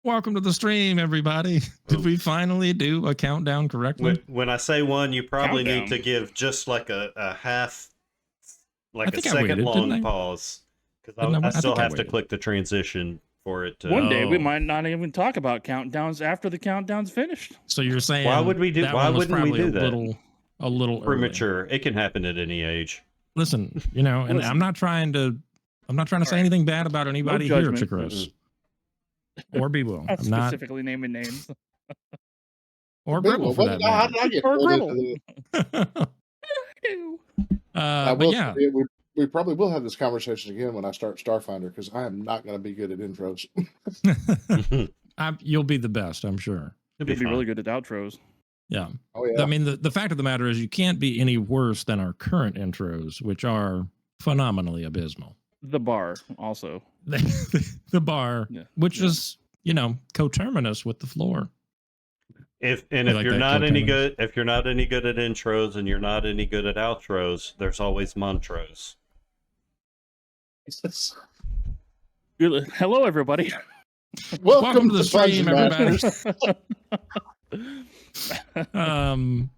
Welcome to the stream, everybody. Did we finally do a countdown correctly? When I say one, you probably need to give just like a half, like a second long pause. Because I still have to click the transition for it to... One day we might not even talk about countdowns after the countdown's finished. So you're saying why wouldn't we do that? A little premature. Early. It can happen at any age. Listen, you know, and I'm not trying to say anything bad about anybody here, Chikros. Or B will. I'm not specifically naming names. Or Gribble for that matter. Or Gribble. But yeah. We probably will have this conversation again when I start Starfinder, because I am not going to be good at intros. You'll be the best, I'm sure. You'll be really good at outros. Yeah. Oh, yeah. I mean, the fact of the matter is you can't be any worse than our current intros, which are phenomenally abysmal. The bar also. The bar, which is, you know, coterminous with the floor. If you're not any good at intros and you're not any good at outros, there's always Montrose. Hello, everybody. Welcome to the stream, everybody.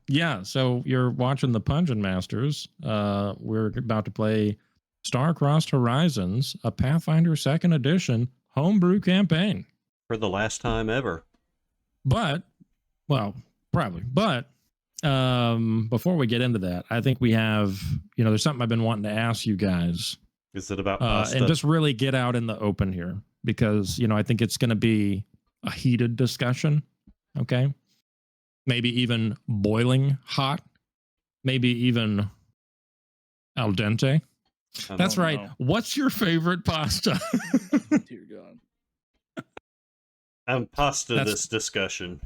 Yeah, so you're watching the Pungeonmasters. We're about to play Star-Crossed Horizons, a Pathfinder 2nd Edition homebrew campaign. For the last time ever. But, well, probably. But before we get into that, I think we have, you know, there's something I've been wanting to ask you guys. Is it about pasta? And just really get out in the open here, because, you know, I think it's going to be a heated discussion. Okay. Maybe even boiling hot. Maybe even al dente. That's right. Know. What's your favorite pasta? Dear God. I'm this discussion.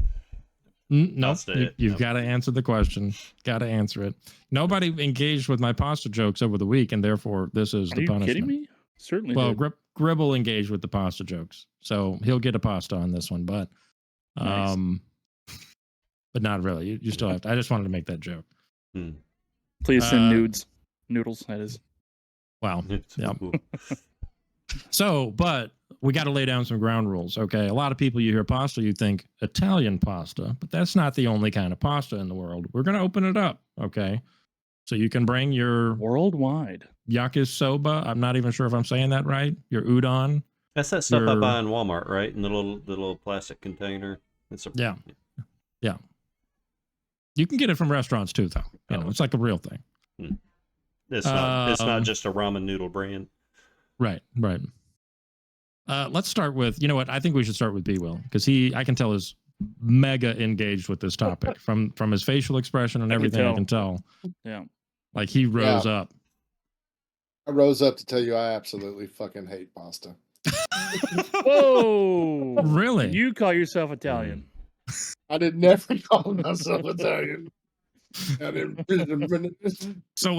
No, you've got to answer the question. Got to answer it. Nobody engaged with my pasta jokes over the week, and therefore this is the punishment. Are you kidding me? Certainly. Well, Gribble engaged with the pasta jokes, so he'll get a pasta on this one. But, nice. But not really. You still have to. I just wanted to make that joke. Please send noodles. That is. Wow. Yeah. So, but we got to lay down some ground rules. Okay. A lot of people, you hear pasta, you think Italian pasta, but that's not the only kind of pasta in the world. We're going to open it up. Okay. So you can bring your worldwide yakisoba. I'm not even sure if I'm saying that right. Your udon. That's that stuff I buy in Walmart, right? In the little plastic container. Yeah. You can get it from restaurants too, though. You know, it's like a real thing. It's not just a ramen noodle brand. Right. Let's start with, you know what? I think we should start with B-Will, because I can tell is mega engaged with this topic from his facial expression and everything. I can tell. Yeah. Like he rose up. I rose up to tell you I absolutely fucking hate pasta. Whoa. Really? You call yourself Italian. I did never call myself Italian. So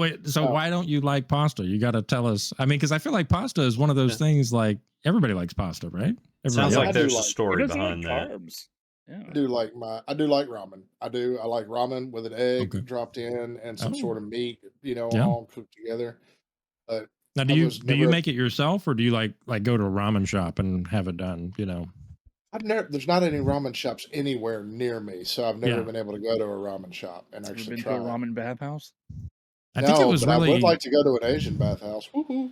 why don't you like pasta? You got to tell us. I mean, because I feel like pasta is one of those things, like everybody likes pasta, right? Sounds like there's a story behind that. Yeah. I do like ramen. I like ramen with an egg dropped in and some sort of meat, you know, all cooked together. But now, do you make it yourself, or do you like go to a ramen shop and have it done? You know. There's not any ramen shops anywhere near me, so I've never been able to go to a ramen shop and actually try. To a ramen bathhouse? I think it was really. I would like to go to an Asian bathhouse. Woohoo!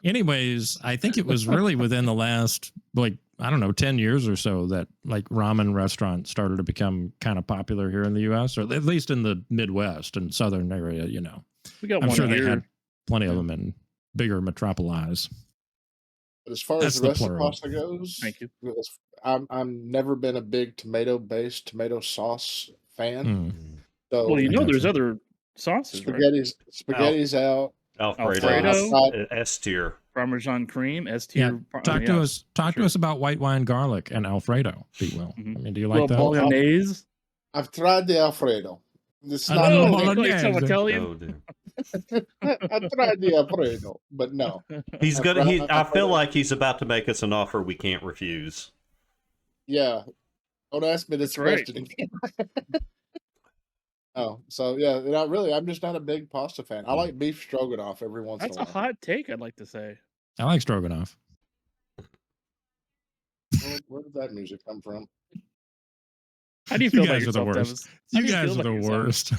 Anyways, I think it was really within the last, 10 years or so that ramen restaurants started to become kind of popular here in the U.S., or at least in the Midwest and Southern area. You know, I'm sure they had plenty of them in bigger metropolis. But as far as the rest of the pasta goes, thank you. I'm never been a big tomato sauce fan. So there's other sauces. Spaghetti's out. Alfredo. S tier. Parmesan cream. S tier. Yeah. Talk to us about white wine garlic and Alfredo, if you will. I mean, do you like that? Bolognese. I've tried the Alfredo. It's not Italian. I tried the Alfredo, but no. He's gonna. I feel like he's about to make us an offer we can't refuse. Yeah, don't ask me this question again. Oh, so yeah, not really. I'm just not a big pasta fan. I like beef stroganoff every once in a while. That's a hot take, I'd like to say. I like stroganoff. Where did that music come from? How do you feel about guys are the yourself, worst. Devis? You guys are the worst.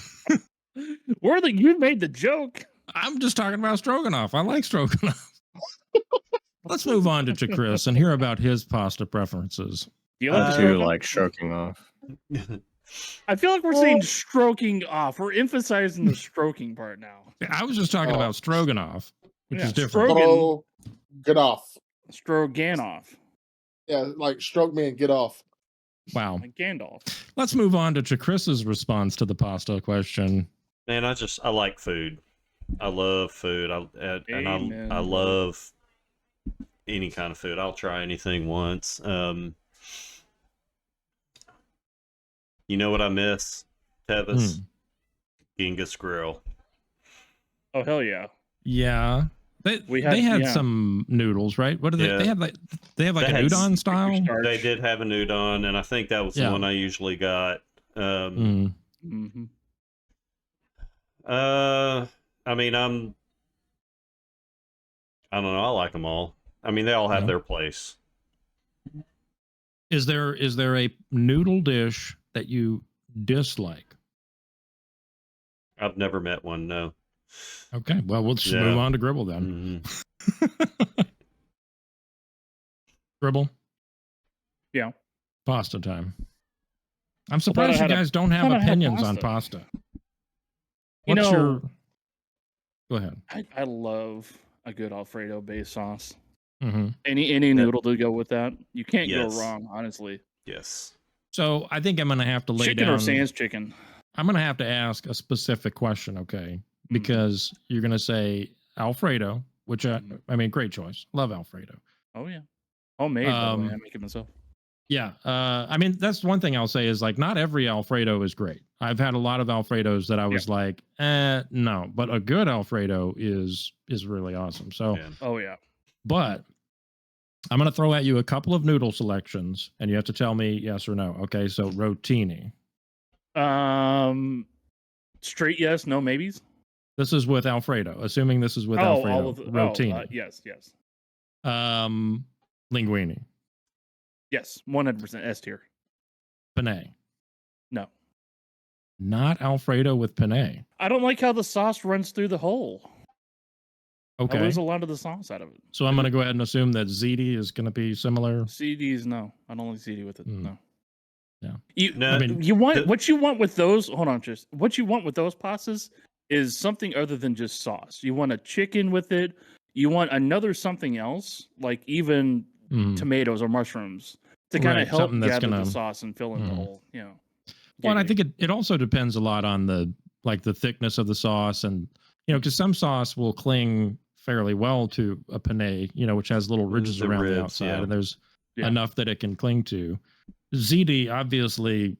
You made the joke. I'm just talking about stroganoff. I like stroganoff. Let's move on to Chris and hear about his pasta preferences. Do you like to like stroking off? I feel like we're saying stroking off. We're emphasizing the stroking part now. I was just talking about stroganoff, which is different. Get off. Stroganoff. Yeah, like stroke me and get off. Wow. Like Gandalf. Let's move on to Chris's response to the pasta question. Man, I like food. I love food. I love any kind of food. I'll try anything once. You know what I miss, Tevis? Genghis Grill. Oh hell yeah! Yeah, they had some noodles, right? What do they have? They have like an udon style. They did have an udon, and I think that was the one I usually got. I mean, I don't know. I like them all. I mean, they all have their place. Is there a noodle dish that you dislike? I've never met one. No. Okay, well, we'll just move on to Gribble then. Gribble? Yeah. Pasta time. I'm surprised you guys don't have opinions on pasta. What's your... Go ahead. I love a good Alfredo-based sauce. Mm-hmm. Any noodle to go with that. You can't go wrong, honestly. Yes. So I think I'm going to have to lay chicken down... or sans chicken? I'm going to have to ask a specific question, okay? Because you're going to say Alfredo, which I mean, great choice. Love Alfredo. Oh, yeah. Homemade, by the way. I make it myself. Yeah. I mean, that's one thing I'll say is like, not every Alfredo is great. I've had a lot of Alfredos that I was like, no. But a good Alfredo is really awesome. So, oh, yeah. But I'm going to throw at you a couple of noodle selections, and you have to tell me yes or no. Okay, so rotini. Straight yes, no maybes. This is with Alfredo. Assuming this is with Alfredo. Rotini. Yes. Linguine. Yes, 100% S tier. Penne. No. Not Alfredo with penne. I don't like how the sauce runs through the hole. Okay. I lose a lot of the sauce out of it. So I'm going to go ahead and assume that ziti is going to be similar. CDs, no. I don't like ziti with it. No. Yeah. You want what you want with those. Hold on, just what you want with those pastas is something other than just sauce. You want a chicken with it. You want another something else, like even tomatoes or mushrooms, to kind of help gather the sauce and fill in the hole. You know. Well, and I think it also depends a lot on the thickness of the sauce, and because some sauce will cling fairly well to a penne, which has little ridges around the outside, and there's enough that it can cling to. Ziti, obviously,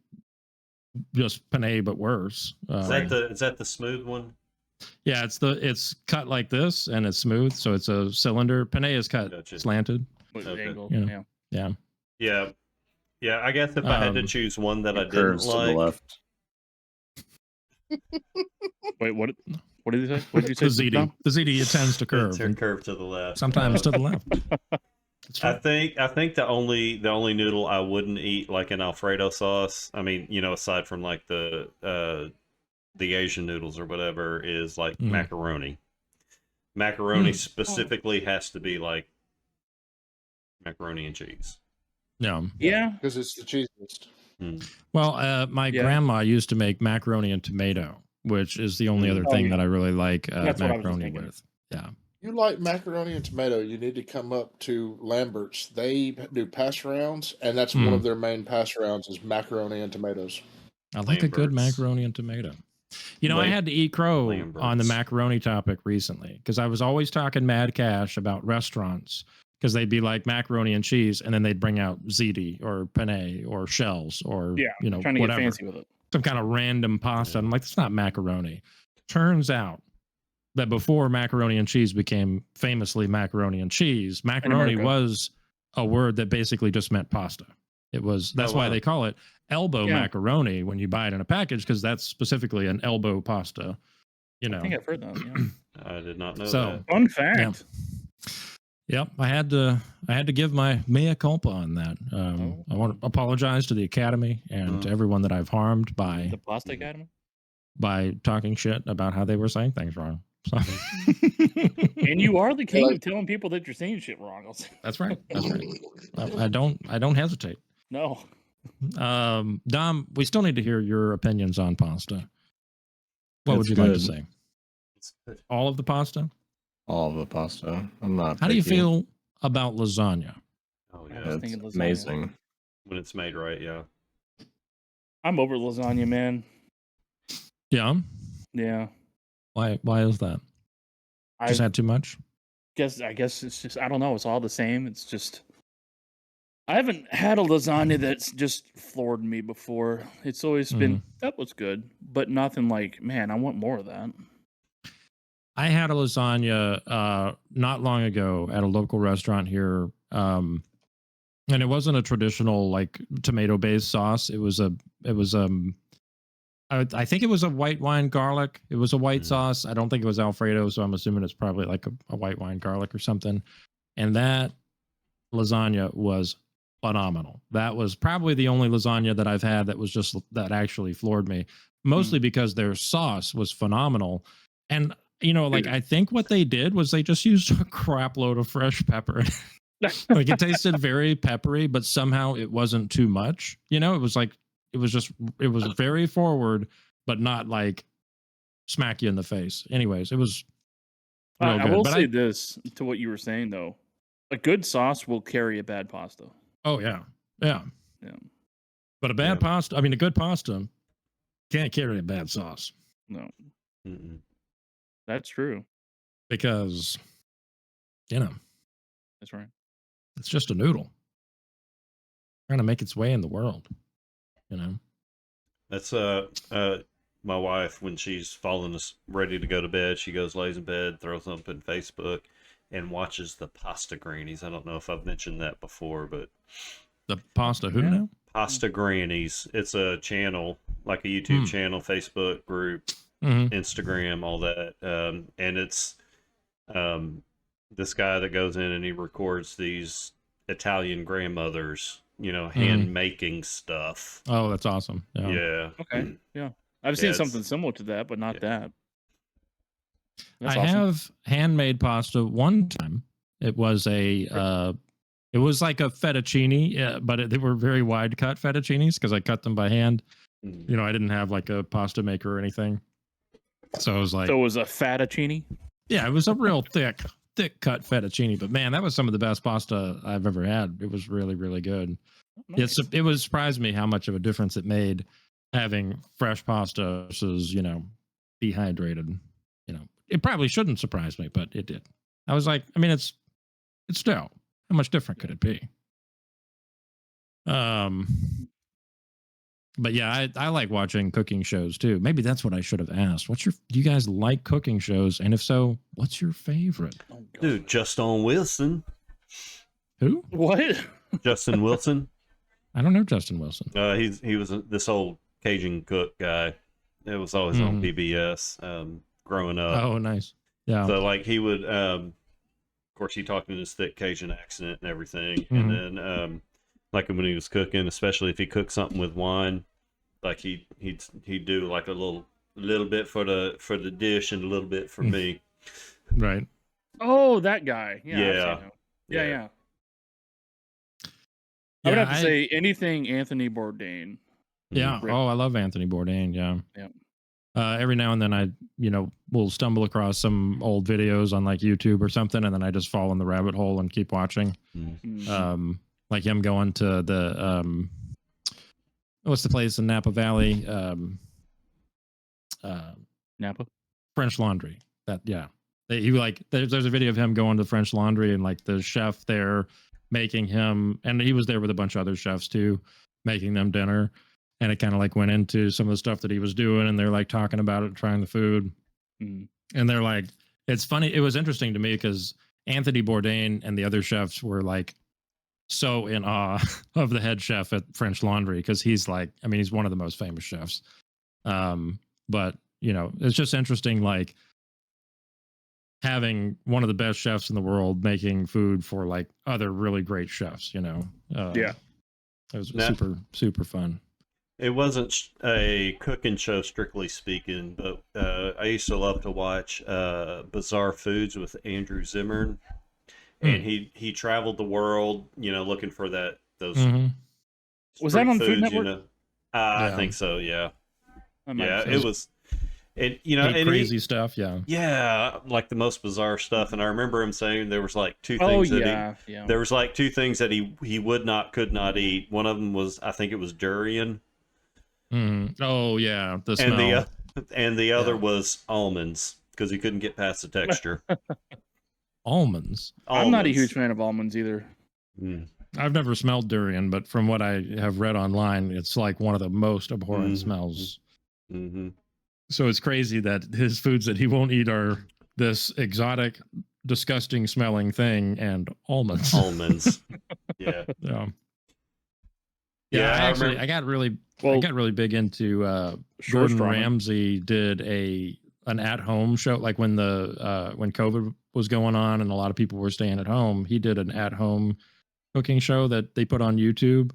just penne but worse. Is that the smooth one? Yeah, it's cut like this and it's smooth, so it's a cylinder. Penne is cut slanted. Angle. Yeah. I guess if I had to choose one that I didn't like. To the left. Wait, what did you say? What did you say? The ziti, it tends to curve. It's curve to the left. Sometimes to the left. I think the only noodle I wouldn't eat like an Alfredo sauce, I mean, aside from like the Asian noodles or whatever, is like macaroni. Macaroni specifically has to be like macaroni and cheese. Yeah, because it's the cheesiest. Well, my grandma used to make macaroni and tomato, which is the only other thing that I really like macaroni with. Yeah. You like macaroni and tomato, you need to come up to Lambert's. They do pass rounds, and that's one of their main pass rounds is macaroni and tomatoes. I like a good macaroni and tomato. I had to eat crow on the macaroni topic recently because I was always talking mad cash about restaurants because they'd be like macaroni and cheese, and then they'd bring out ziti or penne or shells or trying to whatever, get fancy with it. Some kind of random pasta. I'm like, it's not macaroni. Turns out that before macaroni and cheese became famously macaroni and cheese, macaroni was a word that basically just meant pasta. That's why they call it elbow macaroni when you buy it in a package, because that's specifically an elbow pasta. I think I've heard that. Yeah. I did not know so, that. Fun fact. Yep, I had to give my mea culpa on that. I want to apologize to the Academy and to everyone that I've harmed by the Pasta Academy, by talking shit about how they were saying things wrong. So. And you are the king of telling people that you're saying shit wrong. That's right. That's right. I don't hesitate. No. Dom, we still need to hear your opinions on pasta. What would you like to say? All of the pasta? All of the pasta. I'm not. How do you feel about lasagna? Oh yeah, it's amazing when it's made right. Yeah, I'm over lasagna, man. Yeah. Yeah. Why is that? Just had too much? I guess it's just, I don't know. It's all the same. It's just, I haven't had a lasagna that's just floored me before. It's always been, that was good, but nothing like, man, I want more of that. I had a lasagna not long ago at a local restaurant here. And it wasn't a traditional like tomato-based sauce. It was I think it was a white wine garlic. It was a white sauce. I don't think it was Alfredo, so I'm assuming it's probably like a white wine garlic or something. And that lasagna was phenomenal. That was probably the only lasagna that I've had that actually floored me. Mostly because their sauce was phenomenal. And I think what they did was they just used a crap load of fresh pepper. Like it tasted very peppery, but somehow it wasn't too much. It was like, it was very forward, but not like smack you in the face. Anyways, it was real good. I will say this to what you were saying though. A good sauce will carry a bad pasta. Oh yeah. Yeah. Yeah. But a good pasta can't carry a bad sauce. No. That's true. Because, that's right. It's just a noodle trying to make its way in the world. That's my wife, when she's ready to go to bed, she goes, lays in bed, throws up in Facebook, and watches the Pasta Grannies. I don't know if I've mentioned that before, but the Pasta who now? Pasta Grannies. It's a channel, like a YouTube channel, Facebook group, Instagram, all that. And it's this guy that goes in and he records these Italian grandmothers, hand making stuff. Oh, that's awesome. Yeah. Okay. Yeah. I've seen something similar to that, but not that. That's awesome. Have handmade pasta one time. It was like a fettuccine, but they were very wide cut fettuccines because I cut them by hand. I didn't have like a pasta maker or anything. So it was like. So it was a fettuccine? Yeah, it was a real thick cut fettuccine, but man, that was some of the best pasta I've ever had. It was really, really good. Nice. It would surprise me how much of a difference it made having fresh pasta versus, dehydrated. It probably shouldn't surprise me, but it did. I was like, it's still, how much different could it be? But yeah, I like watching cooking shows too. Maybe that's what I should have asked. Do you guys like cooking shows? And if so, what's your favorite? Dude, Justin Wilson. Who? What? Justin Wilson. I don't know Justin Wilson. He was this old Cajun cook guy. It was always on PBS growing up. Oh, nice. Yeah. So like he would, of course, he talked in his thick Cajun accent and everything. And then like when he was cooking, especially if he cooked something with wine, like he'd do like a little bit for the dish and a little bit for me. Right. Oh, that guy. Yeah. Yeah. I would have to say anything Anthony Bourdain. Yeah. Oh, I love Anthony Bourdain. Yeah. Yeah. Every now and then I, will stumble across some old videos on like YouTube or something, and then I just fall in the rabbit hole and keep watching. Like him going to the what's the place in Napa Valley? Napa French Laundry. There's a video of him going to French Laundry and like the chef there making him, and he was there with a bunch of other chefs too, making them dinner. And it kind of like went into some of the stuff that he was doing, and they're like talking about it, trying the food. And they're like, it's funny. It was interesting to me because Anthony Bourdain and the other chefs were like so in awe of the head chef at French Laundry because he's like, he's one of the most famous chefs. But it's just interesting. Like having one of the best chefs in the world making food for like other really great chefs, you know. Yeah. It was Now- super, super fun. It wasn't a cooking show, strictly speaking, but I used to love to watch Bizarre Foods with Andrew Zimmern, and he traveled the world, you know, looking for those. Was that on foods, Food Network? You know? I think so. Yeah, yeah. It was, and you know, and crazy stuff. Yeah, yeah, like the most bizarre stuff. And I remember him saying there was like two Oh things yeah, yeah. there was like two things that he could not eat. One of them was, I think it was durian. Oh yeah, the smell. And the other was almonds, because he couldn't get past the texture. Almonds. I'm not a huge fan of almonds either. I've never smelled durian, but from what I have read online, it's like one of the most abhorrent smells. So it's crazy that his foods that he won't eat are this exotic, disgusting smelling thing and almonds. Almonds. Yeah. Yeah. I got really big into Gordon Ramsay did an at-home show, like when when COVID was going on and a lot of people were staying at home. He did an at-home cooking show that they put on YouTube,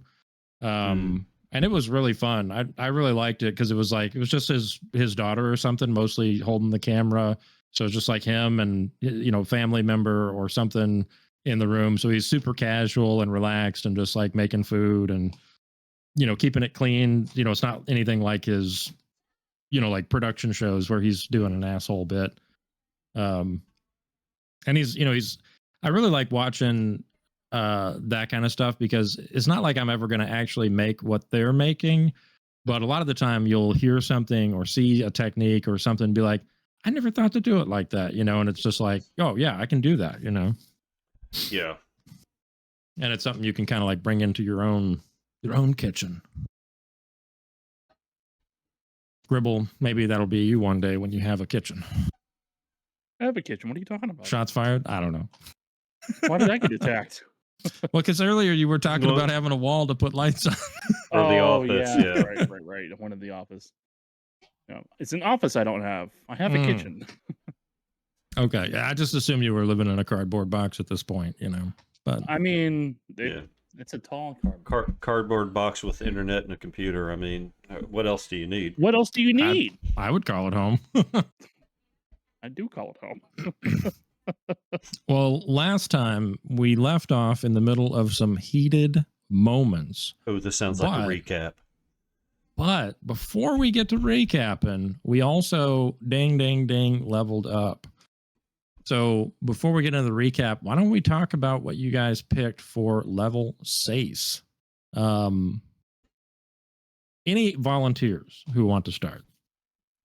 and it was really fun. I really liked it because it was just his daughter or something, mostly holding the camera. So it's just like him and, you know, family member or something in the room. So he's super casual and relaxed and just like making food and, you know, keeping it clean. You know, it's not anything like his, you know, like production shows where he's doing an asshole bit. And I really like watching that kind of stuff, because it's not like I'm ever going to actually make what they're making, but a lot of the time you'll hear something or see a technique or something and be like, I never thought to do it like that, you know, and it's just like, oh yeah, I can do that, you know? Yeah. And it's something you can kind of like bring into your own kitchen. Gribble, maybe that'll be you one day when you have a kitchen. I have a kitchen. What are you talking about? Shots fired? I don't know. Why did I get attacked? Well, because earlier you were talking about having a wall to put lights on. For the office, yeah. Right. One of the office. No, it's an office I don't have. I have a kitchen. Okay. Yeah, I just assumed you were living in a cardboard box at this point, you know. But I mean, it's a tall cardboard box with internet and a computer. I mean, what else do you need? What else do you need? I would call it home. I do call it home. Well, last time we left off in the middle of some heated moments. Oh, this sounds like a recap. But before we get to recapping, we also ding leveled up. So before we get into the recap, why don't we talk about what you guys picked for level 6? Any volunteers who want to start?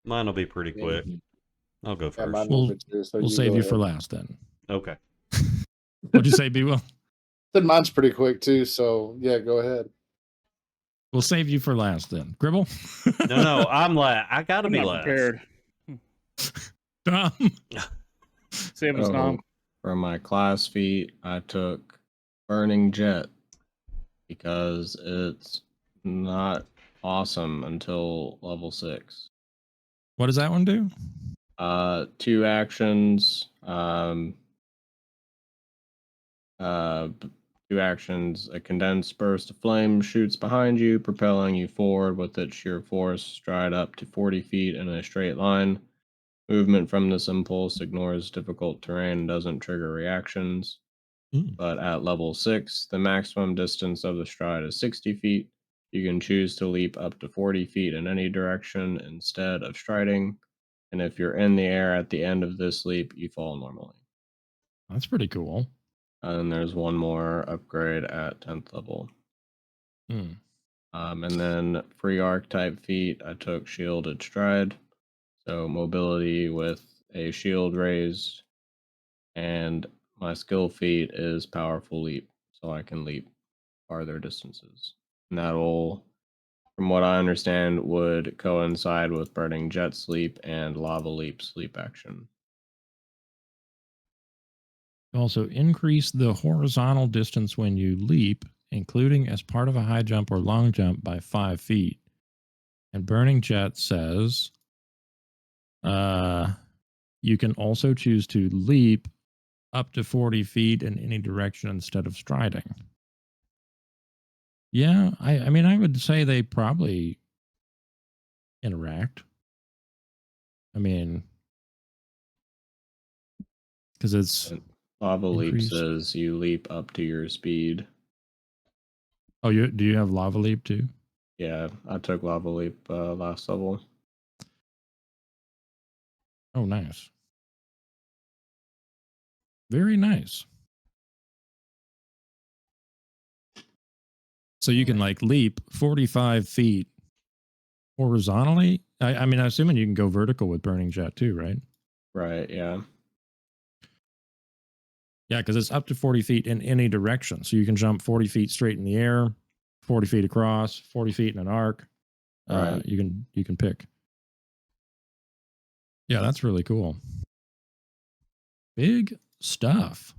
Mine will be pretty quick. I'll go first. We'll save you for last then. Okay. What'd you say, B. Will? Said mine's pretty quick too, so yeah, go ahead. We'll save you for last then. Gribble? No, I'm last. I gotta be last. Prepared. Tom? Save us, Tom. For my class feat, I took Burning Jet because it's not awesome until level 6. What does that one do? 2 actions. 2 actions. A condensed burst of flame shoots behind you, propelling you forward with its sheer force, stride up to 40 feet in a straight line. Movement from this impulse ignores difficult terrain and doesn't trigger reactions. But at level 6, the maximum distance of the stride is 60 feet. You can choose to leap up to 40 feet in any direction instead of striding. And if you're in the air at the end of this leap, you fall normally. That's pretty cool. And there's one more upgrade at 10th level. And then free archetype feat, I took Shielded Stride. So mobility with a shield raised. And my skill feat is Powerful Leap. So I can leap farther distances. And that'll, from what I understand, would coincide with Burning Jet Sleep and Lava Leap sleep action. Also, increase the horizontal distance when you leap, including as part of a high jump or long jump, by 5 feet. And Burning Jet says, you can also choose to leap up to 40 feet in any direction instead of striding. Yeah, I mean, I would say they probably interact. I mean, because it's Lava Leap increased. says you leap up to your speed. Oh, do you have Lava Leap too? Yeah, I took Lava Leap last level. Oh, nice. Very nice. So you can like leap 45 feet horizontally. I mean, I'm assuming you can go vertical with Burning Jet too, right? Right, yeah. Yeah, because it's up to 40 feet in any direction. So you can jump 40 feet straight in the air, 40 feet across, 40 feet in an arc. Right. You can pick. Yeah, that's really cool. Big stuff.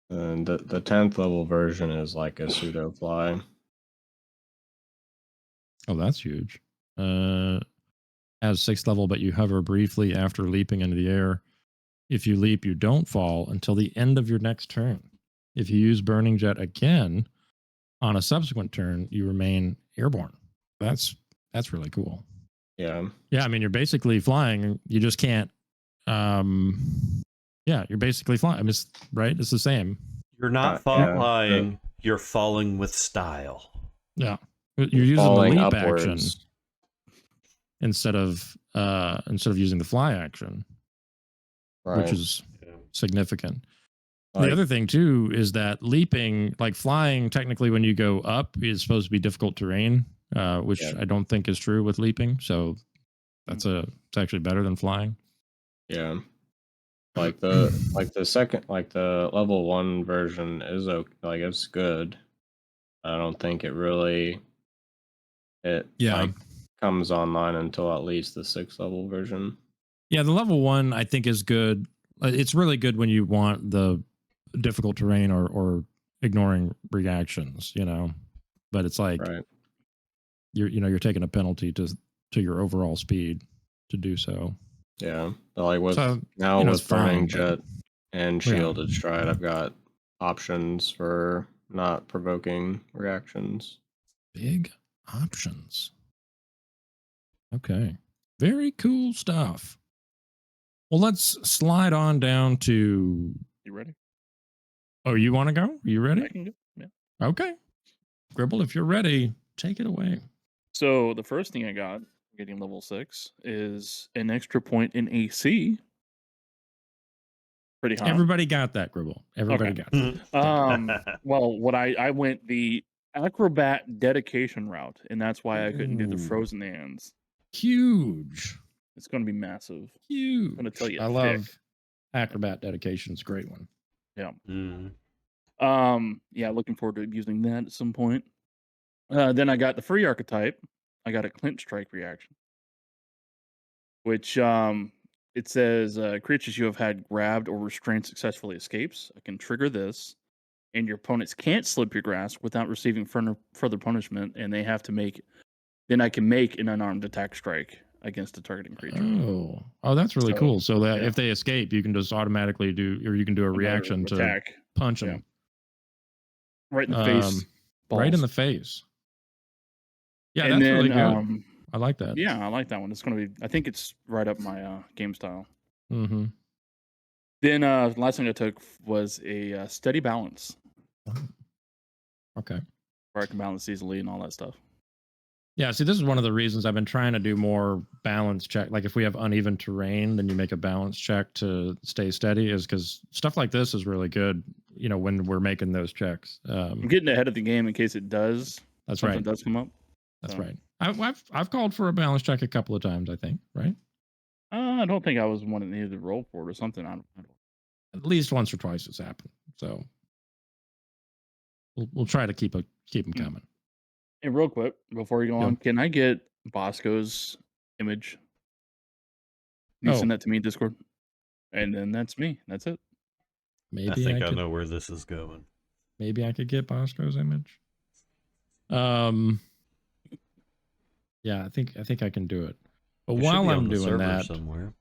And the 10th level version is like a pseudo fly. Oh, that's huge. As 6th level, but you hover briefly after leaping into the air. If you leap, you don't fall until the end of your next turn. If you use Burning Jet again on a subsequent turn, you remain airborne. That's really cool. Yeah. Yeah, I mean, you're basically flying. You just can't. Yeah, you're basically flying. I mean, right? It's the same. You're not flying. You're falling with style. Yeah, you're using the leap action instead of using the fly action, right, which is significant. Like, the other thing too is that leaping, like flying, technically when you go up is supposed to be difficult terrain, which I don't think is true with leaping. So it's actually better than flying. Yeah. Like the level 1 version is okay, like it's good. I don't think it really comes online until at least the 6th level version. Yeah, the level 1 I think is good. It's really good when you want the difficult terrain or ignoring reactions, but it's like you're taking a penalty to your overall speed to do so. Yeah, but like with with Burning Jet and Shielded Stride, I've got options for not provoking reactions. Big options. Okay, very cool stuff. Well, let's slide on down to. You ready? Oh, you want to go? Are you ready? I can go. Yeah. Okay, Gribble, if you're ready, take it away. So the first thing I got, getting level 6, is an extra point in AC. Pretty high. Everybody got that, Gribble. Everybody got that. Well, what I went the acrobat dedication route, and that's why I couldn't do the frozen hands. Huge. It's going to be massive. Huge. I'm going to tell you. I love acrobat dedication. It's a great one. Yeah. Yeah, looking forward to using that at some point. Then I got the free archetype. I got a clinch strike reaction, which it says creatures you have had grabbed or restrained successfully escapes. I can trigger this, and your opponents can't slip your grasp without receiving further punishment, and they have to make. Then I can make an unarmed attack strike against a targeting creature. Oh, that's really cool. So that if they escape, you can just automatically you can do a reaction to punch them right in the face. Right in the face. Yeah, and that's then, really good. I like that. Yeah, I like that one. It's going to be. I think it's right up my game style. Mm-hmm. Then last thing I took was a steady balance. Okay. Where I can balance easily and all that stuff. Yeah, see, this is one of the reasons I've been trying to do more balance check. Like if we have uneven terrain, then you make a balance check to stay steady, is because stuff like this is really good, when we're making those checks. I'm getting ahead of the game in case it does. That's right. Something does come up. That's right. I've called for a balance check a couple of times, I think, right? I don't think I was one that needed to roll for it or something. I don't. At least once or twice it's happened. So we'll try to keep them coming. And real quick, before you go on, can I get Bhasko's image? Can you send that to me in Discord? And then that's me. That's it. Maybe I think I know where this is going. Maybe I could get Bhasko's image. Yeah, I think I can do it. But while I'm doing that, somewhere.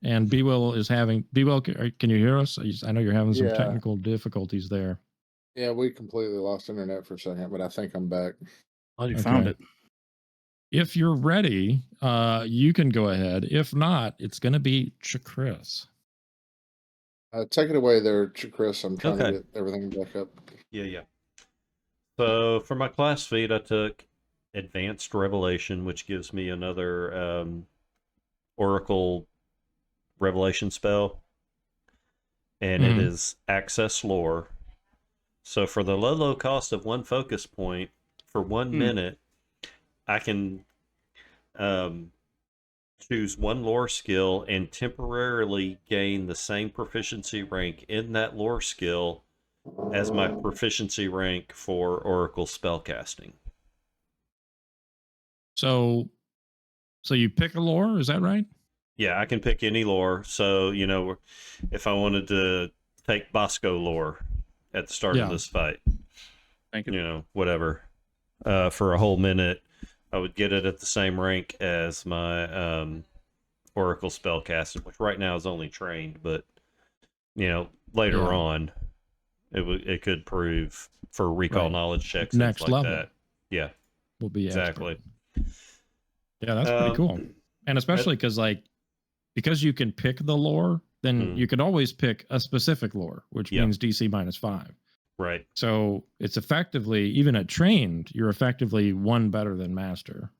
And B-Will is having... B-Will, can you hear us? I know you're having some Yeah. technical difficulties there. Yeah, we completely lost internet for a second, but I think I'm back. Oh, you found it. If you're ready, you can go ahead. If not, it's going to be Chris. Take it away there, Chris. I'm trying to Okay. get everything back up. Yeah. So for my class feat, I took Advanced Revelation, which gives me another Oracle Revelation spell. And it is Access Lore. So for the low cost of 1 focus point, for 1 minute, I can choose 1 lore skill and temporarily gain the same proficiency rank in that lore skill as my proficiency rank for Oracle spellcasting. So you pick a lore, is that right? Yeah, I can pick any lore. So, if I wanted to take Bhasko lore at the start of this fight, Thank you. Whatever, for a whole minute, I would get it at the same rank as my Oracle spellcasting, which right now is only trained, but later on, it could prove for recall knowledge checks, next like level. that. Yeah, will be exactly. Expert. Yeah, that's pretty cool, and especially because you can pick the lore, then you can always pick a specific lore, which means DC -5. Right. So it's effectively, even at trained, you're effectively 1 better than master.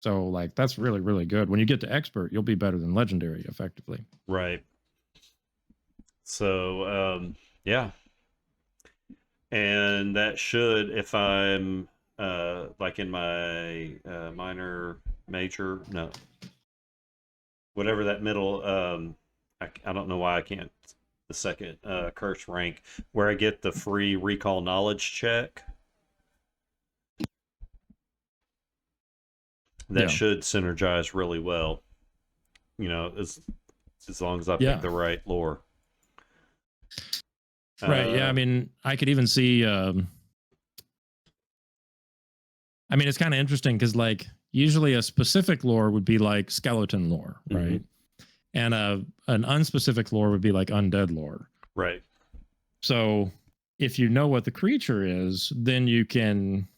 So like that's really, really good. When you get to expert, you'll be better than legendary effectively. Right. So yeah. And that should, if I'm like in my minor, major, no, whatever that middle, I don't know why I can't, the second curse rank, where I get the free recall knowledge check. That should synergize really well, as long as I pick the right lore. Right. Yeah. I mean, I could even see. I mean, it's kind of interesting because, like, usually a specific lore would be like skeleton lore, right? And an unspecific lore would be like undead lore, right? So, if you know what the creature is, then you can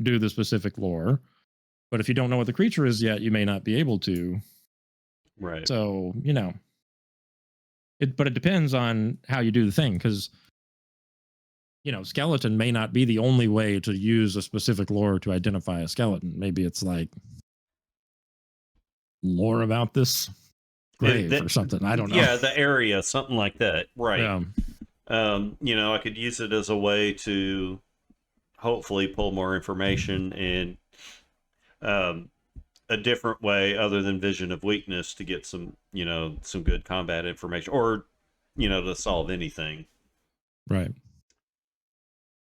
do the specific lore. But if you don't know what the creature is yet, you may not be able to. Right. So, but it depends on how you do the thing, because skeleton may not be the only way to use a specific lore to identify a skeleton. Maybe it's like lore about this grave or something. I don't know. Yeah, the area, something like that. Right. Yeah. I could use it as a way to hopefully pull more information in a different way other than Vision of Weakness to get some good combat information, or to solve anything. Right.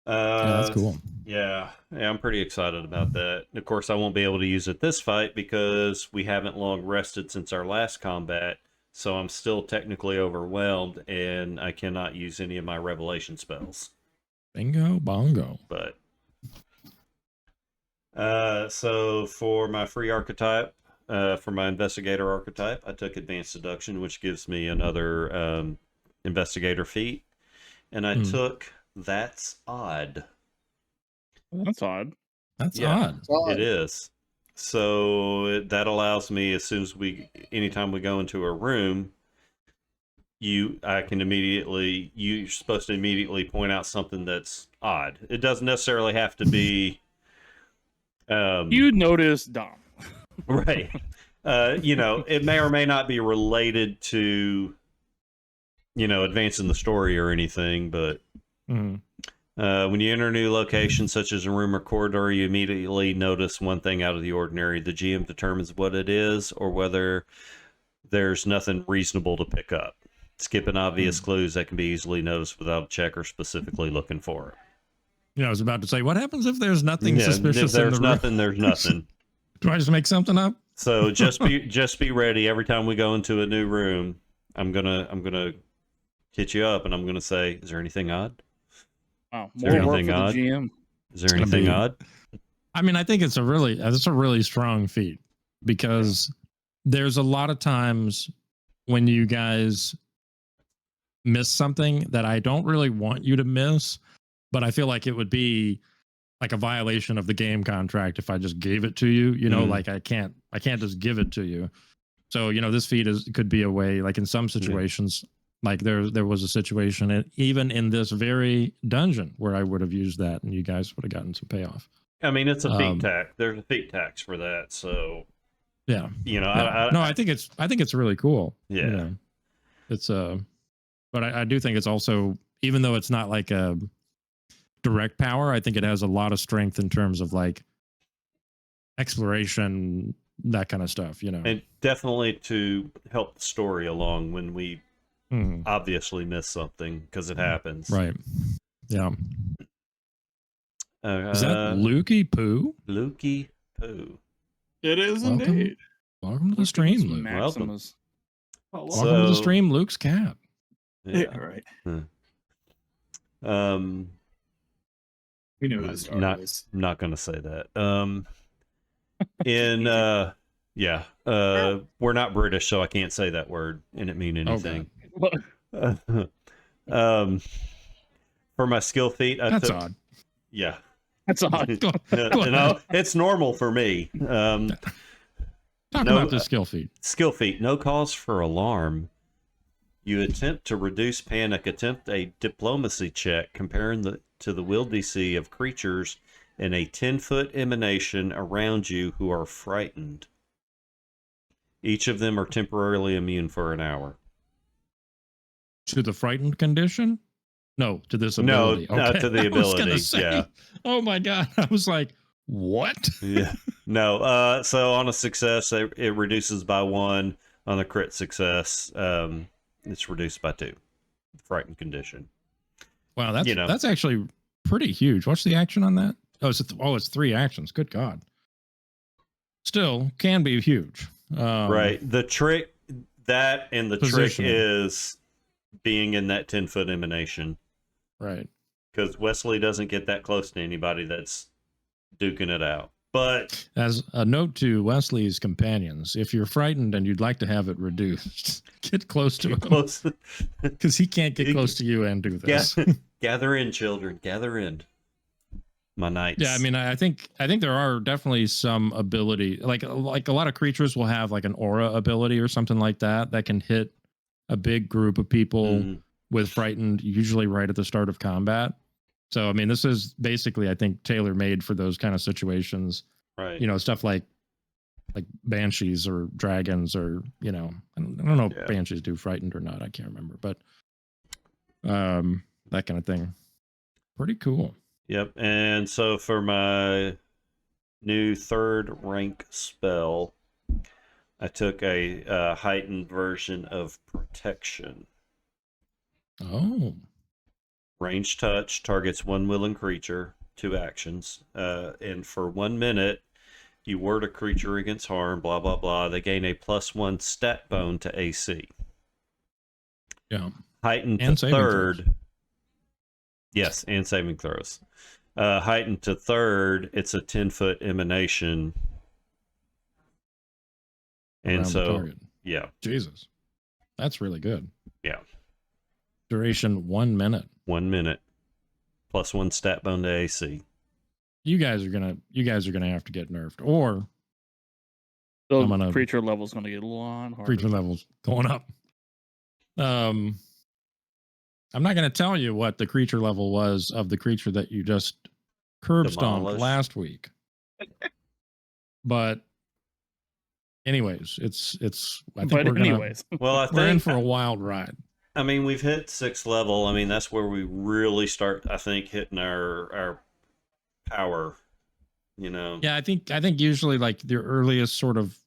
That's cool. Yeah, I'm pretty excited about that. Of course, I won't be able to use it this fight because we haven't long rested since our last combat, so I'm still technically overwhelmed, and I cannot use any of my revelation spells. Bingo bongo. But so for my free archetype, for my investigator archetype, I took advanced seduction, which gives me another investigator feat, and I took That's Odd. That's odd. That's odd. It is. So that allows me, anytime we go into a room, you're supposed to immediately point out something that's odd. It doesn't necessarily have to be. You notice Dom. Right. It may or may not be related to, advancing the story or anything, but when you enter a new location, such as a room or corridor, you immediately notice one thing out of the ordinary. The GM determines what it is or whether there's nothing reasonable to pick up. Skipping obvious clues that can be easily noticed without a check or specifically looking for it. I was about to say, what happens if there's nothing suspicious? If there's nothing, there's nothing. Do I just make something up? So just be ready. Every time we go into a new room, I'm gonna hit you up and I'm gonna say, "Is there anything odd? Wow, more work for the GM. Is there anything odd?" I mean, I think it's a really strong feat because there's a lot of times when you guys miss something that I don't really want you to miss, but I feel like it would be like a violation of the game contract if I just gave it to you. You know, like I can't just give it to you. So, you know, this feat could be a way, like in some situations, like there was a situation, even in this very dungeon, where I would have used that and you guys would have gotten some payoff. I mean, it's a feat tax. There's a feat tax for that. So, yeah, you know, I think it's really cool. Yeah, you know, it's but I do think it's also, even though it's not like a direct power, I think it has a lot of strength in terms of like exploration, that kind of stuff, you know. And definitely to help the story along when we obviously miss something, because it happens. Right. Yeah. Is that Lukey Poo? Lukey Poo. It is indeed. Welcome to the stream, Luke. Welcome. Welcome to the stream, Luke's cat. Yeah, right. We know who the star is. Not going to say that. We're not British, so I can't say that word and it mean anything. For my skill feat, that's odd. Yeah, that's odd. No, it's normal for me. Talk about the skill feat. Skill feat. No cause for alarm. You attempt to reduce panic. Attempt a diplomacy check comparing to the will DC of creatures in a 10-foot emanation around you who are frightened. Each of them are temporarily immune for an hour. To the frightened condition? No, to this ability. No, not to the ability. Yeah. Oh my God. I was like, what? Yeah. No. So on a success, it reduces by 1. On a crit success, it's reduced by 2. Frightened condition. Wow, that's actually pretty huge. What's the action on that? It's 3 actions. Good God. Still can be huge. Right. The trick trick is being in that 10-foot emanation. Right. Because Wesley doesn't get that close to anybody that's duking it out. But as a note to Wesley's companions, if you're frightened and you'd like to have it reduced, get close to him. Because he can't get close to you and do this. Gather in, children. Gather in. My knights. Yeah, I mean, I think there are definitely some ability, like a lot of creatures will have like an aura ability or something like that can hit a big group of people with frightened, usually right at the start of combat. So, I mean, this is basically, I think, tailor-made for those kind of situations. Right. You know, stuff like banshees or dragons, or, you know, I don't know if banshees do frightened or not. I can't remember, but that kind of thing. Pretty cool. Yep. And so for my new 3rd rank spell, I took a heightened version of protection. Oh. Range touch targets 1 willing creature, 2 actions. And for 1 minute, you ward a creature against harm, blah, blah, blah. They gain a +1 stat bone to AC. Yeah. Heightened to 3rd. Yes, and saving throws. Heightened to 3rd, it's a 10-foot emanation. And so, yeah. Jesus. That's really good. Yeah. Duration 1 minute. 1 minute. +1 stat bone to AC. You guys are gonna have to get nerfed, or creature level's gonna get a lot harder. Creature levels going up. I'm not gonna tell you what the creature level was of the creature that you just curb stomped last week. But anyways, I think we're in for a wild ride. I mean, we've hit 6th level. I mean, that's where we really start, I think, hitting our power, you know. Yeah, I think usually like the earliest sort of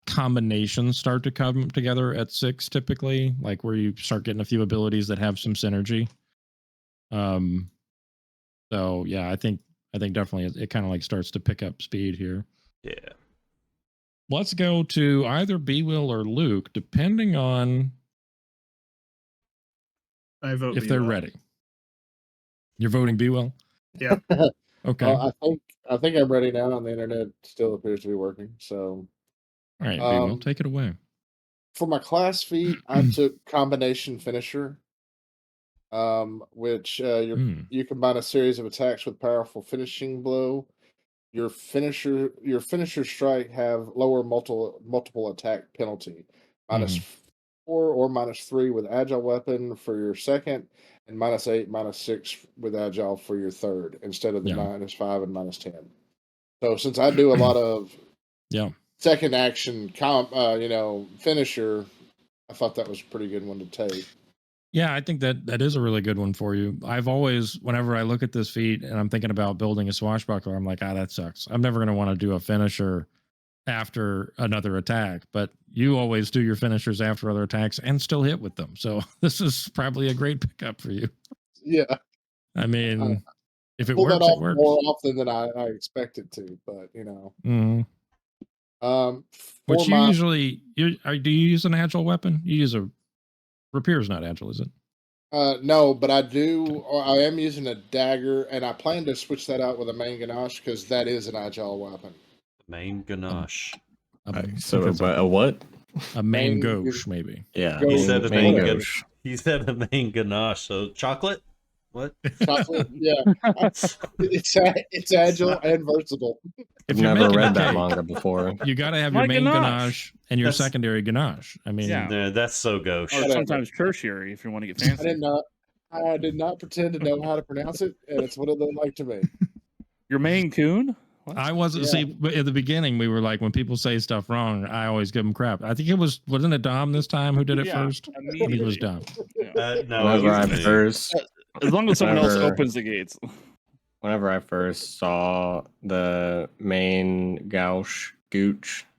combinations start to come together at 6 typically, like where you start getting a few abilities that have some synergy. So yeah, I think definitely it kind of like starts to pick up speed here. Yeah. Let's go to either B-Will or Luke, depending on if they're ready. You're voting B-Will? Yeah. Okay. I think I'm ready now, and the internet still appears to be working. So, All right, we'll take it away. For my class feat, I took combination finisher, which you combine a series of attacks with powerful finishing blow. Your finisher strike have lower multiple attack penalty, -4 or -3 with agile weapon for your second, and -8, -6 with agile for your third, instead of the -5 and -10. So since I do a lot of second action finisher, I thought that was a pretty good one to take. Yeah, I think that is a really good one for you. I've always, whenever I look at this feat and I'm thinking about building a swashbuckler, I'm like, that sucks. I'm never going to want to do a finisher after another attack, but you always do your finishers after other attacks and still hit with them. So this is probably a great pickup for you. Yeah. I mean, if it pull works, that off it works. more often than I expect it to, but Which you usually, do you use an agile weapon? You use a Rapier's not agile, is it? No, but I do. I am using a dagger, and I plan to switch that out with a main ganache because that is an agile weapon. Main ganache. But a what? A main gauche, maybe. Yeah, you said a main gauche. You said a main ganache. So chocolate? What? Chocolate? Yeah, it's agile and versatile. I've never read that manga before. You got to have your main ganache and your secondary ganache. I mean, that's so gauche. Or sometimes tertiary if you want to get fancy. I did not pretend to know how to pronounce it, and it's what it looked like to me. Your Maine Coon? What? I wasn't. See, at the beginning, we were like, when people say stuff wrong, I always give them crap. I think wasn't it Dom this time who did it first? He was Dom. Whenever I first, as long as someone else opens the gates. Whenever I first saw the main gooch,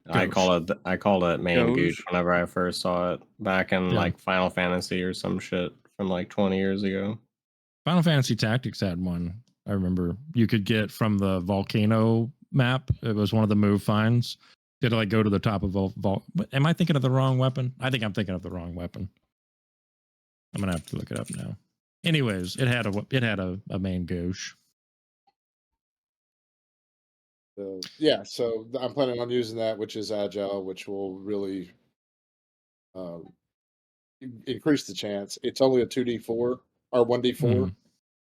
I called it main gooch. Whenever I first saw it back in like Final Fantasy or some shit from like 20 years ago. Final Fantasy Tactics had one. I remember you could get from the volcano map. It was one of the move finds. You had to like go to the top of am I thinking of the wrong weapon? I think I'm thinking of the wrong weapon. I'm gonna have to look it up now. Anyways, it had a main gauche. So I'm planning on using that, which is agile, which will really increase the chance. It's only a 2d4 or 1d4,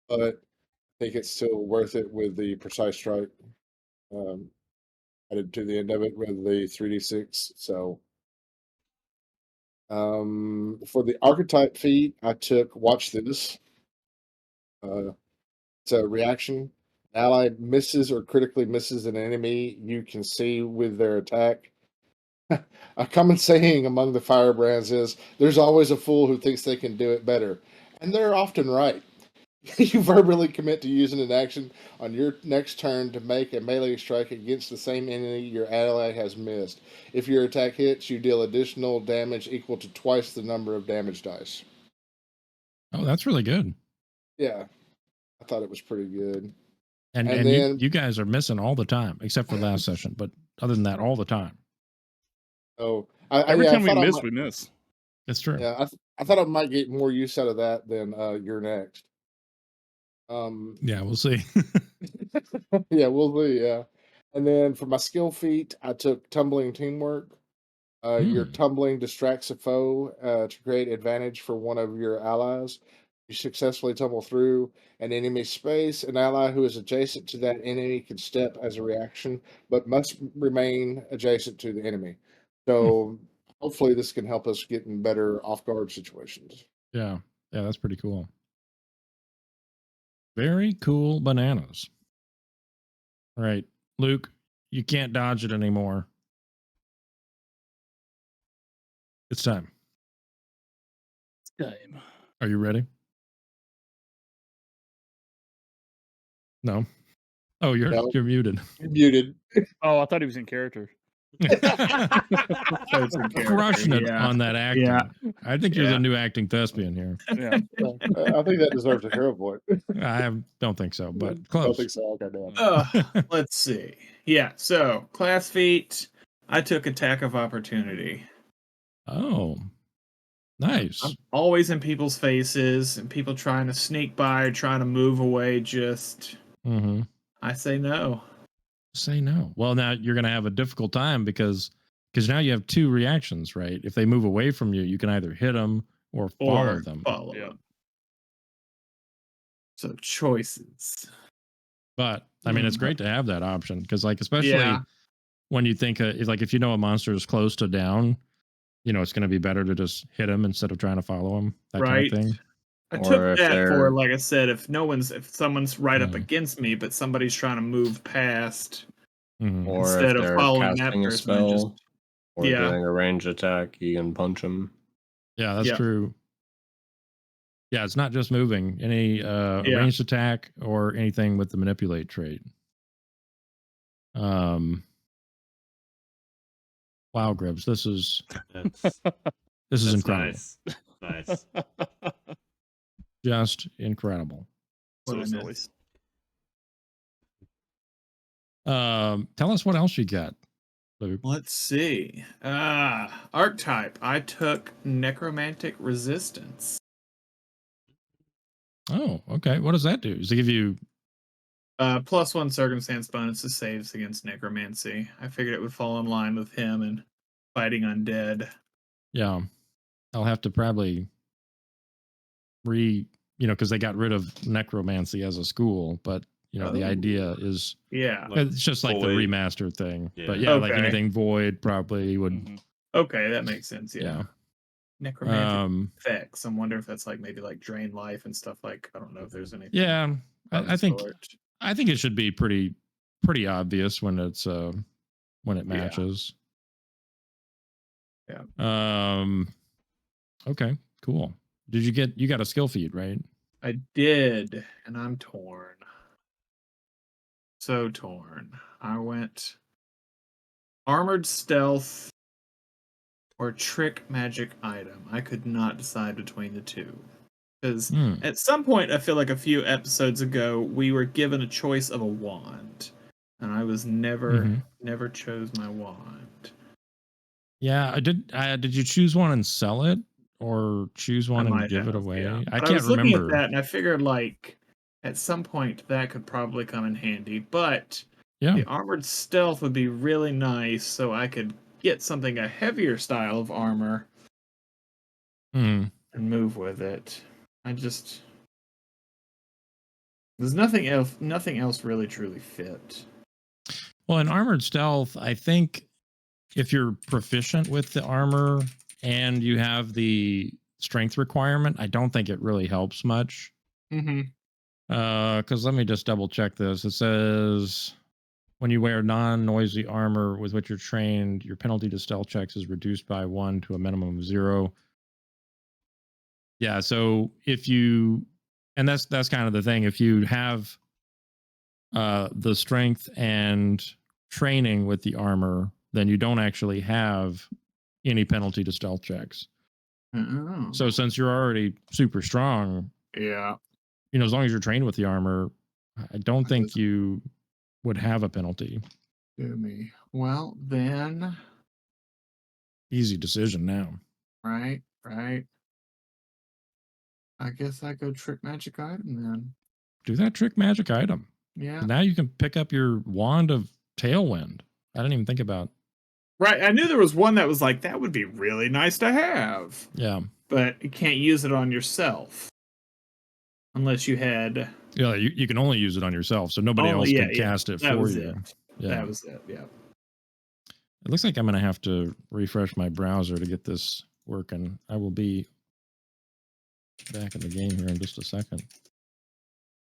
but I think it's still worth it with the precise strike added to the end of it with the 3d6. So for the archetype feat, I took watch this. It's a reaction. Ally misses or critically misses an enemy you can see with their attack. A common saying among the firebrands is, there's always a fool who thinks they can do it better. And they're often right. You verbally commit to using an action on your next turn to make a melee strike against the same enemy your ally has missed. If your attack hits, you deal additional damage equal to twice the number of damage dice. Oh, that's really good. Yeah, I thought it was pretty good. And then you guys are missing all the time, except for last session. But other than that, all the time. Oh, every time we miss, we miss. That's true. Yeah, I thought I might get more use out of that than you're next. Yeah, we'll see. Yeah, we'll see. Yeah, and then for my skill feat, I took tumbling teamwork. Your tumbling distracts a foe to create advantage for one of your allies. You successfully tumble through an enemy space. An ally who is adjacent to that enemy can step as a reaction, but must remain adjacent to the enemy. So hopefully this can help us get in better off-guard situations. Yeah, that's pretty cool. Very cool bananas. All right, Luke, you can't dodge it anymore. It's time. Are you ready? No. Oh, you're muted. You're muted. Oh, I thought he was in character. Crushing it on that acting. Yeah. I think you're the new acting thespian here. Yeah. I think that deserves a hero point. I don't think so, but I close. don't think so. Okay, Let's see. Yeah, so class feat, I took attack of opportunity. Oh, nice. I'm always in people's faces and people trying to sneak by or trying to move away. Just, I say no. Say no. Well, now you're going to have a difficult time because because now you have 2 reactions, right? If they move away from you, you can either hit them or follow them. Follow them. So choices. But I mean, it's great to have that option because, like, especially when you think, like, if you know a monster is close to down, you know, it's going to be better to just hit him instead of trying to follow him. That kind of thing. I took that for, like I said, if someone's right up against me, but somebody's trying to move past, or instead if of they're following that casting a person, spell or doing a ranged attack, you can punch them. Yeah, that's true. Yeah, it's not just moving. Any ranged attack or anything with the manipulate trait. Wow, Gribbs, this is incredible. Nice. Just incredible. So nice. Tell us what else you got, Luke. Let's see. Archetype. I took Necromantic Resistance. Oh, okay. What does that do? Does it give you +1 circumstance bonus to saves against necromancy? I figured it would fall in line with him and fighting undead. Yeah. I'll have to probably because they got rid of necromancy as a school, but the idea is it's just like the remastered thing. Yeah. But like anything void probably would. Okay, that makes sense. Yeah. Necromantic effects. I wonder if that's like maybe like drain life and stuff. Like, I don't know if there's anything. Yeah, I think it should be pretty obvious when it's when it matches. Yeah. Okay, cool. You got a skill feed, right? I did, and I'm torn. So torn. I went armored stealth or trick magic item. I could not decide between the two. Because at some point, I feel like a few episodes ago, we were given a choice of a wand. And I was never chose my wand. Yeah, I did. Did you choose one and sell it? Or choose one and give it away? Yeah. I can't was remember. Looking at that, and I figured, like, at some point, that could probably come in handy. But the armored stealth would be really nice, so I could get something a heavier style of armor and move with it. There's nothing else really truly fit. Well, in armored stealth, I think if you're proficient with the armor and you have the strength requirement, I don't think it really helps much. Because let me just double check this. It says when you wear non-noisy armor with which you're trained, your penalty to stealth checks is reduced by 1 to a minimum of 0. Yeah, so and that's kind of the thing. If you have the strength and training with the armor, then you don't actually have any penalty to stealth checks. So since you're already super strong, as long as you're trained with the armor, I don't think you would have a penalty. Well, then easy decision now. Right. I guess I go trick magic item then. Do that trick magic item. Yeah. Now you can pick up your wand of tailwind. I didn't even think about. Right. I knew there was one that was like, that would be really nice to have. Yeah. But you can't use it on yourself. Unless you had. Yeah, you can only use it on yourself, so nobody else can cast it for you. Yeah. That was it. Yeah. It looks like I'm going to have to refresh my browser to get this working. I will be back in the game here in just a second.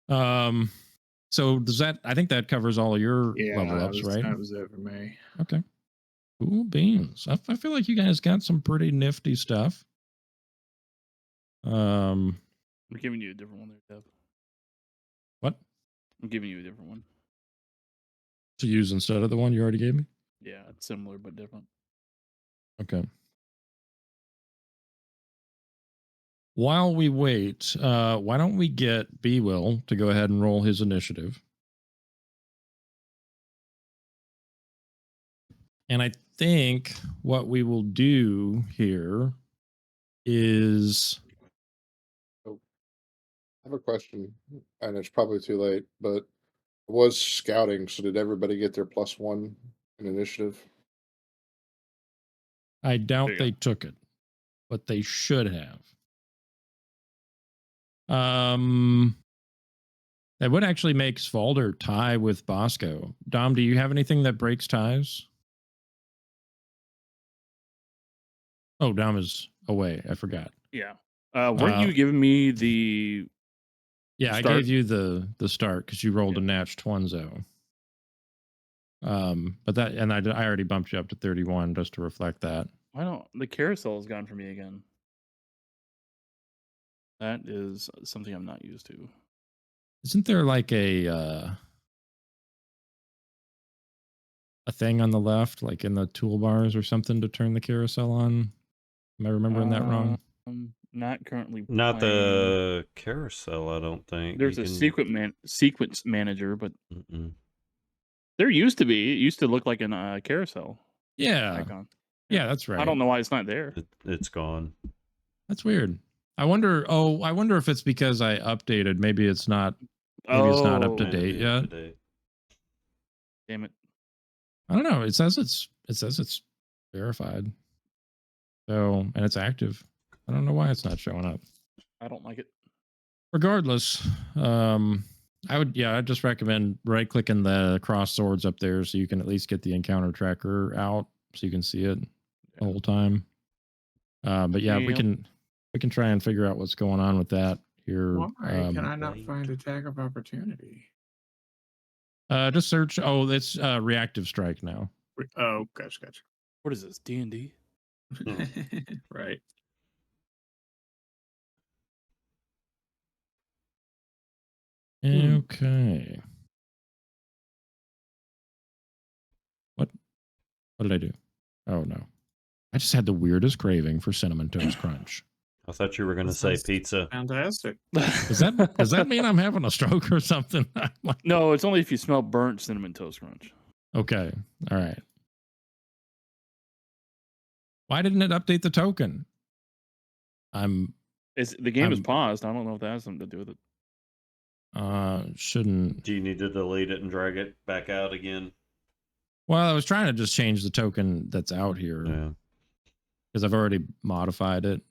So does that? I think that covers all of your level ups, right? That was it for me. Okay. Cool beans. I feel like you guys got some pretty nifty stuff. I'm giving you a different one there, Deb. What? I'm giving you a different one to use instead of the one you already gave me. Yeah, it's similar but different. Okay. While we wait, why don't we get B-Will to go ahead and roll his initiative? And I think what we will do here is... I have a question, and it's probably too late, but it was scouting, so did everybody get their +1 in initiative? I doubt they took it, but they should have. That would actually make Svalder tie with Bhasko. Dom, do you have anything that breaks ties? Oh, Dom is away. I forgot. Yeah. Weren't you giving me the? Yeah, start? I gave you the start because you rolled a Natch Twinzo. But that, and I already bumped you up to 31 just to reflect that. Why don't the carousel is gone for me again? That is something I'm not used to. Isn't there like a thing on the left, like in the toolbars or something, to turn the carousel on? Am I remembering that wrong? Not currently. Not the carousel, I don't think. There's You a sequence manager, but Mm-mm. there used to be. It used to look like a carousel. Yeah. Icon. Yeah, that's right. I don't know why it's not there. It's gone. That's weird. I wonder if it's because I updated. Maybe it's not. Maybe it's not up to date yet. Damn it! I don't know. It says it's verified. So, and it's active. I don't know why it's not showing up. I don't like it. Regardless, I'd just recommend right clicking the cross swords up there so you can at least get the encounter tracker out so you can see it the whole time. But yeah, we can try and figure out what's going on with that here. Why can I not find Attack of Opportunity? Just search. Oh, it's reactive strike now. Oh, gotcha. What is this? D&D? Right. Okay. What did I do? Oh no. I just had the weirdest craving for Cinnamon Toast Crunch. I thought you were going to say pizza. Fantastic. Does that mean I'm having a stroke or something? No, it's only if you smell burnt Cinnamon Toast Crunch. Okay. All right. Why didn't it update the token? The game is paused. I don't know if that has something to do with it. Shouldn't. Do you need to delete it and drag it back out again? Well, I was trying to just change the token that's out here. Yeah. Because I've already modified it.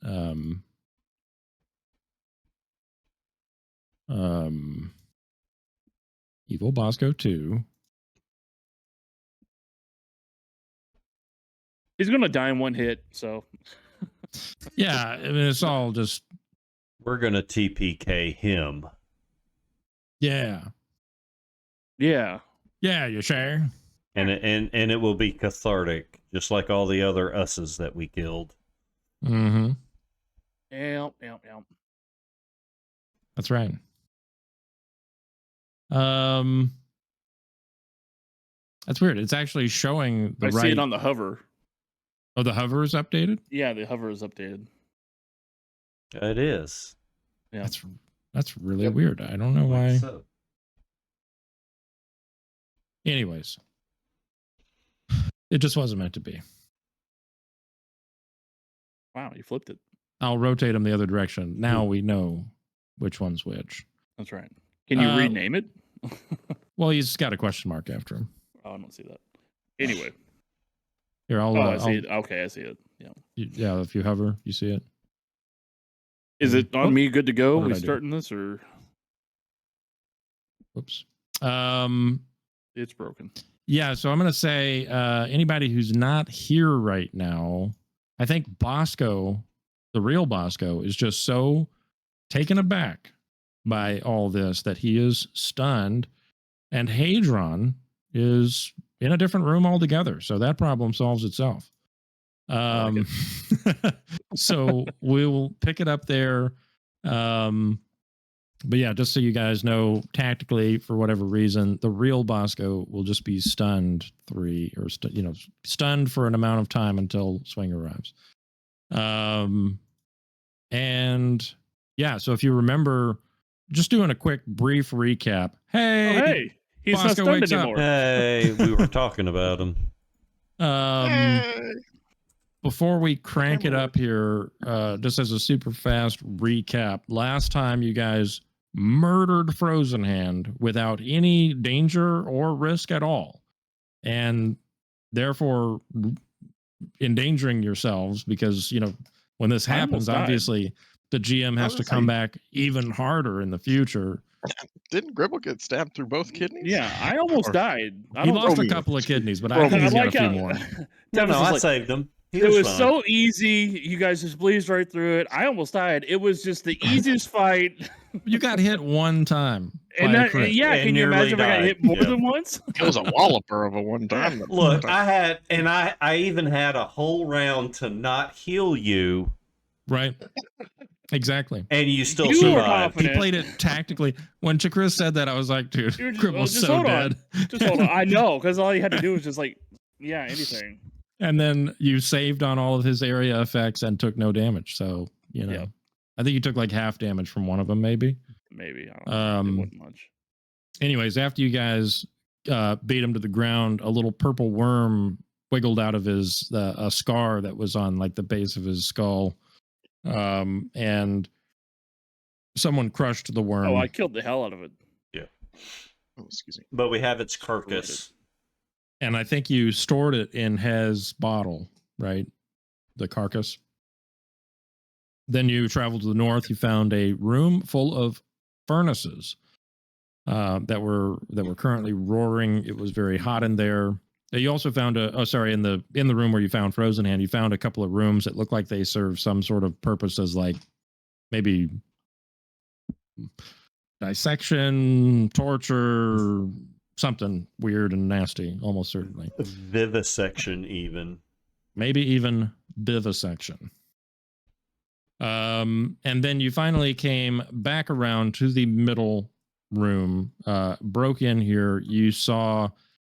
Evil Bhasko 2. He's gonna die in one hit, so Yeah, I mean it's all just. We're gonna TPK him. Yeah. Yeah. Yeah, you sure? And it will be cathartic, just like all the other us's that we killed. Mm-hmm. Yep. That's right. That's weird. It's actually showing the right. I see it on the hover. Oh, the hover is updated? Yeah, the hover is updated. It is. Yeah. That's really weird. I don't know why. So. Anyways. It just wasn't meant to be. Wow, you flipped it. I'll rotate them the other direction. Now we know which one's which. That's right. Can you rename it? Well, he's got a question mark after him. Oh, I don't see that. Anyway. Here, I see it. Okay, I see it. Yeah. Yeah, if you hover, you see it. Is it on me good to go? We starting this or? Whoops. It's broken. Yeah, so I'm going to say anybody who's not here right now, I think Bhasko, the real Bhasko, is just so taken aback by all this that he is stunned, and Hadron is in a different room altogether. So that problem solves itself. So we'll pick it up there. But yeah, just so you guys know, tactically, for whatever reason, the real Bhasko will just be stunned stunned for an amount of time until swing arrives. And yeah, so if you remember, just doing a quick brief recap. Hey, he's Bhasko not stunned anymore. Hey, we were talking about him. Before we crank it up here, just as a super fast recap, last time you guys murdered Frozen Hand without any danger or risk at all, and therefore endangering yourselves because, when this happens, obviously the GM has to come back even harder in the future. Didn't Gribble get stabbed through both kidneys? Yeah, I almost died. He lost a couple of kidneys, but I think he's got a few more. No, I saved them. It was so easy. You guys just blazed right through it. I almost died. It was just the easiest fight. You got hit one time. And can you imagine if I got hit more than once? It was a walloper of a one time. Look, I even had a whole round to not heal you. Right. Exactly. And you still survived. He played it tactically. When Chakris said that, I was like, dude, Gribble's so dead. Just hold on. I know, because all you had to do was just anything. And then you saved on all of his area effects and took no damage. So, I think you took like half damage from one of them, maybe. Maybe. I don't know. It wasn't much. Anyways, after you guys beat him to the ground, a little purple worm wiggled out of his a scar that was on like the base of his skull. And someone crushed the worm. Oh, I killed the hell out of it. Yeah. Oh, excuse me. But we have its carcass. And I think you stored it in Haze's bottle, right? The carcass. Then you traveled to the north. You found a room full of furnaces that were currently roaring. It was very hot in there. You also found in the room where you found Frozen Hand, you found a couple of rooms that looked like they served some sort of purpose as like maybe dissection, torture, something weird and nasty, almost certainly. Vivisection, even. Maybe even vivisection. And then you finally came back around to the middle room, broke in here. You saw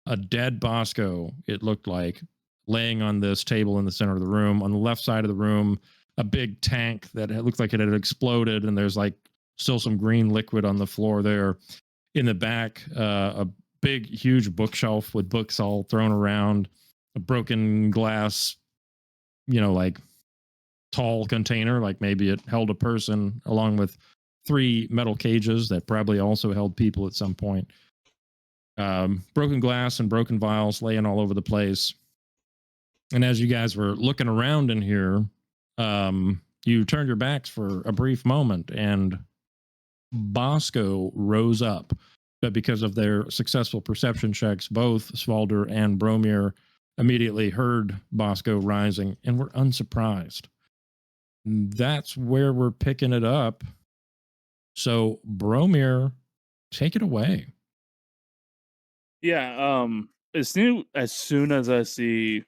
a dead Bhasko, it looked like, laying on this table in the center of the room. On the left side of the room, a big tank that looked like it had exploded, and there's like still some green liquid on the floor there. In the back, a big, huge bookshelf with books all thrown around, a broken glass, like tall container, like maybe it held a person, along with 3 metal cages that probably also held people at some point. Broken glass and broken vials laying all over the place. And as you guys were looking around in here, you turned your backs for a brief moment, and Bhasko rose up. But because of their successful perception checks, both Svalder and Bromir immediately heard Bhasko rising and were unsurprised. That's where we're picking it up. So, Bromir, take it away. Yeah, as soon as I see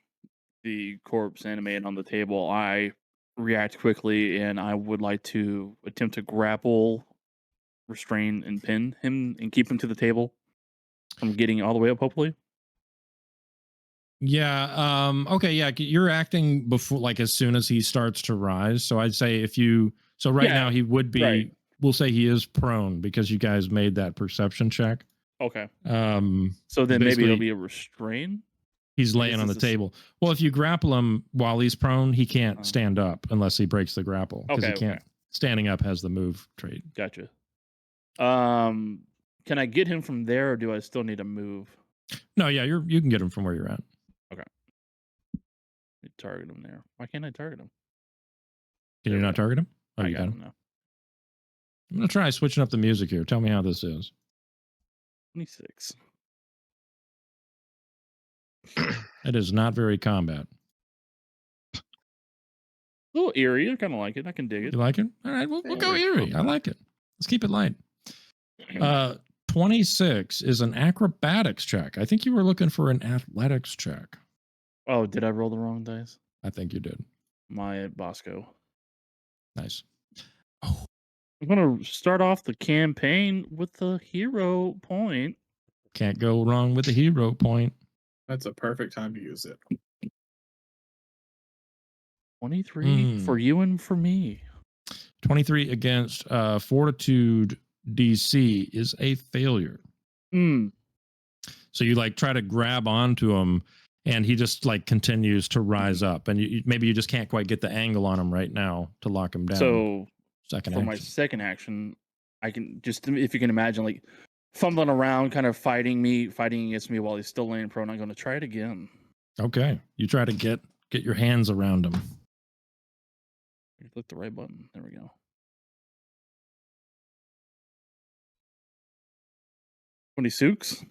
the corpse animated on the table, I react quickly, and I would like to attempt to grapple, restrain, and pin him and keep him to the table from getting all the way up, hopefully. Yeah, okay, yeah, you're acting before, like, as soon as he starts to rise. So I'd say now he would be, right. We'll say he is prone because you guys made that perception check. Okay. So then maybe it'll be a restrain? He's laying on the table. Well, if you grapple him while he's prone, he can't stand up unless he breaks the grapple. Because he can't. Standing up has the move trait. Gotcha. Can I get him from there, or do I still need to move? No, yeah, you can get him from where you're at. Okay. Target him there. Why can't I target him? Can you not target him? Oh, I you got him now. I'm going to try switching up the music here. Tell me how this is. 26. It is not very combat. A little eerie. I kind of like it. I can dig it. You like it? All right, we'll go eerie. I like it. Let's keep it light. 26 is an acrobatics check. I think you were looking for an athletics check. Oh, did I roll the wrong dice? I think you did. My Bhasko. Nice. Oh. I'm going to start off the campaign with the hero point. Can't go wrong with the hero point. That's a perfect time to use it. 23 for you and for me. 23 against Fortitude DC is a failure. So you like try to grab onto him, and he just like continues to rise up, and maybe you just can't quite get the angle on him right now to lock him down. So second my second action, I can just, if you can imagine, like fumbling around, kind of fighting against me while he's still laying prone. I'm going to try it again. Okay, you try to get get your hands around them. Click the right button. There we go. Tony Sooks.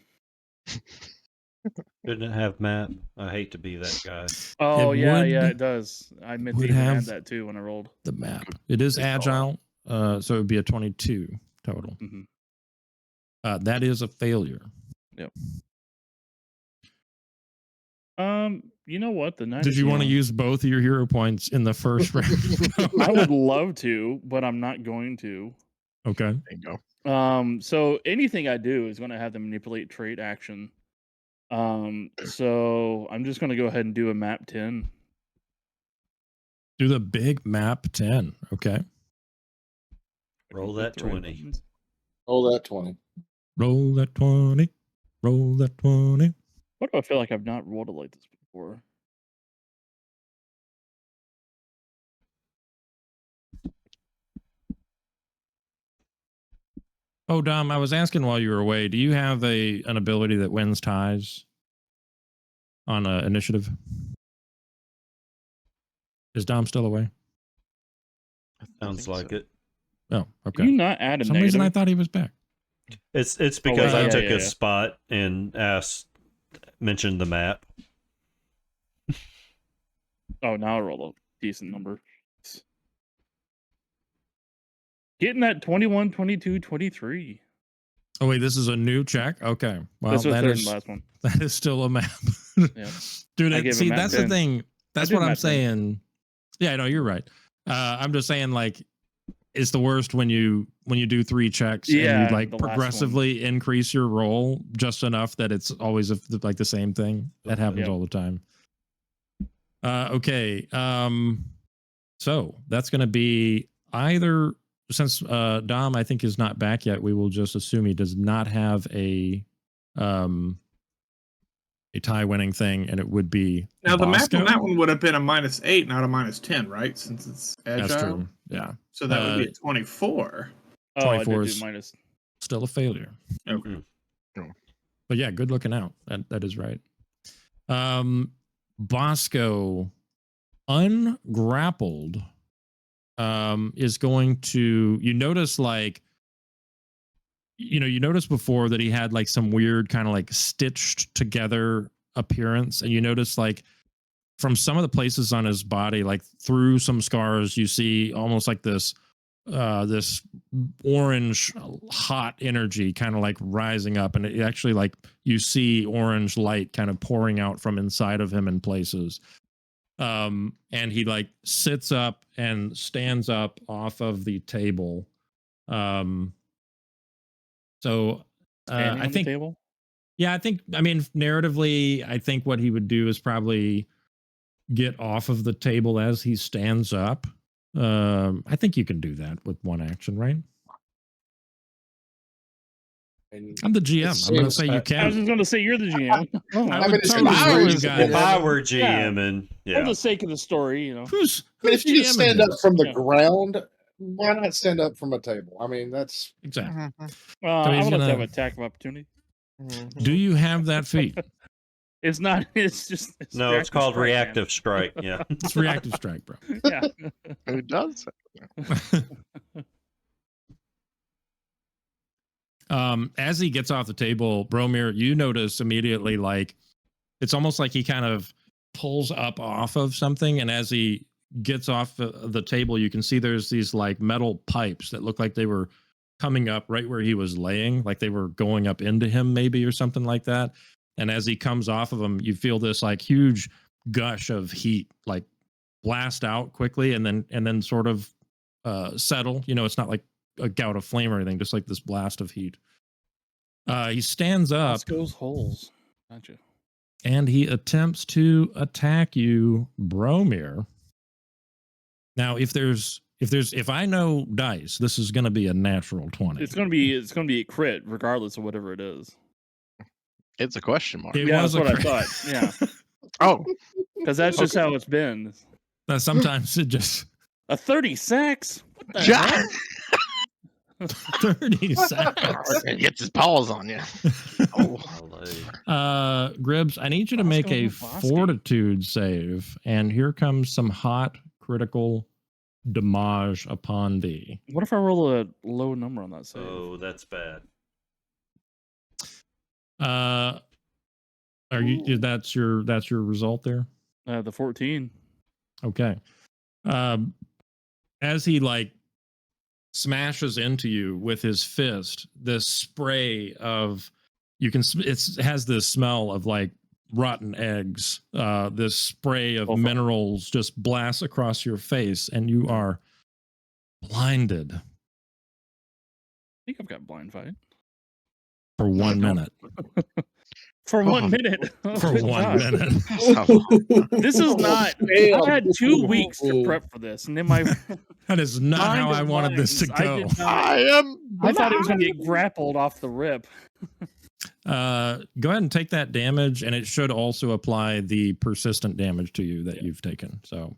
Didn't it have map? I hate to be that guy. Oh It yeah, would- yeah, it does. I meant to would even add have- that too when I rolled. The map. It is Good call. agile, so it would be a 22 total. Mhm. That is a failure. You know what? The night. Did is you want to young. use both of your hero points in the first round? I would love to, but I'm not going to. Okay. There you go. So anything I do is going to have the manipulate trait action. So I'm just going to go ahead and do a map 10. Do the big map 10. Okay. Roll that 20. Roll that 20. Roll that 20. Roll that 20. What do I feel like I've not rolled it like this before? Oh, Dom, I was asking while you were away, do you have an ability that wins ties on initiative? Is Dom still away? Sounds like it. Oh, okay. Can you not add a For some reason I negative? thought he was back. It's because yeah, I yeah, took yeah, his yeah. spot and mentioned the map. Oh, now I roll a decent number. Getting that 21, 22, 23. Oh, wait, this is a new check? Okay. Well, That's what that third is, and last one. that is still a map. Yeah. Dude, I gave see, him map that's 10. the thing. That's did what I'm map 10. saying. Yeah, no, you're right. I'm just saying, like, it's the worst when you do 3 checks and Yeah, you like the last one. progressively increase your roll just enough that it's always like the same thing. That happens Yeah. all the time. Okay. So that's going to be either, since Dom I think is not back yet, we will just assume he does not have a tie winning thing, and it would be Now the map on Bhasko. that one would have been a -8, not a -10, right? Since it's agile. That's true. Yeah. So that would be a 24. Oh, I did 24 do is minus. still a failure. Okay. But yeah, good looking out. That is right. Bhasko, ungrappled, is going to, you notice like, you noticed before that he had like some weird kind of like stitched together appearance, and you notice like from some of the places on his body, like through some scars, you see almost like this orange hot energy kind of like rising up, and it actually like you see orange light kind of pouring out from inside of him in places. And he like sits up and stands up off of the table. So Standing I on think the table. yeah, I mean, narratively, I think what he would do is probably get off of the table as he stands up. I think you can do that with one action, right? And I'm the GM. I'm going to say you I was can. just going to say you're the GM. Oh, I I would mean, it's totally if I let was- you guys. If I were Yeah. GMing, For yeah. the sake of the story, you know. Who's I mean, if you can GMing stand up this? from the Yeah. ground, why not stand up from a table? I mean, that's Exactly. Well, So I he's would like to have gonna- attack of opportunity. Do you have that feat? It's not. It's just. It's No, it's called strike, man. reactive strike. Yeah. It's reactive strike, bro. Yeah. Who does? As he gets off the table, Bromir, you notice immediately, like, it's almost like he kind of pulls up off of something, and as he gets off the table, you can see there's these like metal pipes that look like they were coming up right where he was laying, like they were going up into him maybe or something like that. And as he comes off of them, you feel this like huge gush of heat like blast out quickly and then sort of settle. It's not like a gout of flame or anything, just like this blast of heat. He stands up Bhasko's holes. Gotcha. and he attempts to attack you, Bromir. Now, if I know dice, this is going to be a natural 20. It's gonna be a crit regardless of whatever it is. It's a question mark. It Yeah, was that's a what I crit. thought. Yeah, Oh, because that's just how it's been. Now, sometimes it just A 36. What the God. hell? 30 seconds. He gets his paws on you. Gribbs, I need you to make a fortitude save, and here comes some hot critical damage upon thee. What if I roll a low number on that save? Oh, that's bad. Are you? That's your result there. The 14. Okay. As he like smashes into you with his fist, this spray of it has this smell of like rotten eggs. This spray of minerals just blasts across your face, and you are blinded. I think I've got blind fight for 1 minute. For 1 minute. For 1 minute. This is not. I had 2 weeks to prep for this, and then my. That is not how I wanted this to go. I thought it was going to get grappled off the rip. Go ahead and take that damage, and it should also apply the persistent damage to you that you've taken. So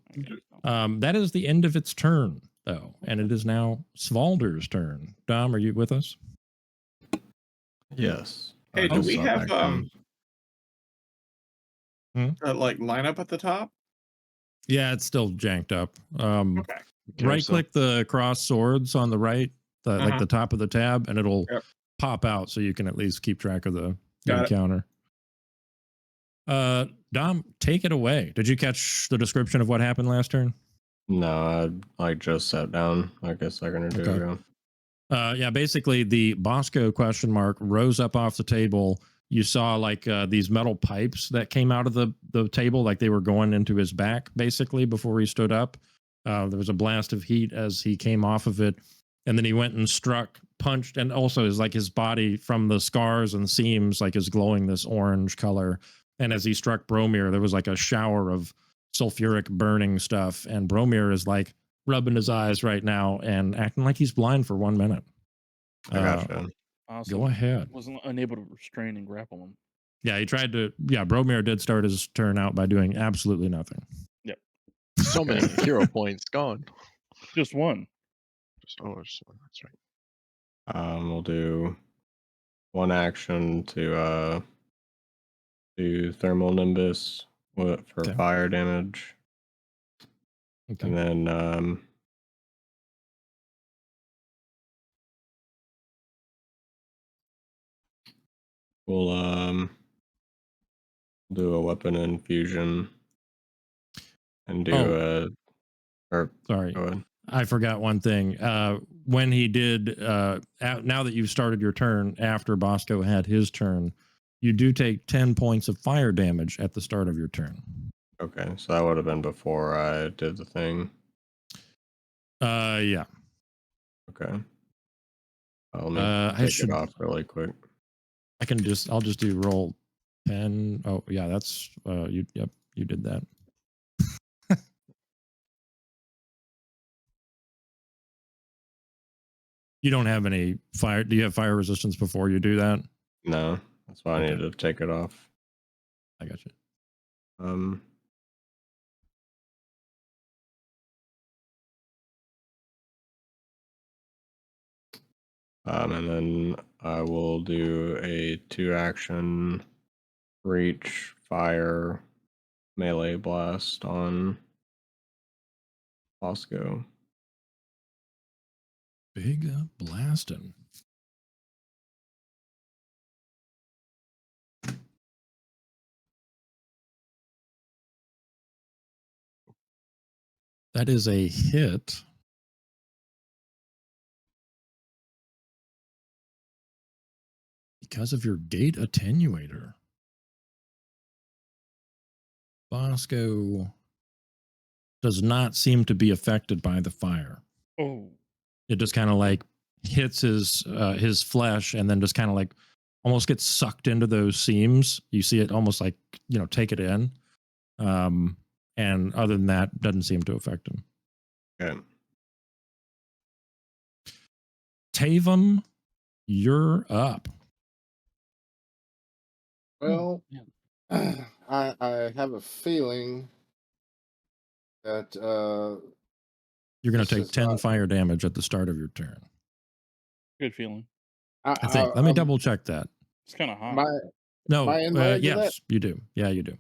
that is the end of its turn, though, and it is now Svalder's turn. Dom, are you with us? Yes. Hey, do we have like lineup at the top? Yeah, it's still janked up. Okay. Right click the cross swords on the right, like the top of the tab, and it'll pop out so you can at least keep track of the encounter. Dom, take it away. Did you catch the description of what happened last turn? No, I just sat down like a second or two ago. Yeah, basically the Bhasko question mark rose up off the table. You saw like these metal pipes that came out of the table, like they were going into his back, basically, before he stood up. There was a blast of heat as he came off of it. And then he went and punched, and also is like his body from the scars and seams like is glowing this orange color. And as he struck Bromir, there was like a shower of sulfuric burning stuff. And Bromir is like rubbing his eyes right now and acting like he's blind for 1 minute. I gotcha. Awesome. Go ahead. Wasn't unable to restrain and grapple him. Yeah, he tried to. Yeah, Bromir did start his turn out by doing absolutely nothing. Yep. So many hero points gone. Just one. That's right. We'll do one action to do thermal nimbus for fire damage. Okay. And then we'll do a weapon infusion and do sorry. Go ahead. I forgot one thing. When he did, now that you've started your turn after Bhasko had his turn, you do take 10 points of fire damage at the start of your turn. Okay, so that would have been before I did the thing. Yeah. Okay. Let me take it off really quick. I'll just do roll 10. Oh yeah, that's you did that. You don't have any fire. Do you have fire resistance before you do that? No, that's why I needed to take it off. I got you. And then I will do a 2-action reach fire melee blast on Bhasko. Big blasting. That is a hit. Because of your gate attenuator. Bhasko does not seem to be affected by the fire. Oh. It just kind of like hits his flesh and then just kind of like almost gets sucked into those seams. You see it almost like, take it in. And other than that, doesn't seem to affect him. Okay. Tavam, you're up. Well, I have a feeling that you're going to take 10 fire damage at the start of your turn. Good feeling. I think. Let me double check that. It's kind of hot. No. Yes, you do. Yeah, you do.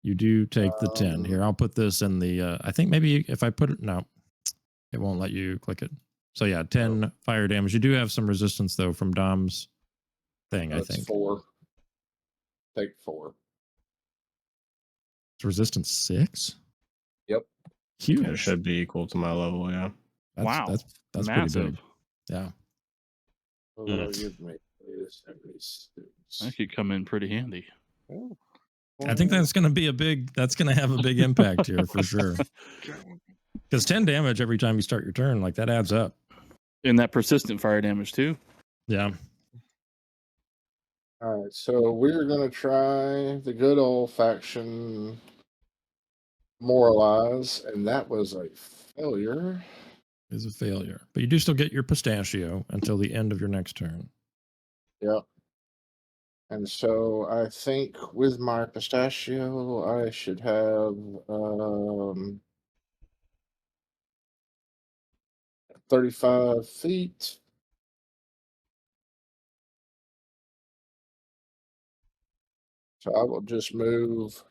You do take the 10. Here, I'll put this in the. I think maybe if I put it, no, it won't let you click it. So yeah, 10 fire damage. You do have some resistance though from Dom's thing. I think 4. Take 4. It's resistance 6. Yep. Huge. It should be equal to my level. Yeah. Wow. That's massive. Pretty big. Yeah. That could come in pretty handy. I think that's going to have a big impact here for sure. Because 10 damage every time you start your turn, like that adds up. And that persistent fire damage too. Yeah. All right, so we're gonna try the good old faction moralize, and that was a failure. Is a failure, but you do still get your pistachio until the end of your next turn. Yep. And so I think with my pistachio, I should have 35 feet. So I will just move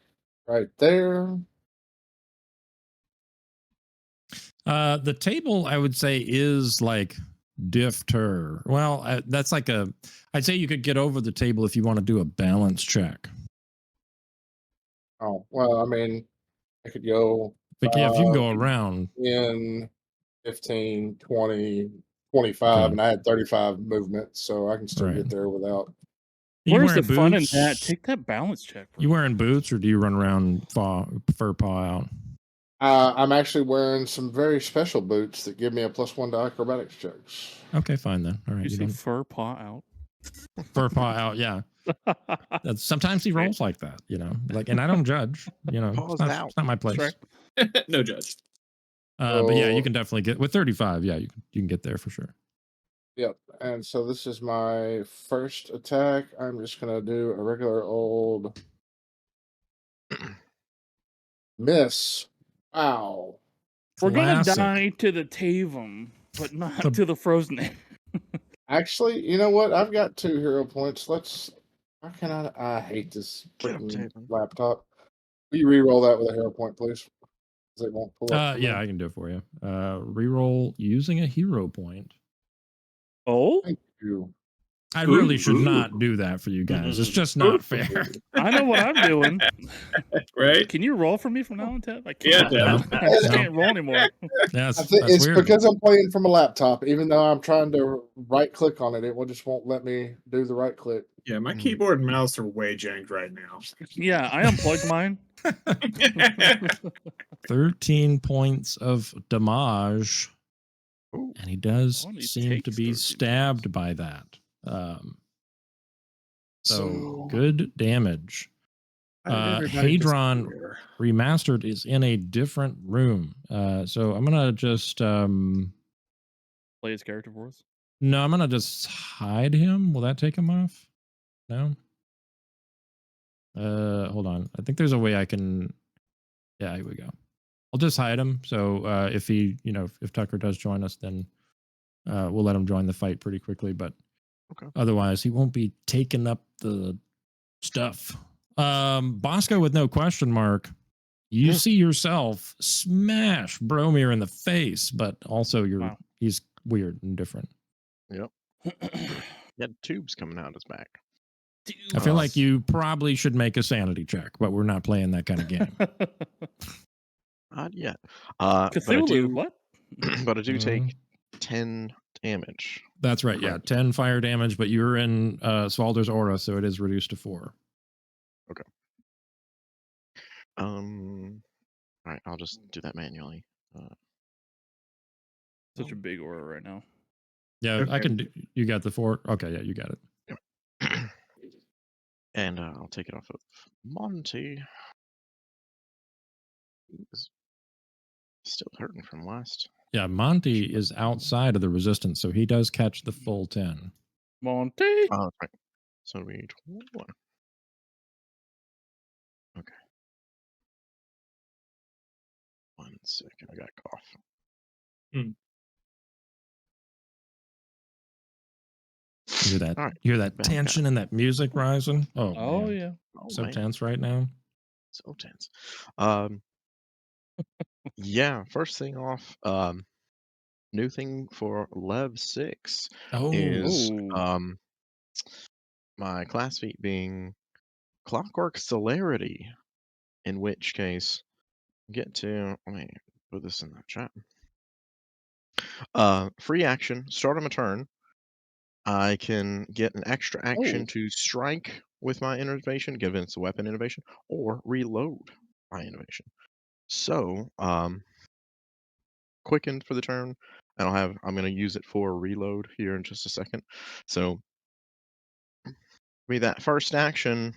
right there. The table, I would say, is like diffter. Well, that's like I'd say you could get over the table if you want to do a balance check. Oh, well, I mean, I could go. But yeah, if you can go around. 10, 15, 20, 25, and I had 35 movement, so I can still get there without. Where's the fun in that? Take that balance check. You wearing boots, or do you run around fur paw out? I'm actually wearing some very special boots that give me a +1 to acrobatics checks. Okay, fine then. All right. You see fur paw out? Fur paw out, yeah. Sometimes he rolls like that, like, and I don't judge, it's not my place. No judge. But yeah, you can definitely get with 35. Yeah, you can get there for sure. Yep. And so this is my first attack. I'm just gonna do a regular old miss. Wow. We're gonna die to the Taven, but not to the Frozen. Actually, you know what? I've got 2 hero points. How can I hate this freaking laptop. Will you re-roll that with a hero point, please? It won't pull up. Yeah, I can do it for you. Reroll using a hero point. Oh, thank you. I really should not do that for you guys. It's just not fair. I know what I'm doing. Right? Can you roll for me from now on, Ted? I can't. Yeah, I just can't roll anymore. That's it's weird. because I'm playing from a laptop. Even though I'm trying to right click on it, it just won't let me do the right click. Yeah, my keyboard and mouse are way janked right now. Yeah, I unplugged mine. 13 points of damage. And he does seem to be stabbed by that. So good damage. Hadron Remastered is in a different room. So I'm gonna just play his character for us. No, I'm gonna just hide him. Will that take him off? No. Hold on. I think there's a way I can. Yeah, here we go. I'll just hide him. So if he, if Tucker does join us, then we'll let him join the fight pretty quickly. But otherwise, he won't be taking up the stuff. Bhasko with no question mark. You see yourself smash Bromir in the face, but also he's weird and different. Yep. He had tubes coming out his back. I feel like you probably should make a sanity check, but we're not playing that kind of game. Not yet. Cthulhu, what? But I do take 10 damage. That's right. Yeah, 10 fire damage, but you're in Svalder's aura, so it is reduced to 4. Okay. All right, I'll just do that manually. Such a big aura right now. Yeah, okay. I can do. You got the 4. Okay, yeah, you got it. Yep. And I'll take it off of Monty. He's still hurting from last. Yeah, Monty is outside of the resistance, so he does catch the full 10. Monty. Oh, right. So we 21. Okay. 1 second, I got a cough. You hear that? All right. You hear that Back tension and that music rising? Oh, Oh man. yeah. Oh, So man. tense right now. So tense. Yeah, first thing off, new thing for Lev 6 is Oh. my class feat being Clockwork Celerity, in which case get to let me put this in the chat. Free action, start of a turn. I can get an extra action Oh. to strike with my innovation, given it's a weapon innovation, or reload my innovation. So, quickened for the turn, and I'm gonna use it for reload here in just a second. So, with that first action,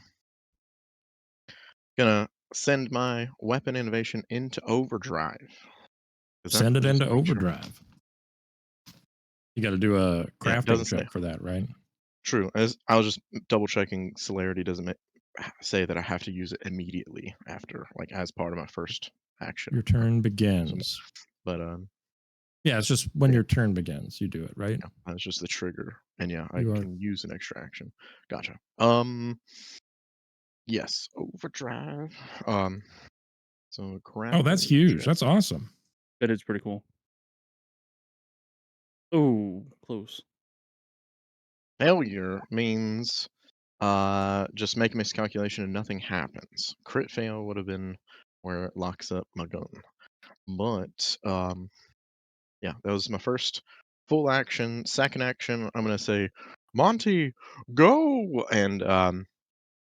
gonna send my weapon innovation into overdrive. Send it Just into make sure. overdrive. You got to do a Yeah, it crafting doesn't say. check for that, right? True. As I was just double checking, celerity doesn't say that I have to use it immediately after, like as part of my first action. Your turn begins. But yeah, it's just when yeah. your turn begins, you do it, right? Yeah, that's just the trigger, and yeah, I You are- can use an extra action. Gotcha. Yes, overdrive. So Oh, that's crafting huge. check. That's awesome. That is pretty cool. Oh, close. Failure means just make a miscalculation and nothing happens. Crit fail would have been where it locks up my gun. But yeah, that was my first full action. Second action, I'm gonna say, Monty, go, and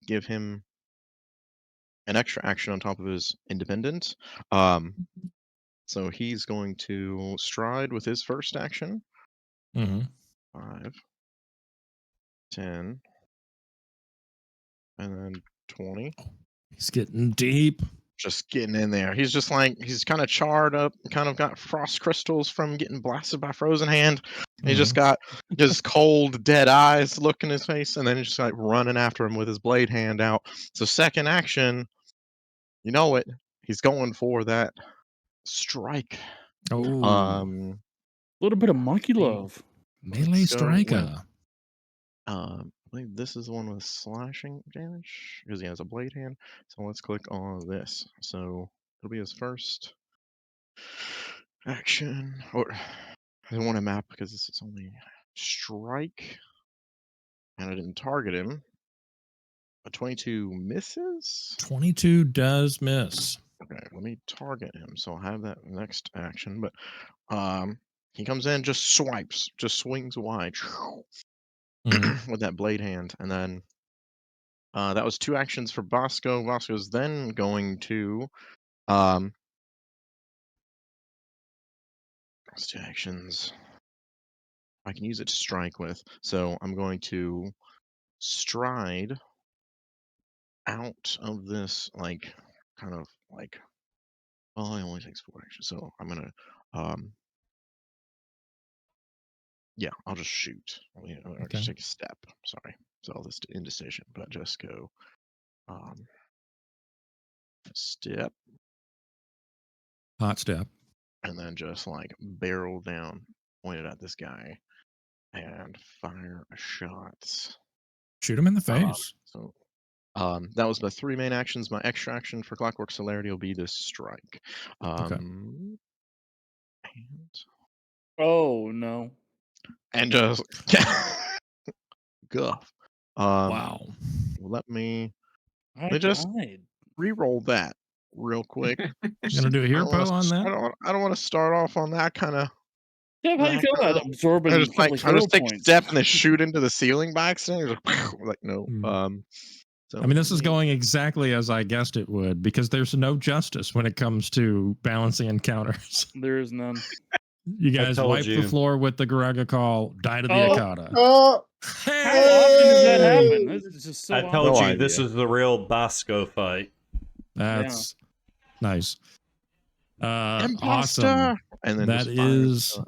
give him an extra action on top of his independent. So he's going to stride with his first action. Mm-hmm. 5, 10, and then 20. He's getting deep. Just getting in there. He's just like, he's kind of charred up, kind of got frost crystals from getting blasted by Frozen Hand. He just got just cold, dead eyes look in his face, and then he's just like running after him with his blade hand out. So second action, you know it, he's going for that strike. Oh, A little bit of monkey love. melee Let's go with, striker. I believe this is the one with slashing damage because he has a blade hand. So let's click on this. So it'll be his first action, or I don't want to map because this is only strike, and I didn't target him. A 22 misses. 22 does miss. Okay, let me target him. So I'll have that next action, but he comes in, just swipes, just swings wide with that blade hand, and then that was 2 actions for Bhasko. Bhasko's then going to those 2 actions. I can use it to strike with, so I'm going to stride out of this, like, kind of like, well, it only takes 4 actions, so I'm gonna yeah, I'll just shoot. Or just take a step. Sorry, it's all this indecision, but just go step, hot step, and then just like barrel down, point it at this guy, and fire a shot. Shoot him in the face. So that was my 3 main actions. My extra action for Clockwork Celerity will be this strike. And Oh no. and just guff. Wow. Let me I just died. re-roll that real quick. You gonna do a hero on that? I don't want to start off on that kind of. Deb, how do you feel about absorbing I a just couple like hero take a points? step and then shoot into the ceiling by accident. Like no. So, I mean, this is going exactly as I guessed it would, because there's no justice when it comes to balancing encounters. There is none. You guys wipe the floor with the Garaga call, die to the Akata. How often does that happen? It's just so I told no you idea. this is the real Bhasko fight. That's nice. Imposter! Awesome. And then that is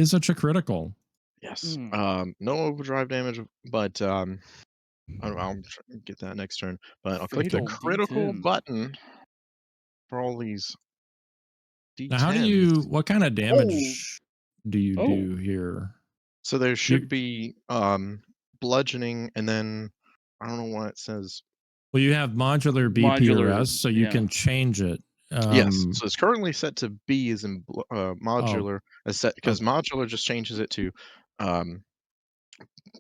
such a critical. Yes. No overdrive damage, but I'll get that next turn. But I'll click the critical button for all these D10s. Now, what kind of damage do you do here? So there should be bludgeoning, and then I don't know why it says. Well, you have modular BPRS, so you can change it. Yes, so it's currently set to B as in modular, as set because modular just changes it to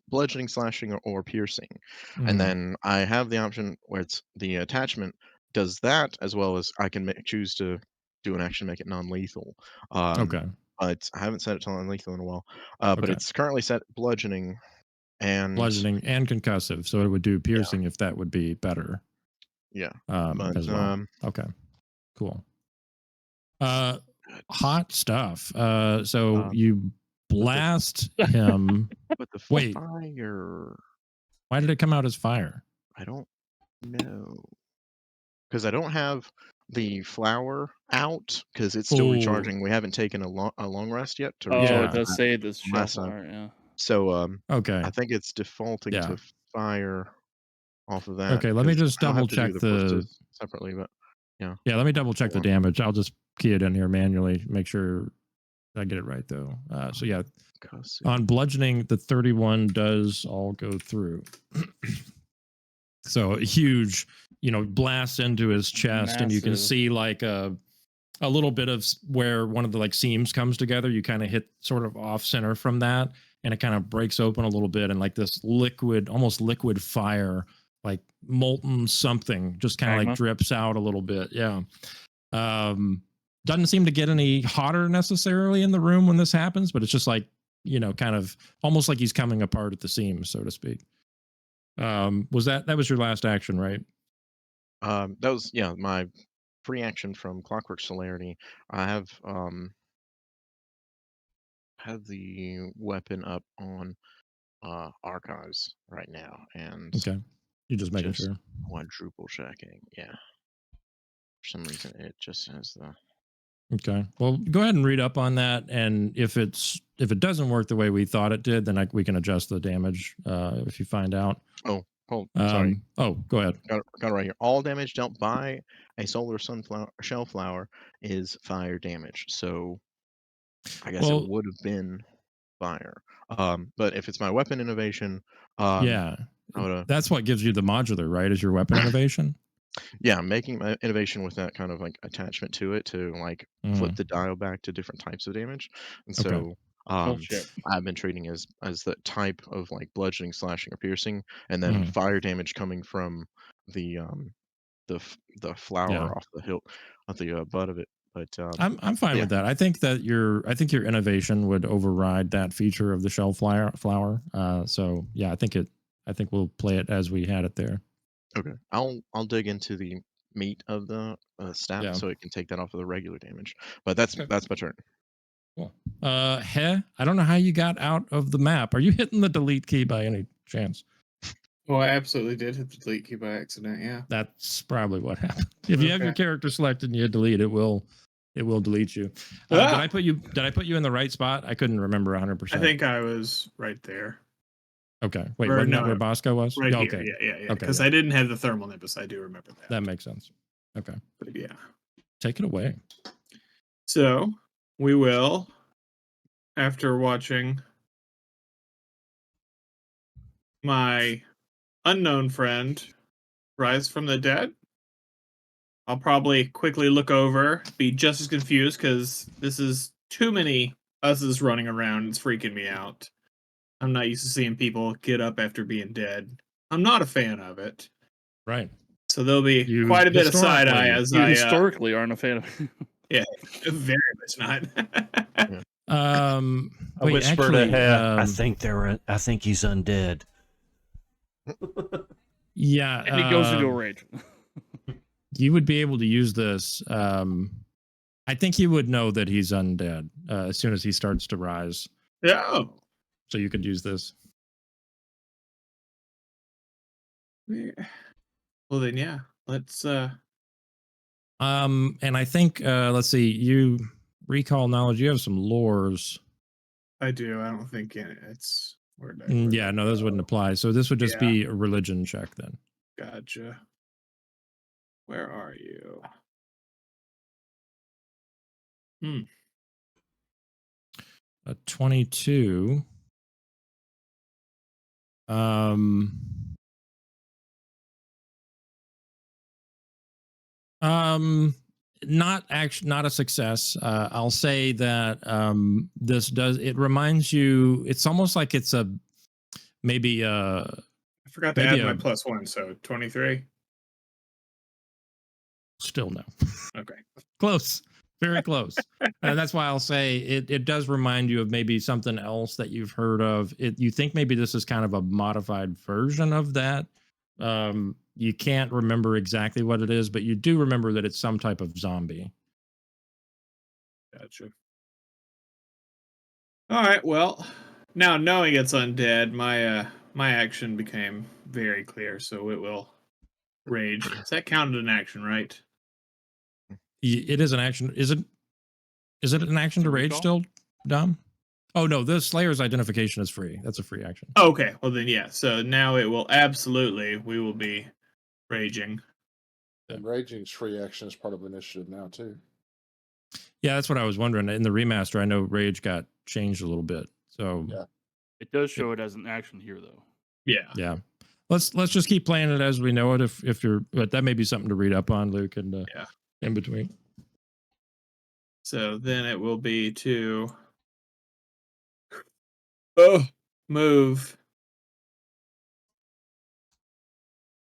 bludgeoning, slashing, or piercing. And then I have the option where it's the attachment does that, as well as I can choose to do an action, make it non-lethal. Okay. But I haven't set it to non-lethal in a while. But it's currently set bludgeoning and concussive, so it would do piercing if that would be better. Yeah. As well. Okay. Cool. Hot stuff. So you blast him. But the Wait. fire. Why did it come out as fire? I don't know. Because I don't have the flower out because it's still recharging. We haven't taken a long rest yet to recharge. It does say this shellflower, yeah. So okay. I think it's defaulting to fire off of that. Okay, let me just double check the separately, but yeah. Yeah, let me double check the damage. I'll just key it in here manually, make sure I get it right though. So yeah, on bludgeoning, the 31 does all go through. So a huge, blast into his chest, and you can see like a little bit of where one of the like seams comes together. You kind of hit sort of off center from that, and it kind of breaks open a little bit, and like this liquid, almost liquid fire, like molten something, just kind of like drips out a little bit. Yeah. Doesn't seem to get any hotter necessarily in the room when this happens, but it's just like, kind of almost like he's coming apart at the seams, so to speak. That was your last action, right? That was my free action from Clockwork Celerity. I have the weapon up on archives right now, and okay, you're just making sure. Quadruple checking, yeah. For some reason, it just says the. Okay, well, go ahead and read up on that, and if it doesn't work the way we thought it did, then we can adjust the damage if you find out. Sorry. Go ahead. Got it right here. All damage dealt by a solar shellflower is fire damage. So I guess it would have been fire. But if it's my weapon innovation, that's what gives you the modular, right? Is your weapon innovation? Yeah, making my innovation with that kind of like attachment to it to like flip the dial back to different types of damage. And so I've been treating as the type of like bludgeoning, slashing, or piercing, and then fire damage coming from the flower off the hilt, off the butt of it. But I'm fine with that. I think your innovation would override that feature of the shell flower. So yeah, I think we'll play it as we had it there. Okay, I'll dig into the meat of the stat so it can take that off of the regular damage. But that's my turn. Cool. I don't know how you got out of the map. Are you hitting the delete key by any chance? Well, I absolutely did hit the delete key by accident. Yeah, that's probably what happened. If you have your character selected and you hit delete, it will delete you. Did I put you in the right spot? I couldn't remember 100%. I think I was right there. Okay. Wait, wasn't that where Bhasko was? Right here. Okay. Yeah. Because I didn't have the thermal nimbus. I do remember that. That makes sense. Okay. But yeah. Take it away. So we will, after watching my unknown friend rise from the dead, I'll probably quickly look over, be just as confused because this is too many us's running around. It's freaking me out. I'm not used to seeing people get up after being dead. I'm not a fan of it. Right. So there'll be quite a bit of side eye as I historically aren't a fan of it. Yeah, very much not. I whisper to Haze, I think he's undead. Yeah. And he goes into a rage. You would be able to use this. I think he would know that he's undead as soon as he starts to rise. Yeah. So you could use this. Well then, yeah. Let's. And I think let's see. You recall knowledge. You have some lores. I do. I don't think it's. Yeah, no, those wouldn't apply. So this would just be a religion check then. Gotcha. Where are you? A 22. Not a success. I'll say that it reminds you, it's almost like it's a maybe I forgot to add my +1, so 23. Still no. Okay. Close. Very close. And that's why I'll say it does remind you of maybe something else that you've heard of. You think maybe this is kind of a modified version of that. You can't remember exactly what it is, but you do remember that it's some type of zombie. Gotcha. All right. Well, now knowing it's undead, my action became very clear, so it will rage. Does that count as an action, right? It is an action. Is it an action to rage still, Dom? Oh no, the Slayer's identification is free. That's a free action. Okay, well then yeah. So now it will we will be raging. And raging's free action is part of initiative now too. Yeah, that's what I was wondering. In the remaster, I know rage got changed a little bit. So yeah, it does show it as an action here though. Yeah. Let's just keep playing it as we know it. If you're, but that may be something to read up on, Luke, and in between. So then it will be to move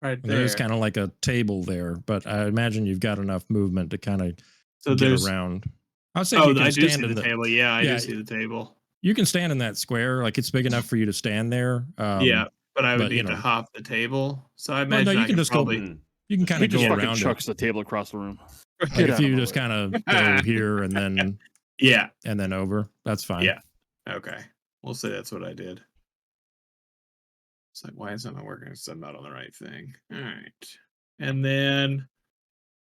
right there. There's kind of like a table there, but I imagine you've got enough movement to kind of get around. I'll say I do see the table. Yeah, I do see the table. You can stand in that square, like it's big enough for you to stand there. But I would need to hop the table. So I imagine you can just probably you can kind of go around. Chucks the table across the room. Like if you just kind of go here and then and then over, that's fine. Yeah. Okay. We'll say that's what I did. It's like, why is that not working? It's not on the right thing. All right. And then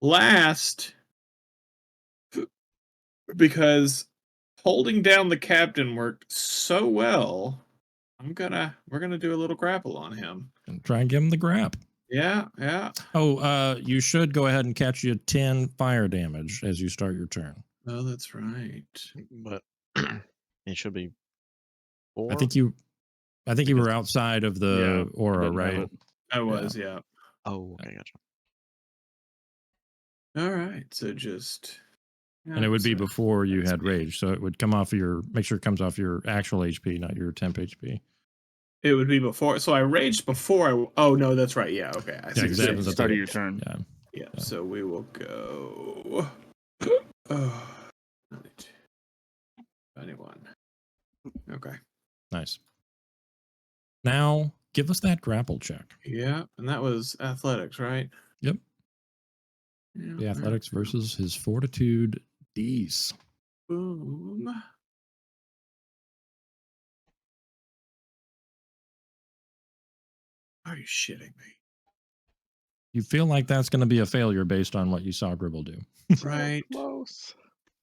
last, because holding down the captain worked so well, we're gonna do a little grapple on him. And try and give him the grab. Yeah. Oh, you should go ahead and catch you 10 fire damage as you start your turn. Oh, that's right. But it should be 4. I think you were outside of the aura, right? I was, yeah. Oh, okay, gotcha. All right, so just. And it would be before you had rage, so it would come off make sure it comes off your actual HP, not your temp HP. It would be before, so I raged before oh no, that's right, yeah, okay. I see exactly. At the start of your turn. Yeah, so we will go. 21. Okay. Nice. Now, give us that grapple check. Yeah, and that was athletics, right? Yep. Yeah, the athletics versus his fortitude D's. Boom. Are you shitting me? You feel like that's going to be a failure based on what you saw Gribble do. Right. Close.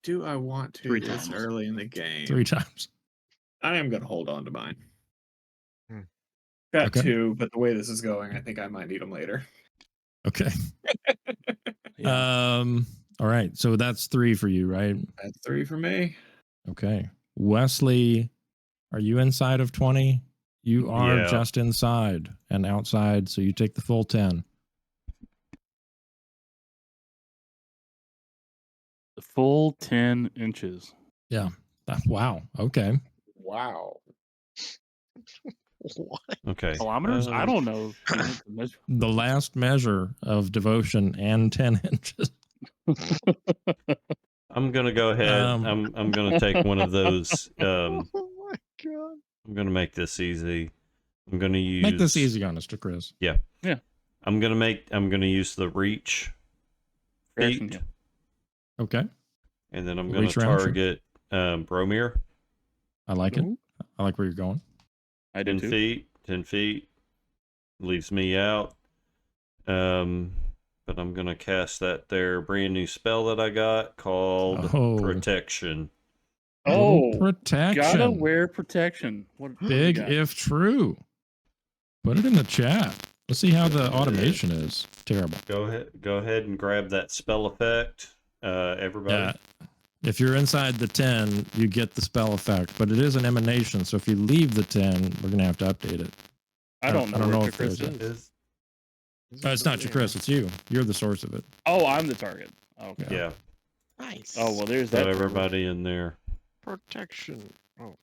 Do I want to 3 this times. early in the game? 3 times. I am going to hold on to mine. Got 2, but the way this is going, I think I might need them later. Okay. All right. So that's 3 for you, right? That's 3 for me. Okay. Wesley, are you inside of 20? You are just inside and outside, so you take the full 10. The full 10 inches. Yeah. Wow. Okay. Wow. What? Okay. Kilometers? I don't know. The last measure of devotion and 10 inches. I'm gonna go ahead. I'm gonna take one of those. Oh my god! I'm gonna make this easy. I'm gonna use. Make this easy on us, to Chris. Yeah. Yeah. I'm gonna use the reach feat. Okay. And then I'm gonna target Bromir. I like it. I like where you're going. I do 10 feet. 10 feet. Leaves me out. But I'm gonna cast that there brand new spell that I got called Protection. Protection. Gotta wear protection. What big if true. Put it in the chat. Let's see how the automation is. Terrible. Go ahead and grab that spell effect. Everybody. If you're inside the 10, you get the spell effect, but it is an emanation. So if you leave the 10, we're gonna have to update it. I don't know know what if there's Chris is. It's not Chris. It's you. You're the source of it. Oh, I'm the target. Okay. Yeah. Nice. Oh well, there's Got that. everybody in there. Protection. Oh,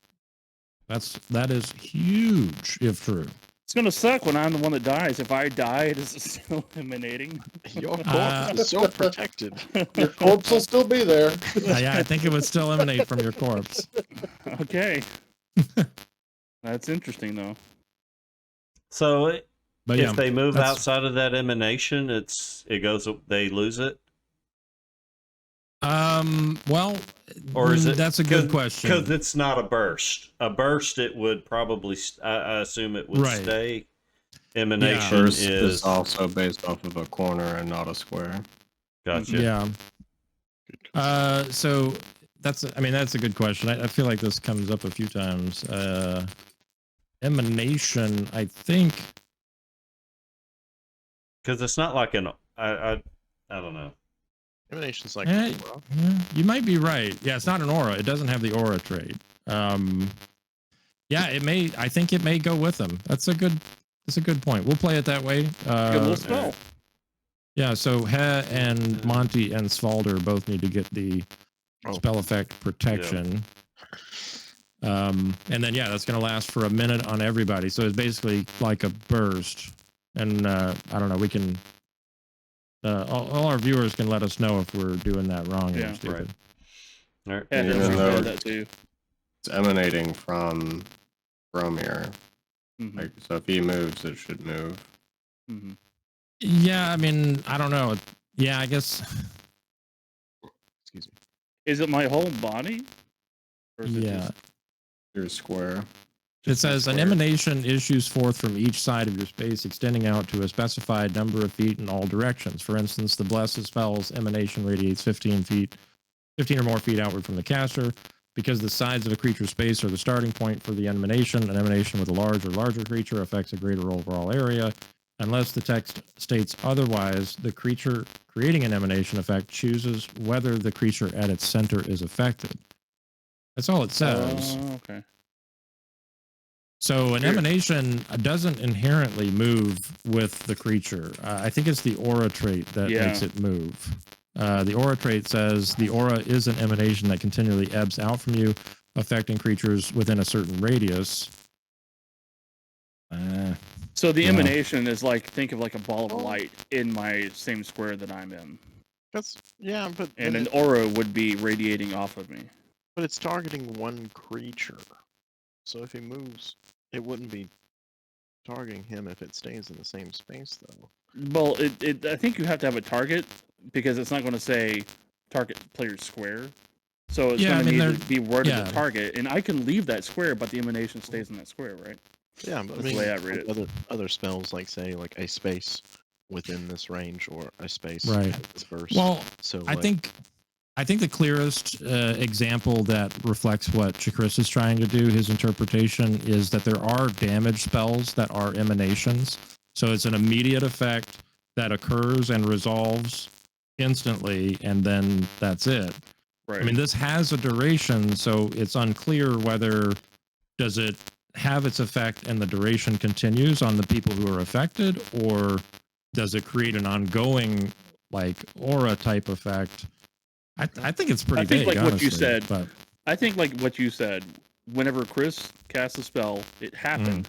That is huge if true. It's gonna suck when I'm the one that dies. If I die, it is still emanating. your corpse is so protected. Your corpse will still be there. Yeah, I think it would still emanate from your corpse. Okay. That's interesting though. So But yeah, if they move that's- outside of that emanation, they lose it. Well, Or is it? That's a good question. Because it's not a burst. A burst, it would probably. I assume it would Right. stay. Emanation Burst is is also based off of a corner and not a square. Gotcha. Yeah. So that's a good question. I feel like this comes up a few times. Emanation, I think. Because it's not like an. I don't know. Emanation's like Yeah, you might be right. Yeah, it's not an aura. It doesn't have the aura trait. Yeah, it may. I think it may go with them. That's a good point. We'll play it that way. Good little spell. Yeah, so He and Monty and Svalder both need to get the spell effect protection. And then that's going to last for a minute on everybody. So it's basically like a burst. And I don't know. We can. All our viewers can let us know if we're doing that wrong or stupid. All right. Yeah, Even though that too. it's emanating from Bromir. Mm-hmm. Like, so if he moves, it should move. Mm-hmm. Yeah, I mean, I don't know. Yeah, I guess. Excuse me. Is it my whole body? Or is it just Your square. It says an emanation issues forth from each side of your space, extending out to a specified number of feet in all directions. For instance, the Blessed spell's emanation radiates 15 or more feet outward from the caster. Because the sides of a creature's space are the starting point for the emanation, an emanation with a large or larger creature affects a greater overall area. Unless the text states otherwise, the creature creating an emanation effect chooses whether the creature at its center is affected. That's all it says. Okay. So an emanation doesn't inherently move with the creature. I think it's the aura trait that makes it move. The aura trait says the aura is an emanation that continually ebbs out from you, affecting creatures within a certain radius. So the emanation is think of like a ball of light in my same square that I'm in. And an aura would be radiating off of me. But it's targeting one creature. So if he moves, it wouldn't be targeting him if it stays in the same space, though. Well, I think you have to have a target because it's not going to say target player square. So it's going to need to be worded a target, and I can leave that square, but the emanation stays in that square, right? Yeah, but That's the way I read it. Other spells, like say, like a space within this range or a space Right. at this burst. Well, so I think the clearest example that reflects what Chikris is trying to do, his interpretation, is that there are damage spells that are emanations. So it's an immediate effect that occurs and resolves instantly, and then that's it. Right. I mean, this has a duration, so it's unclear whether does it have its effect and the duration continues on the people who are affected, or does it create an ongoing aura type effect? I think it's pretty vague, what honestly, you said. but I think what you said. Whenever Chris cast a spell, it happened.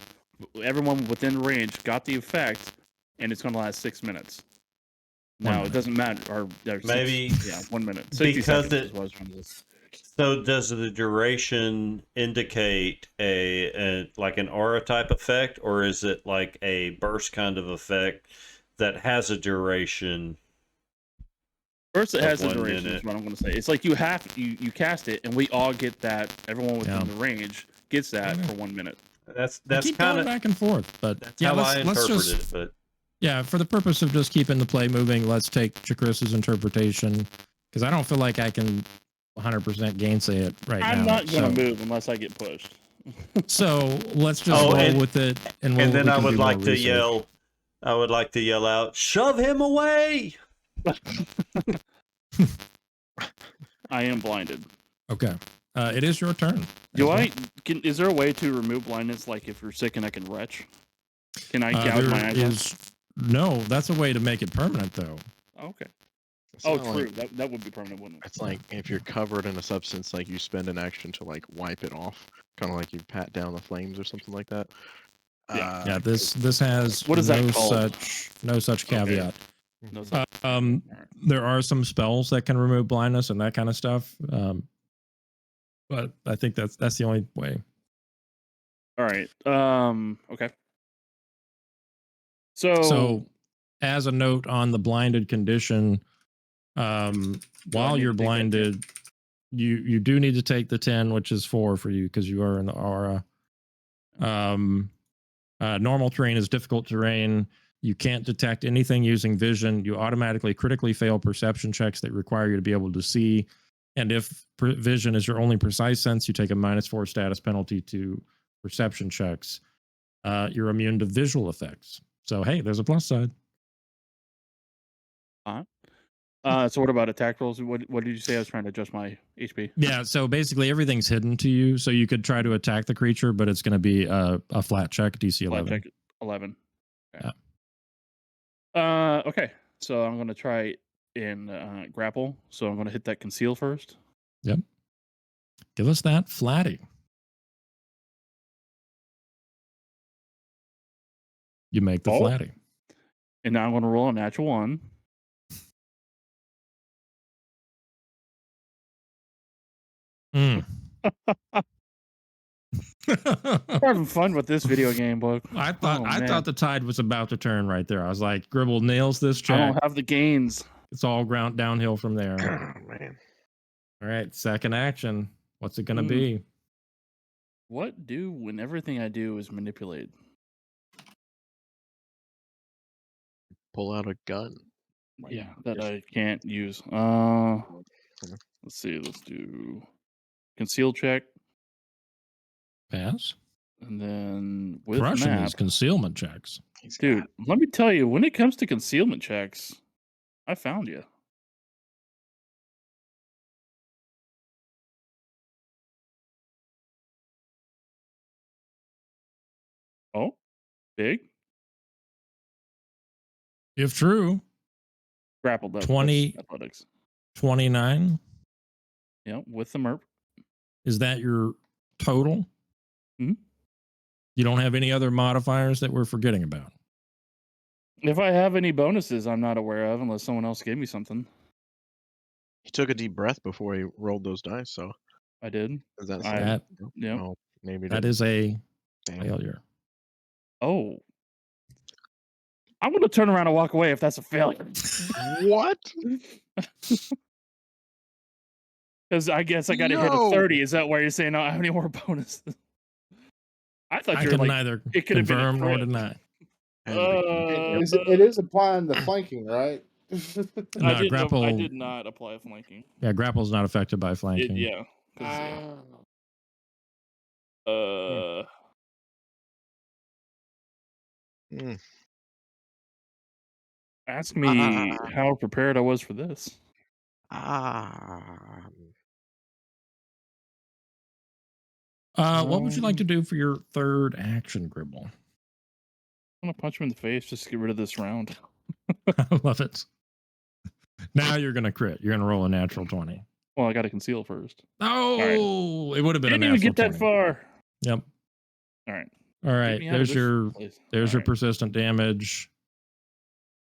Everyone within range got the effect, and it's going to last 6 minutes. Now it doesn't matter. Or Maybe 1 minute. Because so does the duration indicate like an aura type effect, or is it like a burst kind of effect that has a duration? First, it has a duration. Is what I'm going to say. It's like you cast it, and we all get that. Everyone within the range gets that for 1 minute. That's kind of back and forth, but that's how I interpret it. But yeah, for the purpose of just keeping the play moving, let's take Chikris's interpretation, because I don't feel like I can 100% gainsay it now. I'm not going to move unless I get pushed. So let's just roll with it, and then I would like to yell. I would like to yell out, "Shove him away!" I am blinded. Okay. It is your turn. Is there a way to remove blindness, like if you're sick and I can retch? Can I gouge my eyes out? No, that's a way to make it permanent, though. Okay. It's Oh, not true. like- That would be permanent, wouldn't it? It's like if you're covered in a substance, like you spend an action to like wipe it off, kind of like you pat down the flames or something like that. Yeah. Yeah, this has What is that called? no such caveat. No, There are some spells that can remove blindness and that kind of stuff, but I think that's the only way. All right. Okay. So, as a note on the blinded condition, while you're blinded, you do need to take the 10, which is 4 for you because you are in the aura. Normal terrain is difficult terrain. You can't detect anything using vision. You automatically critically fail perception checks that require you to be able to see. And if vision is your only precise sense, you take a -4 status penalty to perception checks. You're immune to visual effects. So, hey, there's a plus side. So what about attack rolls? What did you say? I was trying to adjust my HP. Yeah, so basically everything's hidden to you. So you could try to attack the creature, but it's going to be a flat check, DC 11. Flat check 11. Okay. Yeah. Okay. So I'm going to try in grapple. So I'm going to hit that conceal first. Yep. Give us that flatty. You make the flatty. And now I'm going to roll a natural 1. Mm. We're having fun with this video game, book. I thought the tide was about to turn right there. I was like, Gribble nails this check. I don't have the gains. It's all ground downhill from there. Oh, man. All right, second action. What's it going to be? What do when everything I do is manipulated? Pull out a gun. Yeah, that I can't use. Let's see. Let's do conceal check. Pass. And then with Crushing map, these concealment checks. dude. Let me tell you, when it comes to concealment checks, I found you. Oh, big If true, grappled up. 20 athletics. 29. Yeah, with the MERP. Is that your total? Mhm. You don't have any other modifiers that we're forgetting about? If I have any bonuses, I'm not aware of, unless someone else gave me something. He took a deep breath before he rolled those dice, so I did. is that That, Yeah. Oh, maybe that didn't. is a Damn. failure. Oh. I'm going to turn around and walk away if that's a failure. What? Because I guess I got to hit a 30. Is that why you're saying I don't have any more bonuses? I thought I you were can like, neither it could have been a confirm nor crit. deny. It is applying the flanking, right? No, grapple. I did not apply flanking. Yeah, grapple is not affected by flanking. Yeah. Ask me how prepared I was for this. What would you like to do for your third action, Gribble? I'm going to punch him in the face just to get rid of this round. I love it. Now you're going to crit. You're going to roll a natural 20. Well, I got to conceal first. Oh, right. It would have been Didn't a natural even get 20. that far. Yep. All right. All right. There's your Right. persistent damage.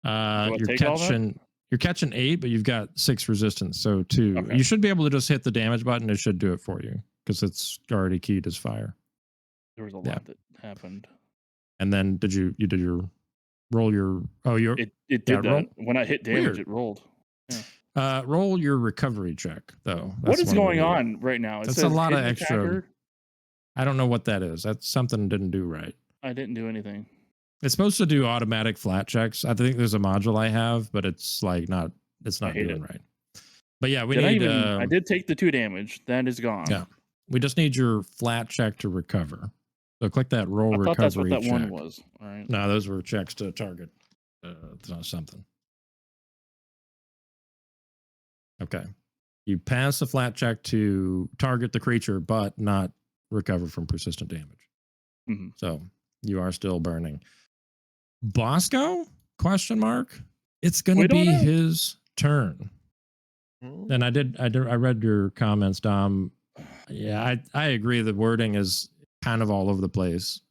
You're catching 8, but you've got 6 resistance, so 2. Okay. You should be able to just hit the damage button. It should do it for you because it's already keyed as fire. There was a lot that happened. And then did you roll your it did that roll? when I hit damage. Weird. It rolled. Yeah. Roll your recovery check though. What is going on right now? That's a lot of extra. Attacker. I don't know what that is. That's something didn't do right. I didn't do anything. It's supposed to do automatic flat checks. I think there's a module I have, but it's like not. It's not doing right. But yeah, we need. I did take the 2 damage. That is gone. Yeah, we just need your flat check to recover. So click that roll recovery. I thought that's what that check. one was. All right. No, those were checks to target. It's not something. Okay. You pass the flat check to target the creature, but not recover from persistent damage. Mm-hmm. So you are still burning. Bhasko? Question mark. It's going to be his turn. And I read your comments, Dom. Yeah, I agree. The wording is kind of all over the place.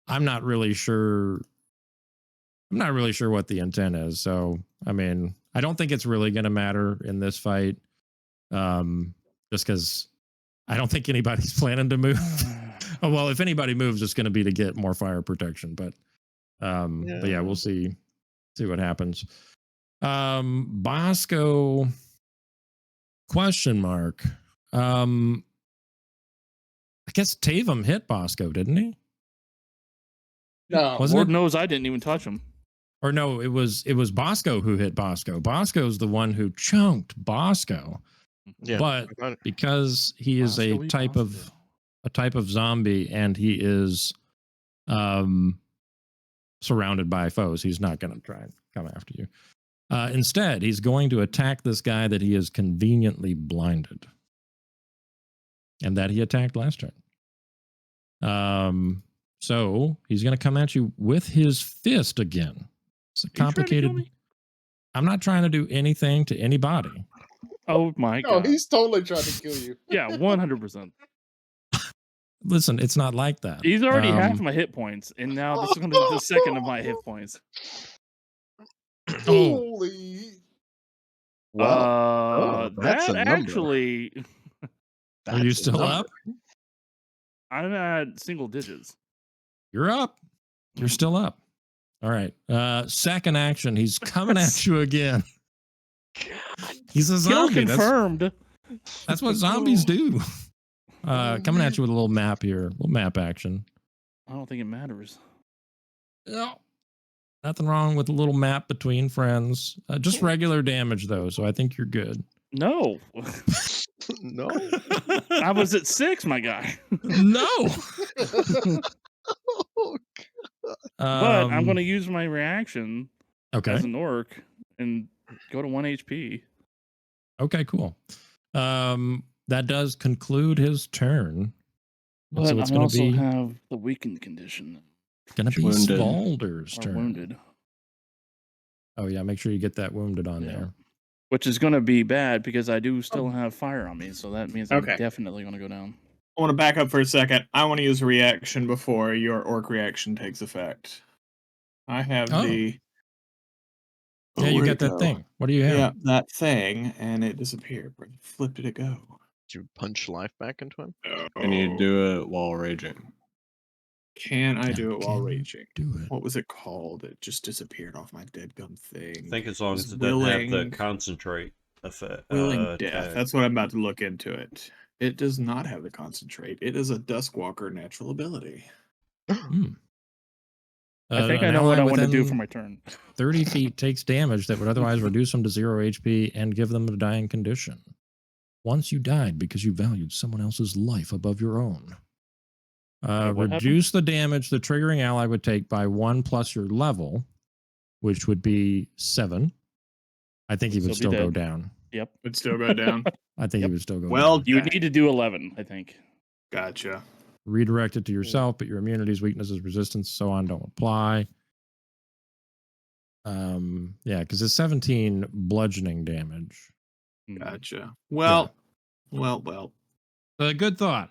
I'm not really sure what the intent is. So, I mean, I don't think it's really going to matter in this fight. Just because I don't think anybody's planning to move. Oh, well, if anybody moves, it's going to be to get more fire protection. But yeah, we'll see what happens. Bhasko? Question mark. I guess Tavam hit Bhasko, didn't he? No, Lord knows I didn't even touch him. Or no, it was Bhasko who hit Bhasko. Bhasko's the one who chunked Bhasko. Yeah, but because he is a type of zombie and he is surrounded by foes, he's not going to try and come after you. Instead, he's going to attack this guy that he is conveniently blinded, and that he attacked last turn. So he's going to come at you with his fist again. It's a complicated. I'm not trying to do anything to anybody. Oh my god! No, he's totally trying to kill you. Yeah, 100%. Listen, it's not like that. He's already half my hit points, and now this is going to be the second of my hit points. Holy! Well, that's actually. Are you still up? I'm at single digits. You're up. You're still up. All right. Second action. He's coming at you again. He's a zombie. Kill confirmed. That's what zombies do. Coming at you with a little map here. A little map action. I don't think it matters. No. Nothing wrong with a little map between friends. Just regular damage, though, so I think you're good. No. No. I was at 6, my guy. No. But I'm going to use my reaction as an orc and go to 1 HP. Okay, cool. That does conclude his turn. But so it's going to have the weakened condition. It's going to be Svalder's turn. Wounded. Oh, yeah, make sure you get that wounded on there. Which is going to be bad because I do still have fire on me, so that means I'm definitely going to go down. I want to back up for a second. I want to use a reaction before your orc reaction takes effect. I have the... Yeah, you got that thing. What do you have? Yeah, that thing, and it disappeared. Where the flip did it go? Did you punch life back into him? Can you do it while raging? Can I do it while raging? Do it. What was it called? It just disappeared off my dead gum thing. I think as long as it doesn't have the concentrate effect. Willing death. That's what I'm about to look into it. It does not have the concentrate. It is a Duskwalker natural ability. I think I know what I want to do for my turn. 30 feet takes damage that would otherwise reduce them to 0 HP and give them a dying condition. Once you died because you valued someone else's life above your own. Reduce the damage the triggering ally would take by 1 plus your level, which would be 7. I think he would still go down. Yep. Would still go down. I think he would still go down. You need to do 11, I think. Gotcha. Redirect it to yourself, but your immunities, weaknesses, resistance, so on don't apply. Yeah, because it's 17 bludgeoning damage. Gotcha. Well. A good thought.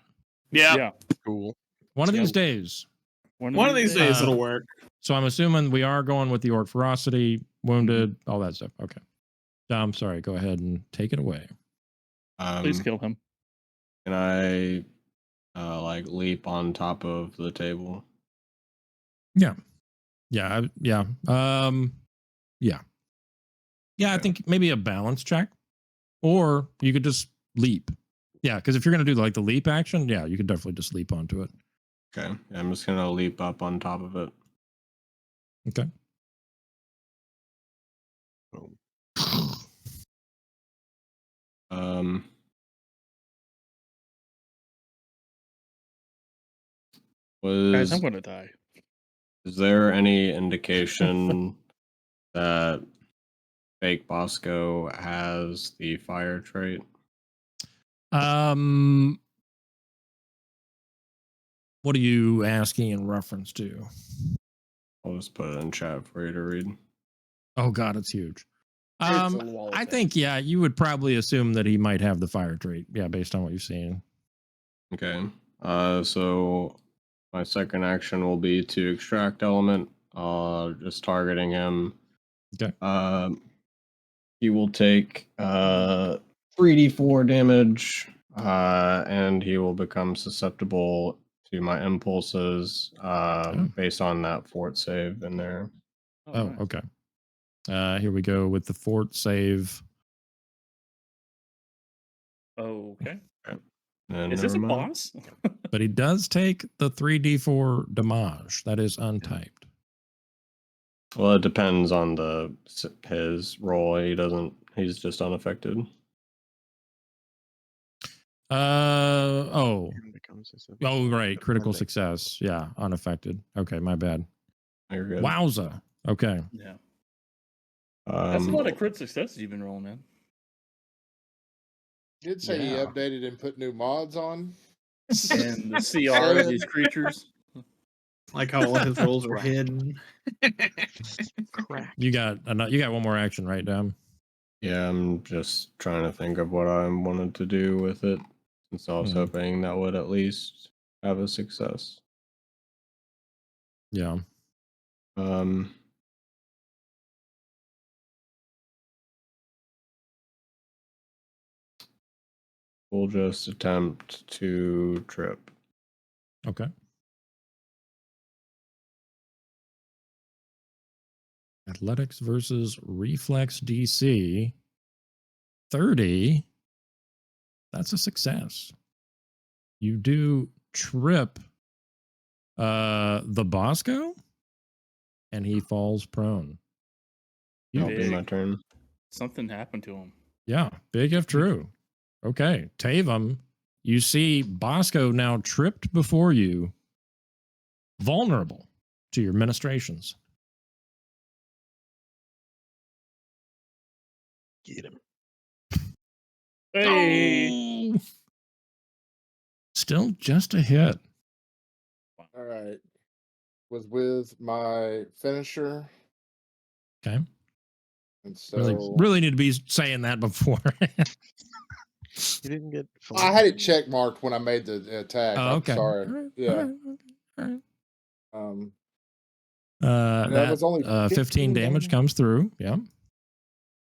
Yeah. Cool. One of these days. One of these days it'll work. So I'm assuming we are going with the orc ferocity, wounded, all that stuff. Okay. Dom, sorry, go ahead and take it away. Please kill him. Can I leap on top of the table? Yeah. Yeah. I think maybe a balance check, or you could just leap. Yeah, because if you're going to do like the leap action, yeah, you could definitely just leap onto it. Okay, I'm just going to leap up on top of it. Okay. Guys, I'm going to die. Is there any indication that fake Bhasko has the fire trait? What are you asking in reference to? I'll just put it in chat for you to read. Oh God, it's huge. It's a wall of I text. think you would probably assume that he might have the fire trait. Yeah, based on what you've seen. Okay. So my second action will be to extract element. Just targeting him. Okay. He will take 3d4 damage, and he will become susceptible to my impulses based on that fort save in there. Oh, nice. okay. Here we go with the fort save. Okay. And Is this a never mind. boss? But he does take the 3d4 damage. That is untyped. Well, it depends on his roll. He's just unaffected. Oh, Becomes right. Critical success. Yeah, unaffected. Okay, my bad. You're good. Wowza. Okay. Yeah. That's a lot of crit successes you've been rolling, man. You did say he updated and put new mods on. And the CR of these creatures. Like how all his rolls were hidden. Crack. You got one more action, right, Dom? Yeah, I'm just trying to think of what I wanted to do with it, since I was hoping that would at least have a success. Yeah. We'll just attempt to trip. Okay. Athletics versus reflex DC. 30. That's a success. You do trip the Bhasko, and he falls prone. That'll be my turn. Something happened to him. Yeah, big if true. Okay, Tavam, you see Bhasko now tripped before you, vulnerable to your ministrations. Get him. Hey. Oh! Still just a hit. All right. Was with my finisher. Okay. And so really need to be saying that before. You didn't get. I had it check marked when I made the attack. Oh, okay. I'm sorry. All right. Yeah. All right. That was only 15 damage comes through. Yeah.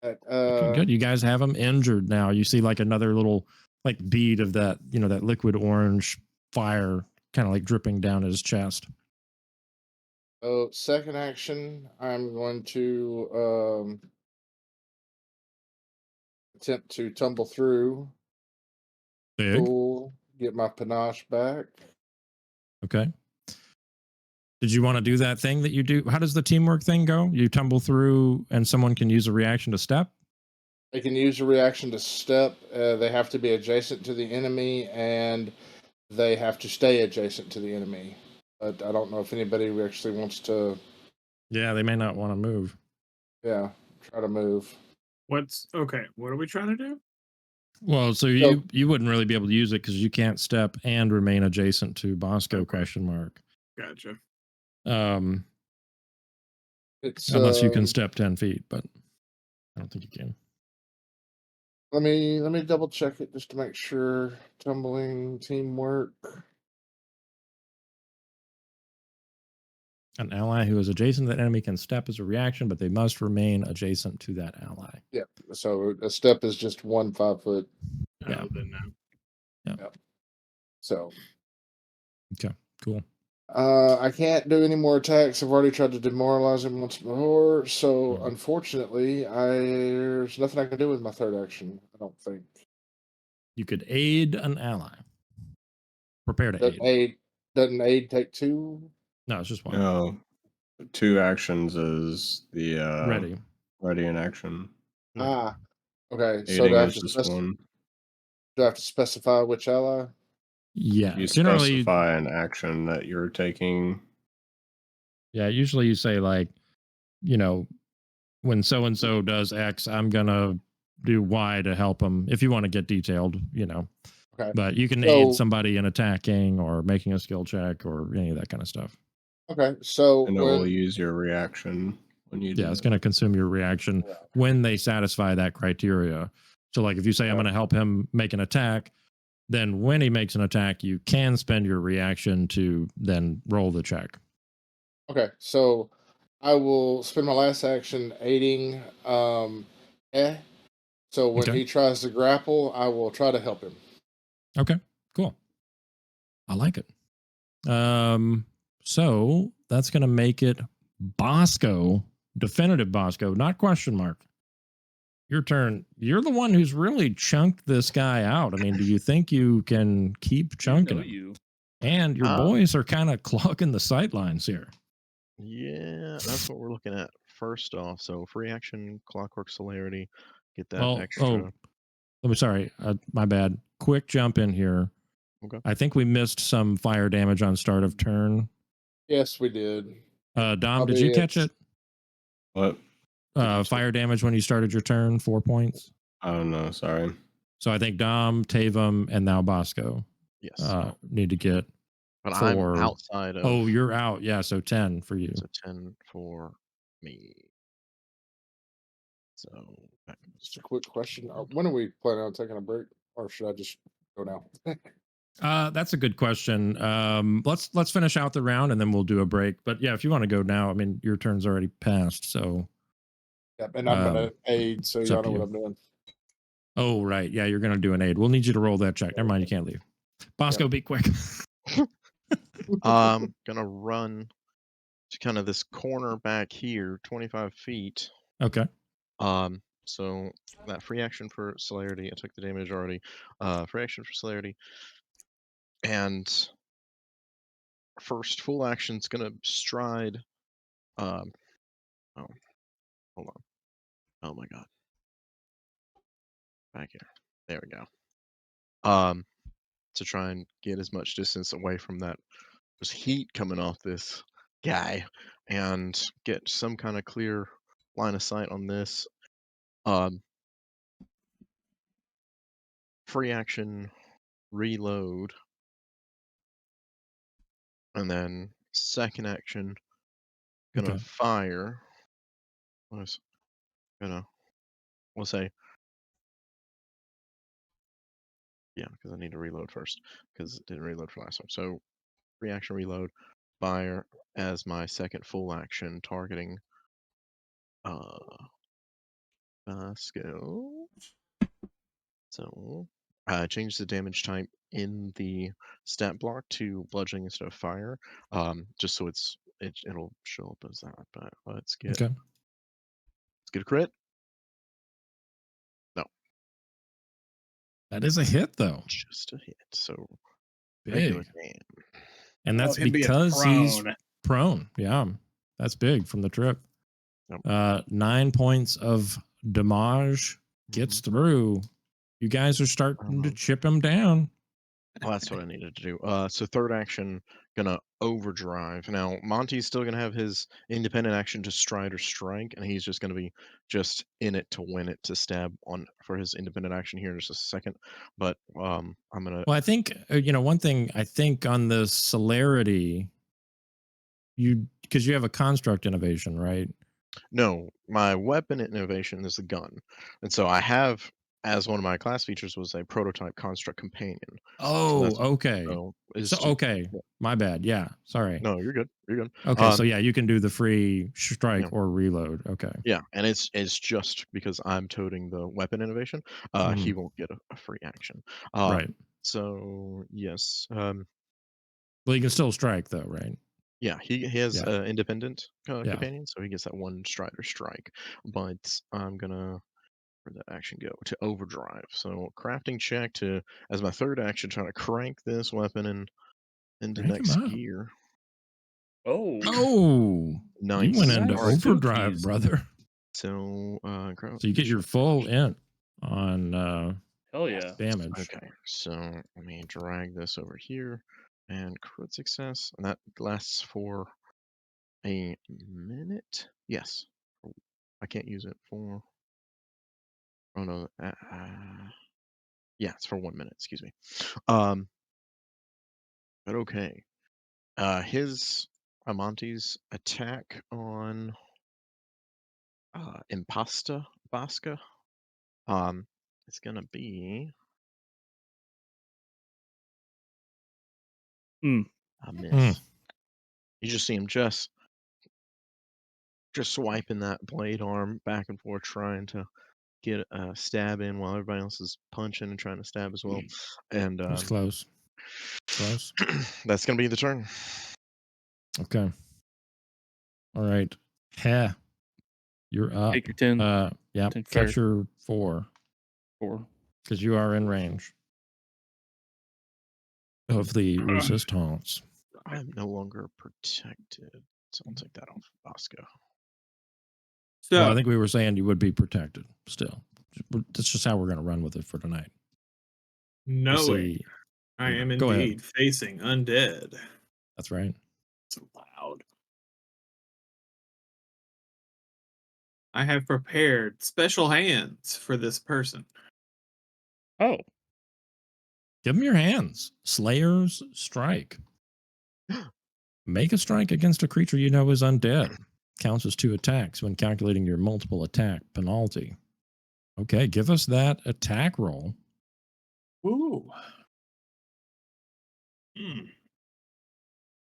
Good. You guys have him injured now. You see like another little like bead of that, that liquid orange fire kind of like dripping down his chest. So second action, I'm going to attempt to tumble through. Big. Cool. Get my panache back. Okay. Did you want to do that thing that you do? How does the teamwork thing go? You tumble through and someone can use a reaction to step? They can use a reaction to step. They have to be adjacent to the enemy, and they have to stay adjacent to the enemy. But I don't know if anybody actually wants to. Yeah, they may not want to move. Yeah, try to move. What are we trying to do? Well, so you wouldn't really be able to use it because you can't step and remain adjacent to Bhasko ? Gotcha. It's Unless you can step 10 feet, but I don't think you can. Let me double check it just to make sure. Tumbling, teamwork. An ally who is adjacent to the enemy can step as a reaction, but they must remain adjacent to that ally. Yeah. So a step is just 1 5 foot. Yeah. Yeah. So. Okay. Cool. I can't do any more attacks. I've already tried to demoralize him once before. So unfortunately, there's nothing I can do with my third action. I don't think. You could aid an ally. Prepare to aid. Doesn't aid take 2? No, it's just 1. No, 2 actions is the ready in action. Ah, okay. Aiding So do I have is to just 1. Do I have to specify which ally? Yeah, You generally specify an action that you're taking. Yeah, usually you say like, when so and so does X, I'm gonna do Y to help them. If you want to get detailed, Okay. But you can aid somebody in attacking or making a skill check or any of that kind of stuff. Okay, so And it will use your reaction when you do Yeah, it's it. going to consume your reaction Right. when they satisfy that criteria. So, like, if you say, I'm going to help him make an attack, then when he makes an attack, you can spend your reaction to then roll the check. Okay, so I will spend my last action aiding So when Okay. he tries to grapple, I will try to help him. Okay, cool. I like it. So that's going to make it Bhasko, definitive Bhasko, not question mark. Your turn. You're the one who's really chunked this guy out. I mean, do you think you can keep chunking him? you. And your boys are kind of clogging the sight lines here. Yeah, that's what we're looking at first off. So free action, clockwork celerity, get that extra. I'm sorry, my bad. Quick jump in here. Okay. I think we missed some fire damage on start of turn. Yes, we did. Dom, did you catch it? What? Fire damage when you started your turn, 4 points. Oh no, sorry. So I think Dom, Tavam, and now Bhasko Yes. need to get. But I'm outside of. Oh, you're out. Yeah, so 10 for you. So 10 for me. So just a quick question: when are we planning on taking a break, or should I just go now? That's a good question. Let's finish out the round and then we'll do a break. But yeah, if you want to go now, I mean, your turn's already passed. So. Yep, and I'm gonna aid, so y'all know what I'm doing. Oh right, yeah, you're gonna do an aid. We'll need you to roll that check. Never mind, you can't leave. Bhasko, be quick. Gonna run to kind of this corner back here, 25 feet. Okay. So that free action for celerity, I took the damage already. Free action for celerity. And first full action's gonna stride. Oh, hold on. Oh my god. Back here. There we go. To try and get as much distance away from that. There's heat coming off this guy and get some kind of clear line of sight on this. Free action, reload, and then second action, gonna fire. We'll say, yeah, because I need to reload first because it didn't reload for last time. So free action, reload, fire as my second full action, targeting Bhasko. So change the damage type in the stat block to bludgeoning instead of fire, just so it'll show up as that. But let's get a crit. No, that is a hit though. Just a hit. So big, damn. And that's because he's prone. Yeah, that's big from the trip. 9 points of damage gets through. You guys are starting to chip him down. Well, that's what I needed to do. So third action, gonna overdrive. Now Monty's still gonna have his independent action to stride or strike, and he's just gonna be just in it to win it to stab on for his independent action here in just a second. But I'm gonna. Well, I think one thing I think on the celerity, because you have a construct innovation, right? No, my weapon innovation is the gun, and so I have as one of my class features was a prototype construct companion. Oh, so okay. Okay, my bad. Yeah, sorry. No, you're good. You're good. Okay, so yeah, you can do the free strike or reload. Okay. Yeah, and it's just because I'm toting the weapon innovation, he won't get a free action. Right. So yes. Well, you can still strike though, right? Yeah, he has independent companion, so he gets that one stride or strike. But I'm gonna where'd that action go? To overdrive. So crafting check to as my third action, trying to crank this weapon into next gear. Oh, nice. You went into overdrive, brother. So so you get your full int on hell yeah damage. Okay, so let me drag this over here and crit success, and that lasts for a minute. Yes, I can't use it for. Oh no, yeah, it's for 1 minute. Excuse me. But okay, his Amonte's attack on Impasta Bhasko. It's gonna be a miss. You just see him just swiping that blade arm back and forth, trying to get a stab in while everybody else is punching and trying to stab as well. And It's close. Close. That's gonna be the turn. Okay. All right. Ha. You're up. Take your 10. Yeah. 10 Catch your 4. 4. Because you are in range of the resistance. I am no longer protected, so I'll take that off Bhasko. So Well, I think we were saying you would be protected still. That's just how we're going to run with it for tonight. knowing I am Go ahead. indeed facing undead. That's right. It's loud. I have prepared special hands for this person. Oh. Give them your hands. Slayer's Strike. Make a strike against a creature you know is undead. Counts as 2 attacks when calculating your multiple attack penalty. Okay, give us that attack roll. Ooh.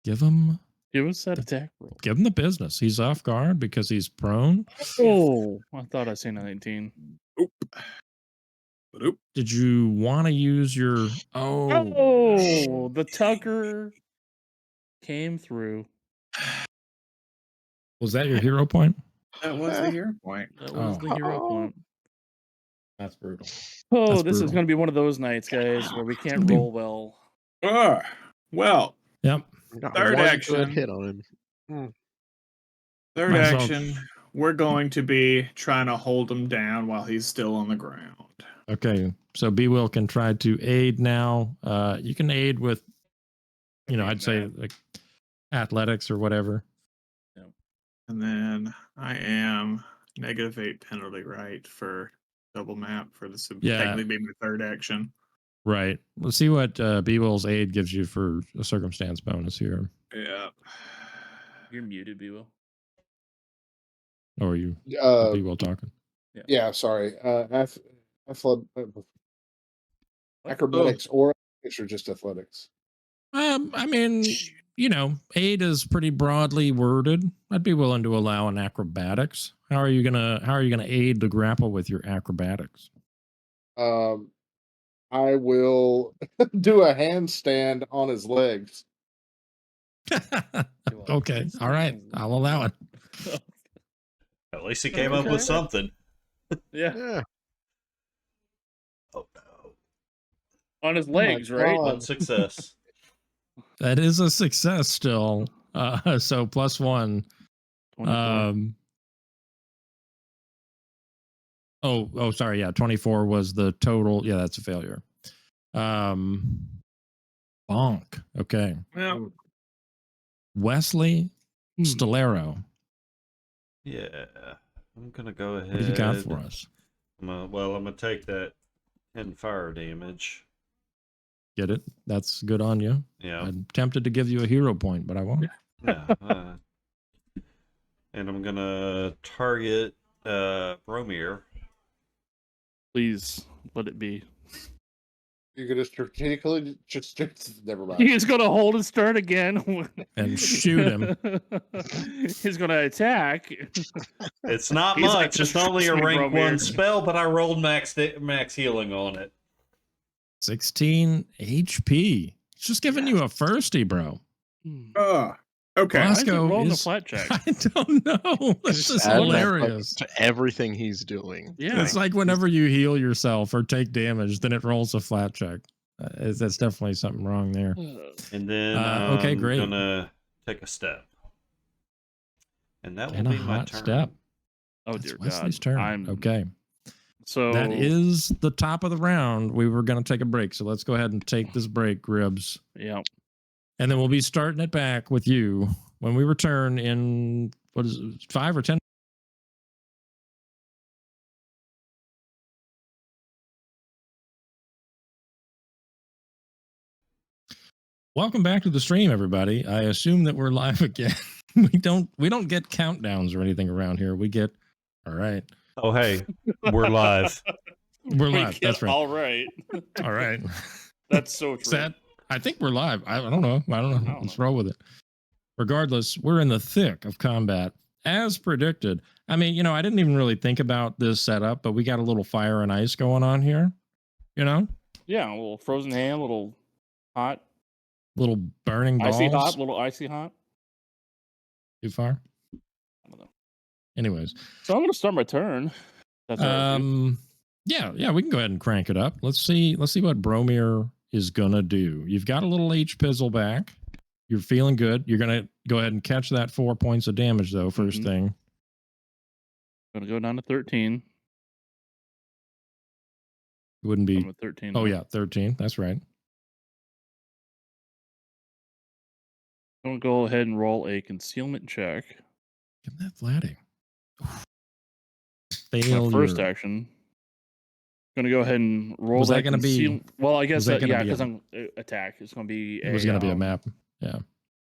Give him that attack roll. Give him the business. He's off guard because he's prone. Oh, I thought I seen a 19. Oop. Oop. Did you want to use your... Oh, the Tucker came through. Was that your hero point? That was the hero point. That was the hero point. That's brutal. Oh, That's this is brutal. going to be one of those nights, guys, where we can't roll well. Well, Yep. third One action. good hit on him. Third Might as well. action. We're going to be trying to hold him down while he's still on the ground. Okay, so B Will can try to aid now. You can aid with, I'd say like athletics or whatever. And then I am -8 penalty, right, for double map for this would technically be my third action. Right. Let's see what B Will's aid gives you for a circumstance bonus here. Yeah. You're muted, B Will. Or are you B Will talking? Yeah, sorry. Acrobatics or athletics or just athletics? I mean, aid is pretty broadly worded. I'd be willing to allow an acrobatics. How are you gonna aid the grapple with your acrobatics? I will do a handstand on his legs. Okay. All right. I'll allow it. At least he came up with something. Yeah. Oh no. On his legs, right? One success. That is a success still. So +1. 24. Sorry. Yeah, 24 was the total. Yeah, that's a failure. Bonk. Okay. Well, Wesley Stolero. Yeah. I'm gonna go ahead. What do you got for us? I'm gonna take that 10 fire damage. Get it? That's good on you. Yeah. I'm tempted to give you a hero point, but I won't. Yeah. And I'm gonna target Bromir. Please let it be. You're gonna strategically just never mind. He's gonna hold his turn again And shoot him. He's gonna attack. It's not He's much. like, It's only a "Trust me, rank Bromir." 1 spell, but I rolled max healing on it. 16 HP. It's just giving you a firsty, bro. okay. Why is he Bhasko rolling a is- flat check? I don't know. It's just add that hilarious. To everything he's doing. Yeah. It's like whenever you heal yourself or take damage, then it rolls a flat check. That's definitely something wrong there. And then Okay, I'm great. gonna take a step. And that will And a be my hot turn. step. Oh That's dear Wesley's God. turn. Okay. So That is the top of the round. We were going to take a break. So let's go ahead and take this break, Gribs. Yeah. And then we'll be starting it back with you when we return in, 5 or 10? Welcome back to the stream, everybody. I assume that we're live again. we don't get countdowns or anything around here. We get all right. Oh hey, we're live. We're live. That's right. All right. All right. That's so true. I think we're live. I don't know. Let's roll with it. Regardless, we're in the thick of combat as predicted. I mean, I didn't even really think about this setup, but we got a little fire and ice going on here. Yeah, a little frozen ham, a little hot. Little burning balls. Icy hot, little icy hot. Too far? I don't know. Anyways. So I'm going to start my turn. That's yeah, we can go ahead and crank it up. Let's see what Bromir is going to do. You've got a little H pizzle back. You're feeling good. You're going to go ahead and catch that 4 points of damage, though, first thing. I'm going to go down to 13. It wouldn't be... I'm at 13 Oh, now. yeah, 13. That's right. I'm going to go ahead and roll a concealment check. Give him that flatting. My first action. I'm going to go ahead and roll Was that going to be... Well, I guess, yeah, because I'm attack. It's going to be It was going to be a map. Yeah.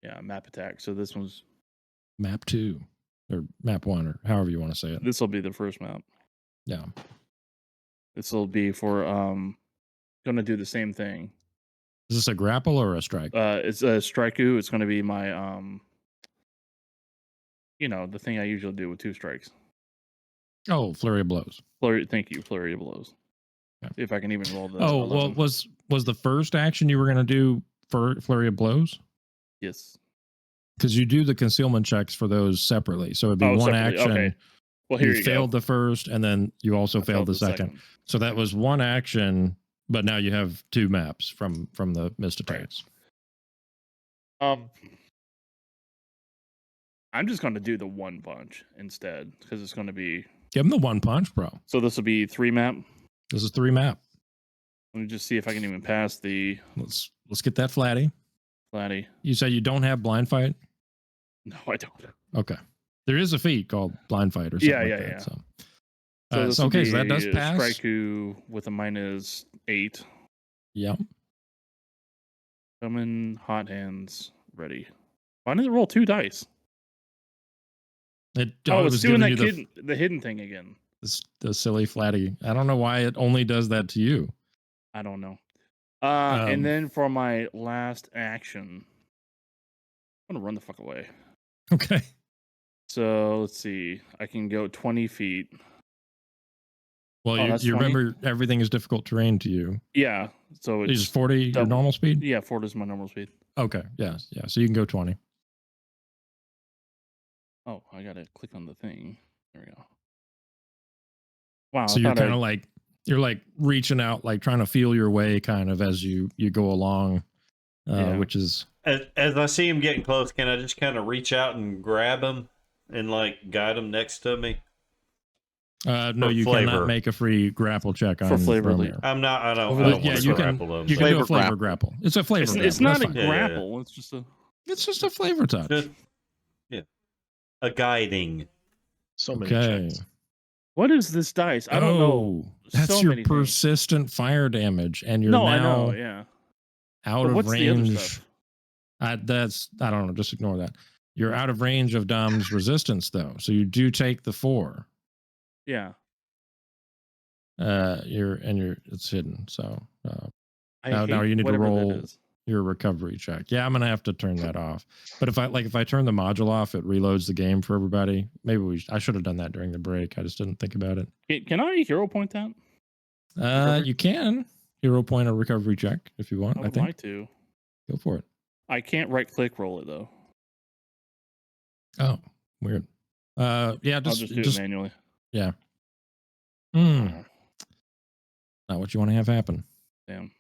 Yeah, map attack. So this one's... Map 2. Or map 1, or however you want to say it. This will be the first map. Yeah. This will be for... going to do the same thing. Is this a grapple or a strike? It's a strikeu. It's going to be my, the thing I usually do with 2 strikes. Oh, flurry of blows. Thank you, flurry of blows. Yeah. See if I can even roll this. Oh, 11. Well, was the first action you were going to do for flurry of blows? Yes. Because you do the concealment checks for those separately. So it'd be one separately. action. Okay. Well, here you failed go. the first, and then you also failed the second. So that was one action. But now you have 2 maps from the missed attacks. Right. I'm just going to do the 1 punch instead because it's going to be. Give him the 1 punch, bro. So this will be 3 map. This is 3 map. Let me just see if I can even pass the. Let's get that flatty. Flatty. You say you don't have blind fight? No, I don't. Okay. There is a feat called blind fight or something. Yeah. So okay, so that does pass. Strikeu with a -8. Yep. Coming, hot hands, ready. Why did it roll 2 dice? It was doing that the hidden thing again. The silly flatty. I don't know why it only does that to you. I don't know. And then for my last action, I'm gonna run the fuck away. Okay. So let's see. I can go 20 feet. Well, you remember everything is difficult terrain to you. Yeah. So it's 40 your normal speed? Yeah, 40 is my normal speed. Okay. Yeah. So you can go 20. Oh, I gotta click on the thing. There we go. Wow. So you're kind of like you're reaching out, like trying to feel your way kind of as you go along, which is as I see him getting close, can I just kind of reach out and grab him and guide him next to me? No, you cannot make a free grapple check on flavor. I don't want to grapple them. You can do a flavor grapple. It's a flavor. It's not a grapple. Yeah. It's just a flavor touch. Yeah, a guiding. So many checks. What is this dice? I don't know. That's your persistent fire damage, and you're now I know, yeah. out of range. I don't know. Just ignore that. You're out of range of Dom's resistance, though, so you do take the 4. Yeah. It's hidden. So now you need to roll your recovery check. Yeah, I'm gonna have to turn that off. But if I turn the module off, it reloads the game for everybody. Maybe I should have done that during the break. I just didn't think about it. Can I hero point that? You can hero point a recovery check if you want. I would like to. Go for it. I can't right click roll it though. Oh, weird. Yeah, I'll just do it manually. Yeah. Not what you want to have happen. Damn.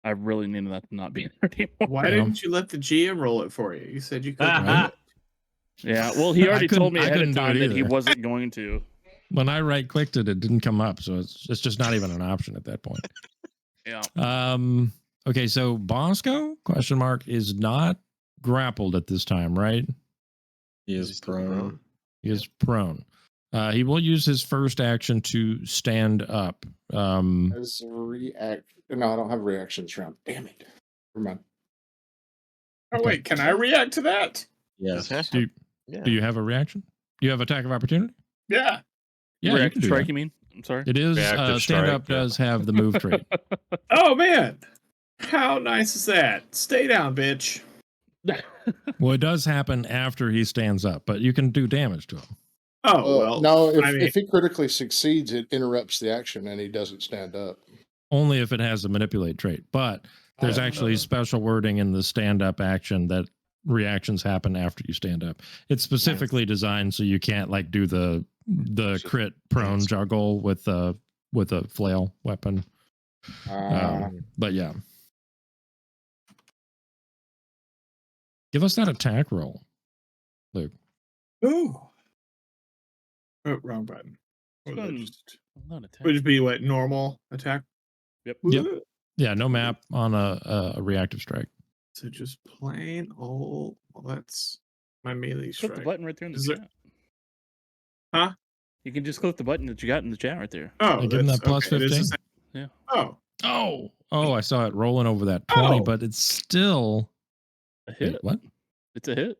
I really needed that to not be there anymore. Why didn't you let the GM roll it for you? You said you couldn't roll it. Yeah, well, he already told me ahead of time that he wasn't going to. When I right clicked it, it didn't come up, so it's just not even an option at that point. Yeah. Okay, so Bhasko is not grappled at this time, right? He is prone. He is prone. He will use his first action to stand up. As a react. No, I don't have reactions round. Damn it. Never mind. Oh wait, can I react to that? Yes. Do you have a reaction? Do you have attack of opportunity? Yeah. Yeah, you Reactive can do strike, that. you mean? I'm sorry. It is Reactive stand up strike, yeah. does have the move trait. Oh man, how nice is that? Stay down, bitch. Well, it does happen after he stands up, but you can do damage to him. Oh well. No, I mean, if he critically succeeds, it interrupts the action and he doesn't stand up. Only if it has the manipulate trait. But there's actually special wording in the stand up action that reactions happen after you stand up. It's specifically designed so you can't like do the crit prone juggle with a flail weapon. But yeah. Give us that attack roll, Luke. ooh. Oh, wrong button. It's Would fun. Not attack. it be what normal attack? Yep. Yeah, no map on a reactive strike. So just plain old. Well, that's my melee strike. Click the button right there in the Is chat. Huh? You can just click the button that you got in the chat right there. Oh, Give him that plus okay, it is 15. the same. Yeah. Oh, I saw it rolling over that 20, Oh. but it's still A hit. Wait, what? It's a hit.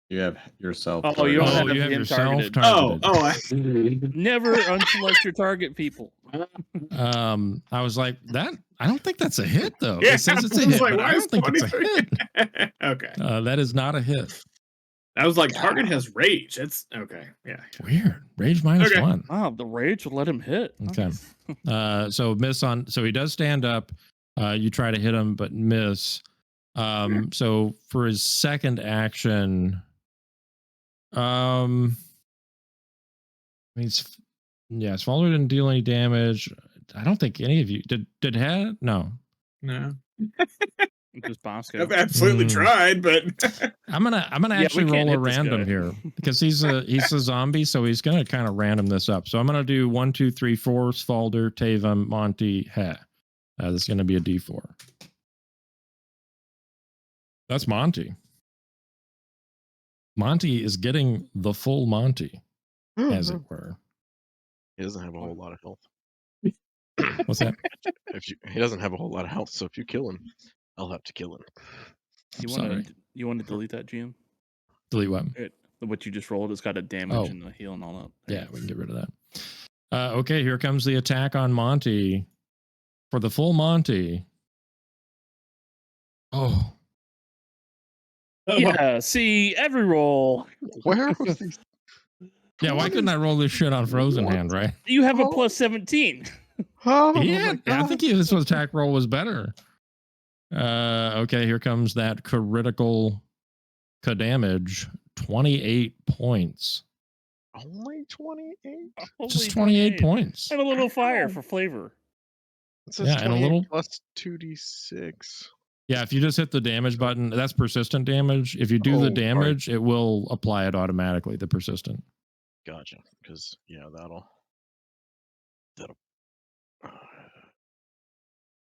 You have yourself. Oh, you don't Oh, have you have him yourself targeted. targeted. Never unselect your target, people. I was like, that I don't think that's a hit though. Yeah, It says it's a I was hit, like, but why I is don't think it's a 23? hit. Okay. That is not a hit. I was like, target has rage. That's okay. Yeah. Weird. Rage minus Okay. 1. Wow, the rage will let him hit. Okay. Nice. So miss on. So he does stand up. You try to hit him, but miss. So for his second action, his follower didn't deal any damage. I don't think any of you did. Did had no. No. Just Bhasko. I've absolutely tried, but I'm gonna Yeah, actually we can't roll a hit this random guy. here because he's a zombie, so he's gonna kind of random this up. So I'm gonna do 1, 2, 3, 4, Svalder, Tavam, Monty, Ha. This is gonna be a D4. That's Monty. Monty is getting the full Monty, as it were. He doesn't have a whole lot of health. What's that? He doesn't have a whole lot of health, so if you kill him, I'll have to kill him. You want to delete that, GM? Delete what? What you just rolled, it's got a damage and the heal and all that. Yeah, we can get rid of that. Okay, here comes the attack on Monty. For the full Monty. Oh. Yeah, see, every roll. Where was these? Yeah, why couldn't I roll this shit on Frozen Hand, right? You have a plus 17. Yeah, I think this attack roll was better. Okay, here comes that critical damage. 28 points. Only 28? Just 28 points. And a little fire for flavor. It says Yeah, and a little plus 2d6. Yeah, if you just hit the damage button, that's persistent damage. If you do the damage, it will apply it automatically, the persistent. Gotcha. Because that'll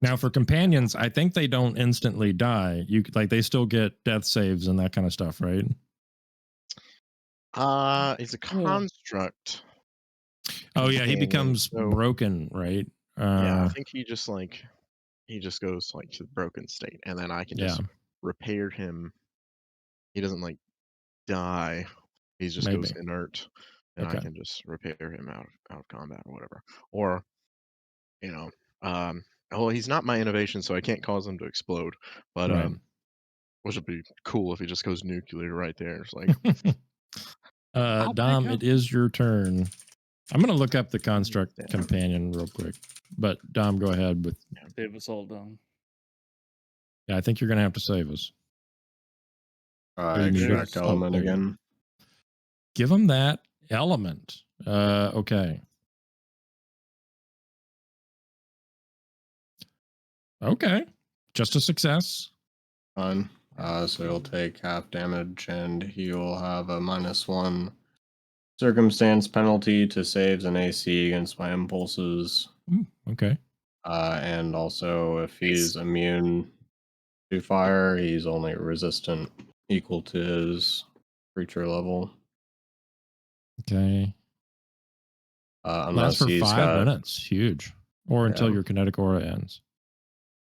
Now for companions, I think they don't instantly die. They still get death saves and that kind of stuff, right? It's a construct. Oh yeah, he becomes broken, right? Yeah, I think he just goes to the broken state, and then I can just repair him. He doesn't die. He just goes inert, and I can just repair him out of combat or whatever. Or, well, he's not my innovation, so I can't cause him to explode. But which would be cool if he just goes nuclear right there. It's like, Dom, it is your turn. I'm gonna look up the construct companion real quick, but Dom, go ahead with. Save us all, Dom. Yeah, I think you're gonna have to save us. Extract element again. Give him that element. Okay. Okay. Just a success. Fine. So he'll take half damage and he will have a -1 circumstance penalty to saves and AC against my impulses. Okay. And also if he's immune to fire, he's only resistant equal to his creature level. Okay. Unless for he's 5 minutes. Huge. Or until Yeah. your kinetic aura ends.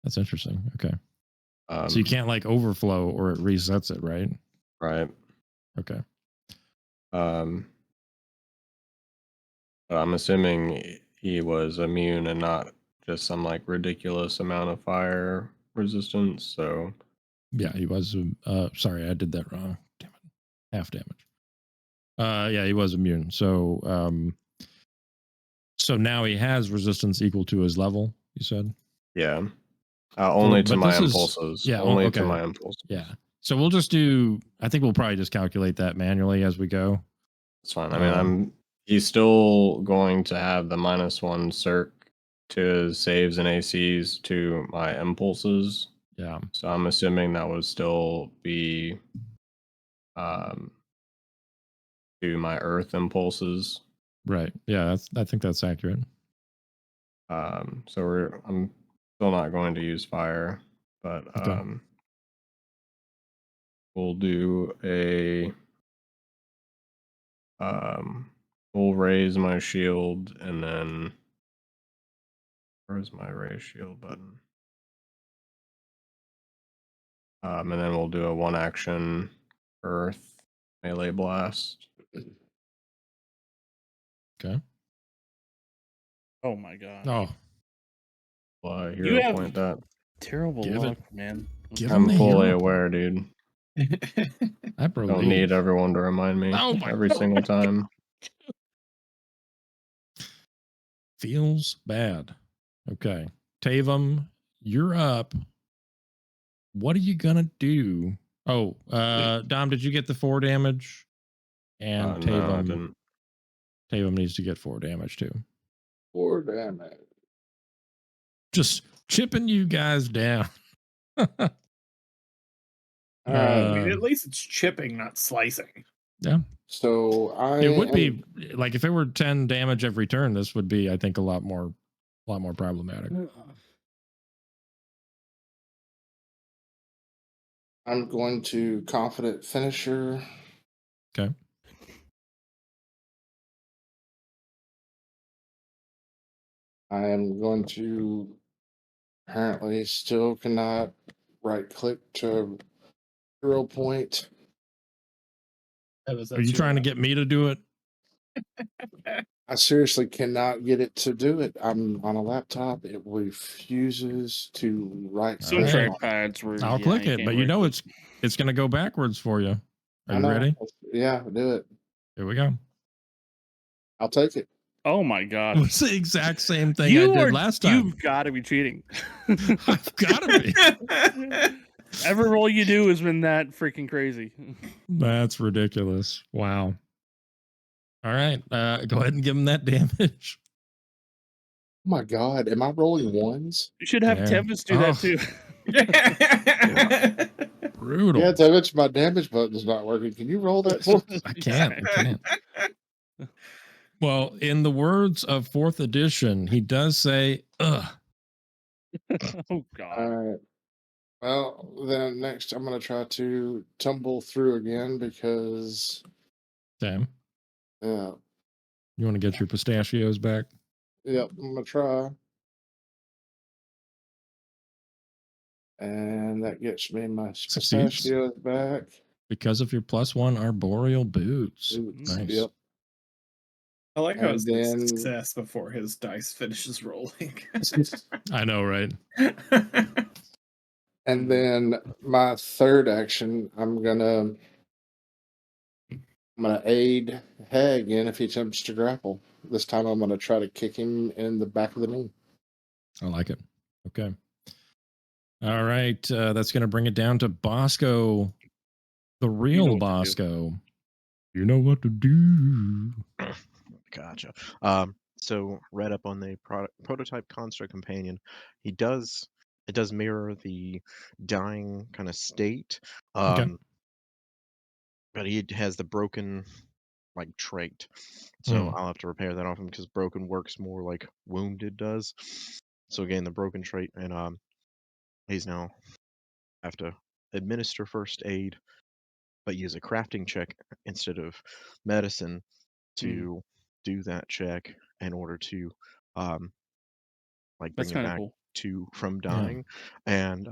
That's interesting. Okay. So you can't like overflow or it resets it, right? Right. Okay. But I'm assuming he was immune and not just some like ridiculous amount of fire resistance. So yeah, he was. Sorry, I did that wrong. Damn it, half damage. Yeah, he was immune. So, so now he has resistance equal to his level. You said. yeah, only to my this is- impulses. yeah, only okay. to my impulses. Yeah. So we'll just do. I think we'll probably just calculate that manually as we go. It's fine. I mean, he's still going to have the -1 circ to his saves and ACs to my impulses. Yeah. So I'm assuming that would still be to my earth impulses. Right. Yeah, I think that's accurate. So I'm still not going to use fire, but Okay. we'll do a we'll raise my shield, and then where's my raise shield button? And then we'll do a 1-action earth melee blast. Okay. Oh my god. Oh, Hero You have point that. terrible Give luck, it- man. give I'm him the fully hero aware, dude. I believe. Don't need everyone to remind me Oh my every single time. Feels bad. Okay. Tavam, you're up. What are you gonna do? Oh, Dom, did you get the 4 damage? And No, I Tavam, didn't. Tavam needs to get 4 damage too. 4 damage. Just chipping you guys down. All right. I mean, at least it's chipping, not slicing. Yeah. So It would be like if it were 10 damage every turn, this would be, I think, a lot more problematic. I'm going to confident finisher. Okay. I am going to apparently still cannot right click to hero point. Are you trying to get me to do it? I seriously cannot get it to do it. I'm on a laptop. It refuses to right. Some All right. trackpads where I'll click it, but you know it's going to go backwards for you. Are you ready? Yeah, do it. Here we go. I'll take it. Oh my god. It's the exact same thing I did last time. You've got to be cheating. I've got to be. Every roll you do has been that freaking crazy. That's ridiculous. Wow. All right. Go ahead and give him that damage. Oh my god, am I rolling ones? You should have Tempest do that too. Brutal. Yeah, Tempest, my damage button's not working. Can you roll that for me? I can't. Well, in the words of 4th edition, he does say, ugh. Oh god. All right. Well, then next I'm going to try to tumble through again because. Damn. Yeah. You want to get your pistachios back? Yep, I'm going to try. And that gets me my pistachios back. Because of your +1 arboreal boots. Nice. Yep. I like how it's a success before his dice finishes rolling. I know, right? And then my third action, I'm gonna aid Hay again if he attempts to grapple. This time I'm gonna try to kick him in the back of the knee. I like it. Okay. All right. That's going to bring it down to Bhasko, the real Bhasko. You know what to do. Gotcha. So read up on the prototype construct companion. It does mirror the dying kind of state. But he has the broken like trait. So I'll have to repair that off him because broken works more like wounded does. So again, the broken trait, and he's now have to administer first aid, but use a crafting check instead of medicine to do that check in order to like bring it back from dying. And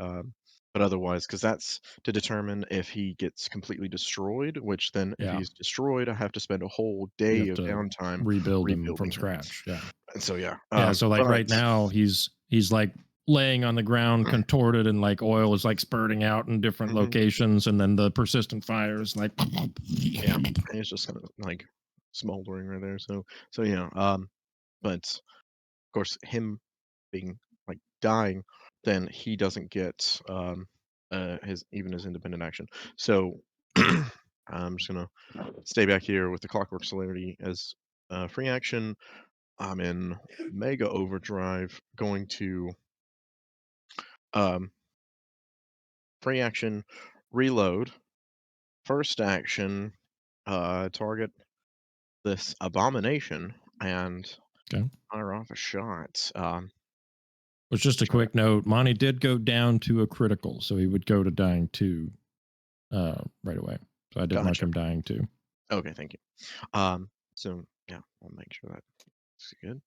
But otherwise, because that's to determine if he gets completely destroyed, which then if he's destroyed, I have to spend a whole You day have of to downtime rebuild him from rebuilding him. scratch. Yeah. And so Yeah. So like right now he's like laying on the ground contorted and like oil is like spurting out in different locations, and then the persistent fire is like yeah, he's just kind of like smoldering right there. So yeah. But of course him being like dying, then he doesn't get his independent action. So I'm just gonna stay back here with the Clockwork Celerity as free action. I'm in Mega Overdrive, going to free action, reload, first action, target this abomination and fire off a shot. was just a quick note. Monty did go down to a critical, so he would go to dying 2 right away. So I did mark him dying 2. Okay, thank you. So yeah, I'll make sure that's good.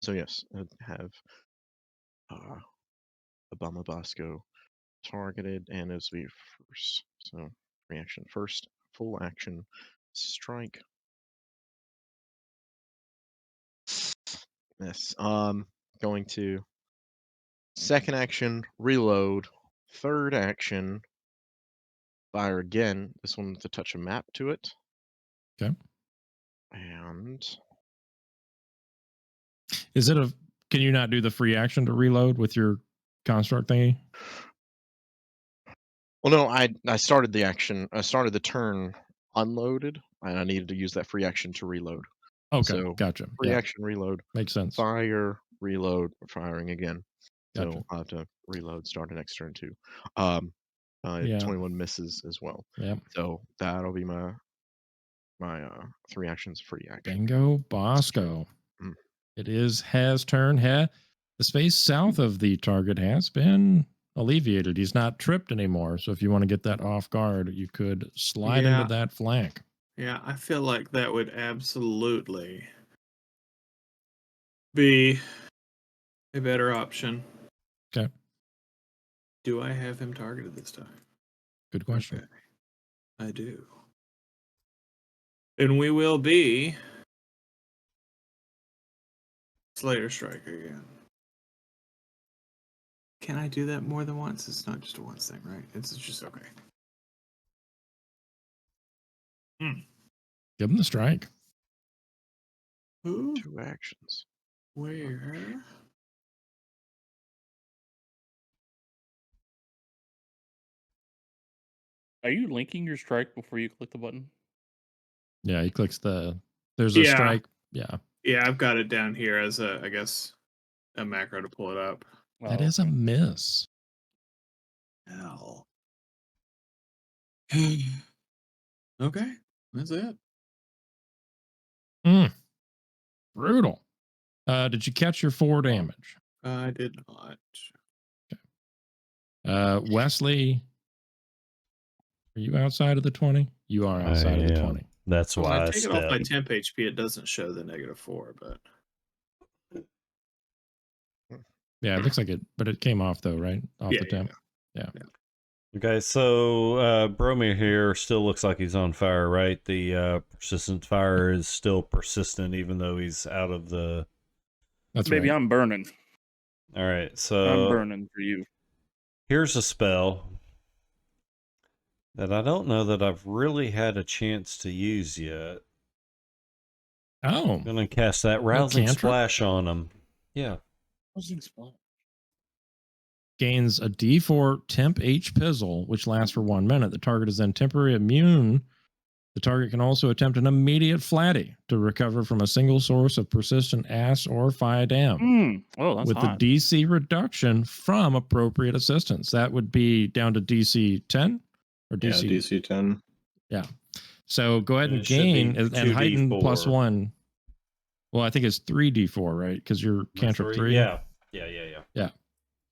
So yes, I have Obama Bhasko targeted, and it's the first. So reaction first, full action, strike. Yes. Going to second action, reload, third action, fire again. This one with a touch of map to it. Okay. And is it can you not do the free action to reload with your construct thingy? Well, no, I started the action. I started the turn unloaded, and I needed to use that free action to reload. Okay, so gotcha. Free action, reload. Makes sense. Fire, reload, firing again. Gotcha. So I'll have to reload, start the next turn too. 21 misses as well. Yeah. So that'll be my 3 actions free action. Bingo, Bhasko. It is Haze's turn. The space south of the target has been alleviated. He's not tripped anymore. So if you want to get that off guard, you could slide into that flank. Yeah, I feel like that would absolutely be a better option. Okay. Do I have him targeted this time? Good question. Okay. I do. And we will be Slayer Strike again. Can I do that more than once? It's not just a once thing, right? It's just okay. Give him the strike. Ooh. 2 actions. Where? Are you linking your strike before you click the button? Yeah, he clicks there's a strike. Yeah. Yeah, I've got it down here as I guess, a macro to pull it up. That is a miss. Hell. Okay, that's it. Brutal. Did you catch your 4 damage? I did not. Okay. Wesley, are you outside of the 20? You are outside of the 20. That's why I take it off my temp HP. It doesn't show the -4, but yeah, it looks like it, but it came off though, right? Off the temp. Yeah. Okay, so Bromir here still looks like he's on fire, right? The persistent fire is still persistent, even though he's out of the. That's maybe right. I'm burning. All right, so I'm burning for you. Here's a spell that I don't know that I've really had a chance to use yet. Oh, I'm gonna cast that Rousing Splash on him. Yeah. Rousing Splash. Gains a D4 temp H pizzle, which lasts for 1 minute. The target is then temporarily immune. The target can also attempt an immediate flatty to recover from a single source of persistent ass or fire dam. Oh, that's with hot. the DC reduction from appropriate assistance. That would be down to DC 10 or DC? Yeah, DC 10. Yeah. So go ahead and gain and heighten +1. Well, I think it's 3d4, right? Because you're cantrip 3. Yeah.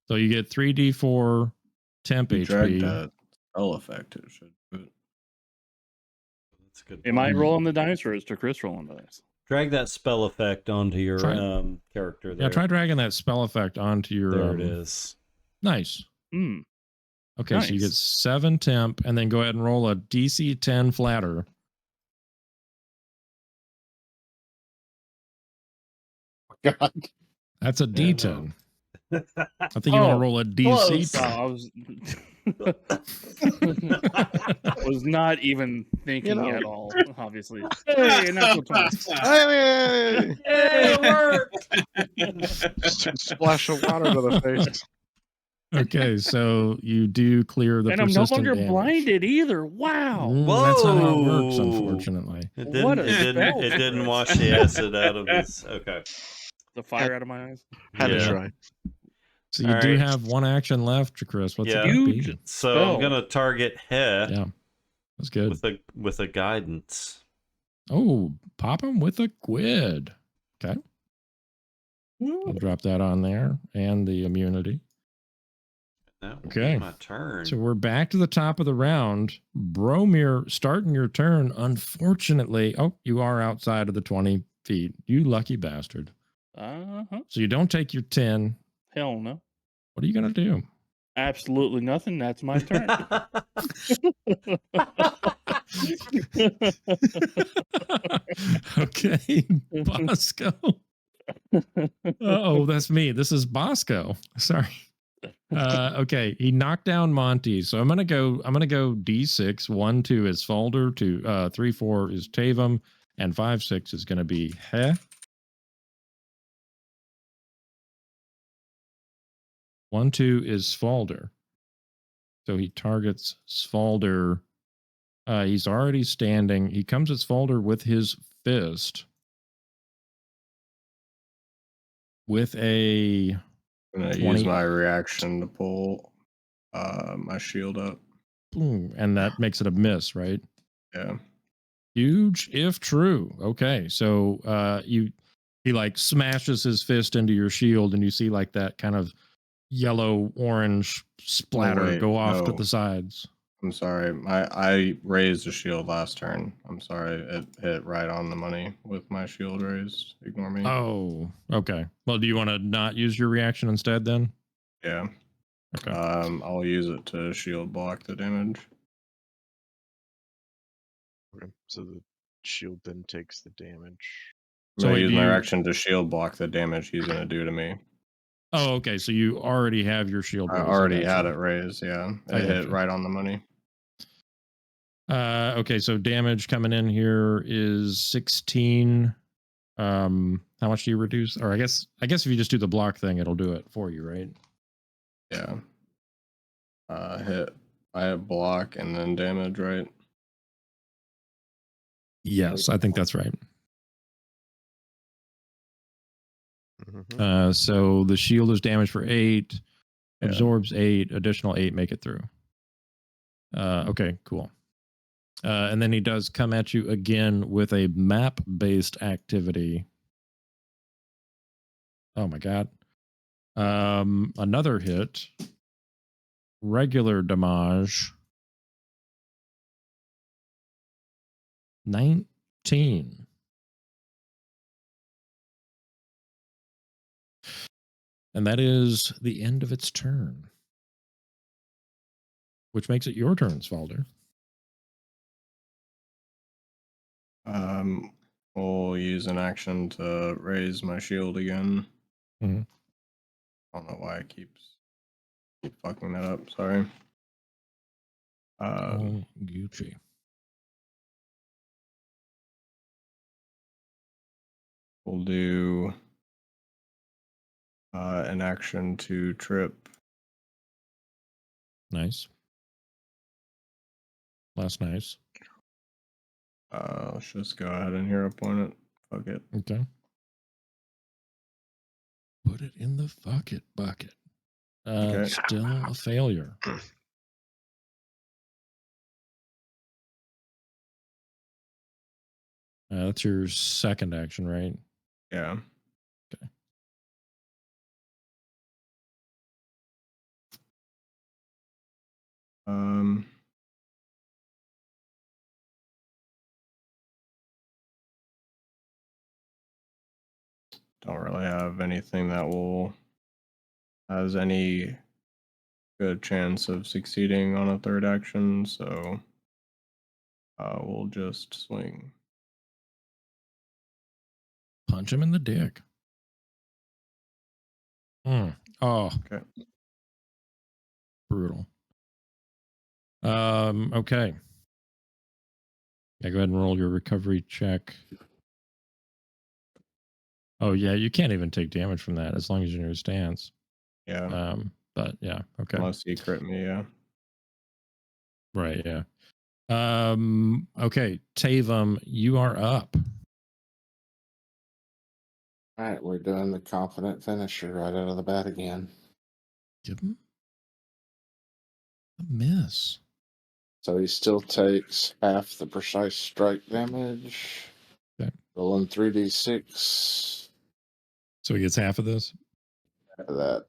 So you get 3d4 temp HP. Drag that spell effect. It should. That's good. Am I rolling the dice or is Chris rolling the dice? Drag that spell effect onto your character there. Yeah, try dragging that spell effect onto your. There it is. Nice. Okay, so you get 7 temp, and then go ahead and roll a DC 10 flatter. God. That's a D10. No. I think you want to roll a DC 10. I was not even thinking at all, obviously. Hey, natural 20. Hey! Hey, it worked! Splash of water to the face. Okay, so you do clear the And I'm no persistent longer damage. blinded either. Wow. That's not how it works, Whoa. unfortunately. It What didn't. a spell. It didn't wash the acid out of his. Okay. The fire out of my eyes. Had to Yeah. try. So you All do right. have one action left, Chris. What's Yeah. it gonna Huge be? So spell. I'm gonna target He Yeah, that's good. with a guidance. Oh, pop him with a quid. Okay, we'll drop that on there and the immunity. That will Okay. be my turn. So we're back to the top of the round. Bromir, starting your turn. Unfortunately, you are outside of the 20 feet. You lucky bastard. So you don't take your 10. Hell no. What are you going to do? Absolutely nothing. That's my turn. Okay, Bosco. Oh, that's me. This is Bosco. Sorry. Okay, he knocked down Monty. So I'm gonna go D6. 1, 2 is Falder. 2, 3, 4 is Tavam, and 5, 6 is gonna be He. 1, 2 is Svalder. So he targets Svalder. He's already standing. He comes at Svalder with his fist. With a I'm going to use my reaction to pull my shield up. Boom, and that makes it a miss, right? Yeah. Huge if true. Okay, so he like smashes his fist into your shield, and you see like that kind of yellow orange splatter go off to the sides. I'm sorry. I raised the shield last turn. I'm sorry. It hit right on the money with my shield raised. Ignore me. Oh, okay. Well, do you want to not use your reaction instead then? Yeah. Okay. I'll use it to shield block the damage. Okay, so the shield then takes the damage. So I use my reaction to shield block the damage he's going to do to me. Oh, okay. So you already have your shield raised. I already had it raised, yeah. It hit right on the money. Okay, so damage coming in here is 16. How much do you reduce? Or I guess if you just do the block thing, it'll do it for you, right? Yeah. I have block and then damage, right? Yes, I think that's right. Mm-hmm. So the shield is damaged for 8, absorbs 8, additional 8, make it through. Okay, cool. And then he does come at you again with a map-based activity. Oh my god. Another hit. Regular damage. 19. And that is the end of its turn. Which makes it your turn, Svalder. We'll use an action to raise my shield again. Mm-hmm. I don't know why I keep fucking that up. Sorry. Gucci. We'll do an action to trip. Nice. Last nice. Let's just go ahead and hero point it. Fuck it. Okay. Put it in the fuck it bucket. Okay. Still a failure. That's your second action, right? Yeah. Okay. Don't really have anything that has any good chance of succeeding on a third action, so we'll just swing. Punch him in the dick. Oh, Okay. brutal. Okay. Yeah, go ahead and roll your recovery check. Oh yeah, you can't even take damage from that as long as you're in your stance. Yeah. But yeah, okay. Unless you crit me, yeah. Right, yeah. Okay, Tavam, you are up. All right, we're doing the confident finisher right out of the bat again. Give him a miss. So he still takes half the precise strike damage. Okay. Rolling 3d6. So he gets half of this? Out of that.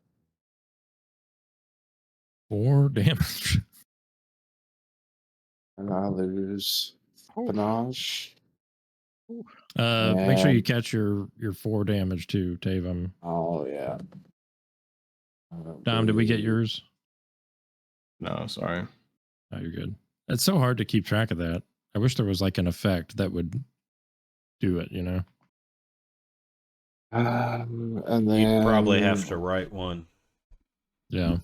4 damage. And I lose panache. Make sure you catch your 4 damage too, Tavam. Oh yeah. Dom, did we get yours? No, sorry. Oh, you're good. It's so hard to keep track of that. I wish there was like an effect that would do it, you know? And then You'd probably have to write one. Yeah.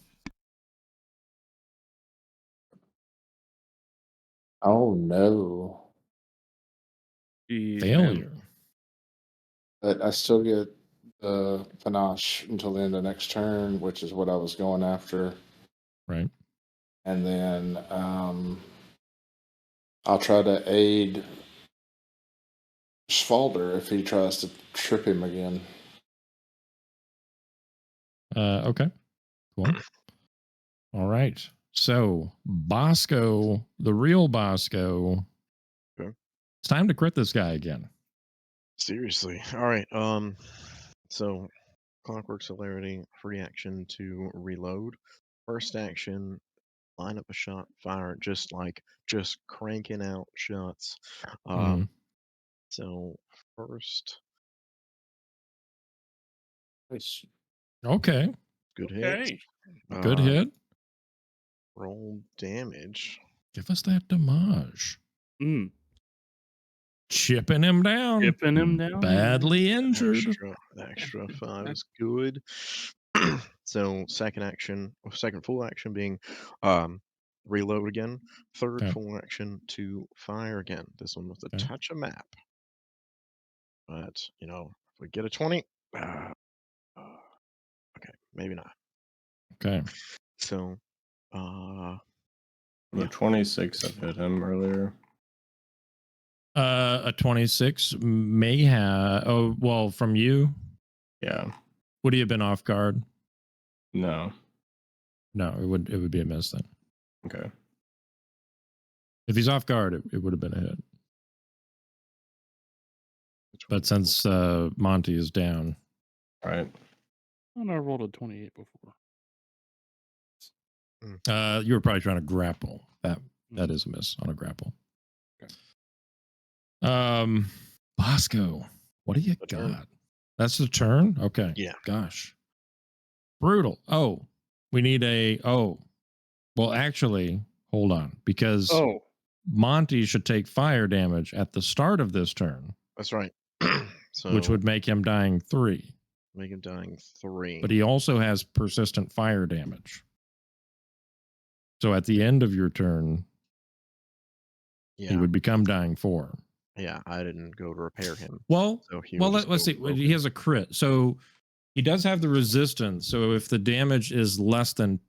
Oh no. Jeez, Failure. man. But I still get the panache until the end of next turn, which is what I was going after. Right. And then I'll try to aid Svalder if he tries to trip him again. Okay. Cool. All right. So Bhasko, the real Bhasko. Okay. It's time to crit this guy again. Seriously. All right. So Clockwork Celerity, free action to reload. First action, line up a shot, fire, just cranking out shots. So first, Nice. Okay. good Okay. hit. Good hit. Roll damage. Give us that damage. Mm. Chipping him down. Chipping him down. Badly injured. Extra 5 is good. So second full action being reload again. Third full action to fire again. This one with a touch of map. But, if we get a 20, okay, maybe not. Okay. So, The 26 have hit him earlier. A 26 may have. Oh, well, from you? Yeah. Would he have been off guard? No. No, it would be a miss then. Okay. If he's off guard, it would have been a hit. But since Monty is down. Right. I rolled a 28 before. You were probably trying to grapple. That is a miss on a grapple. Okay. Bhasko, what do you got? Turn. That's the turn? Okay. Yeah. Gosh. Brutal. Oh, we need well, actually, hold on, because Monty should take fire damage at the start of this turn. That's right. So which would make him dying 3. Make him dying 3. But he also has persistent fire damage. So at the end of your turn, he would become dying 4. Yeah, I didn't go to repair him. Well, so let's see. He has a crit. So he does have the resistance. So if the damage is less than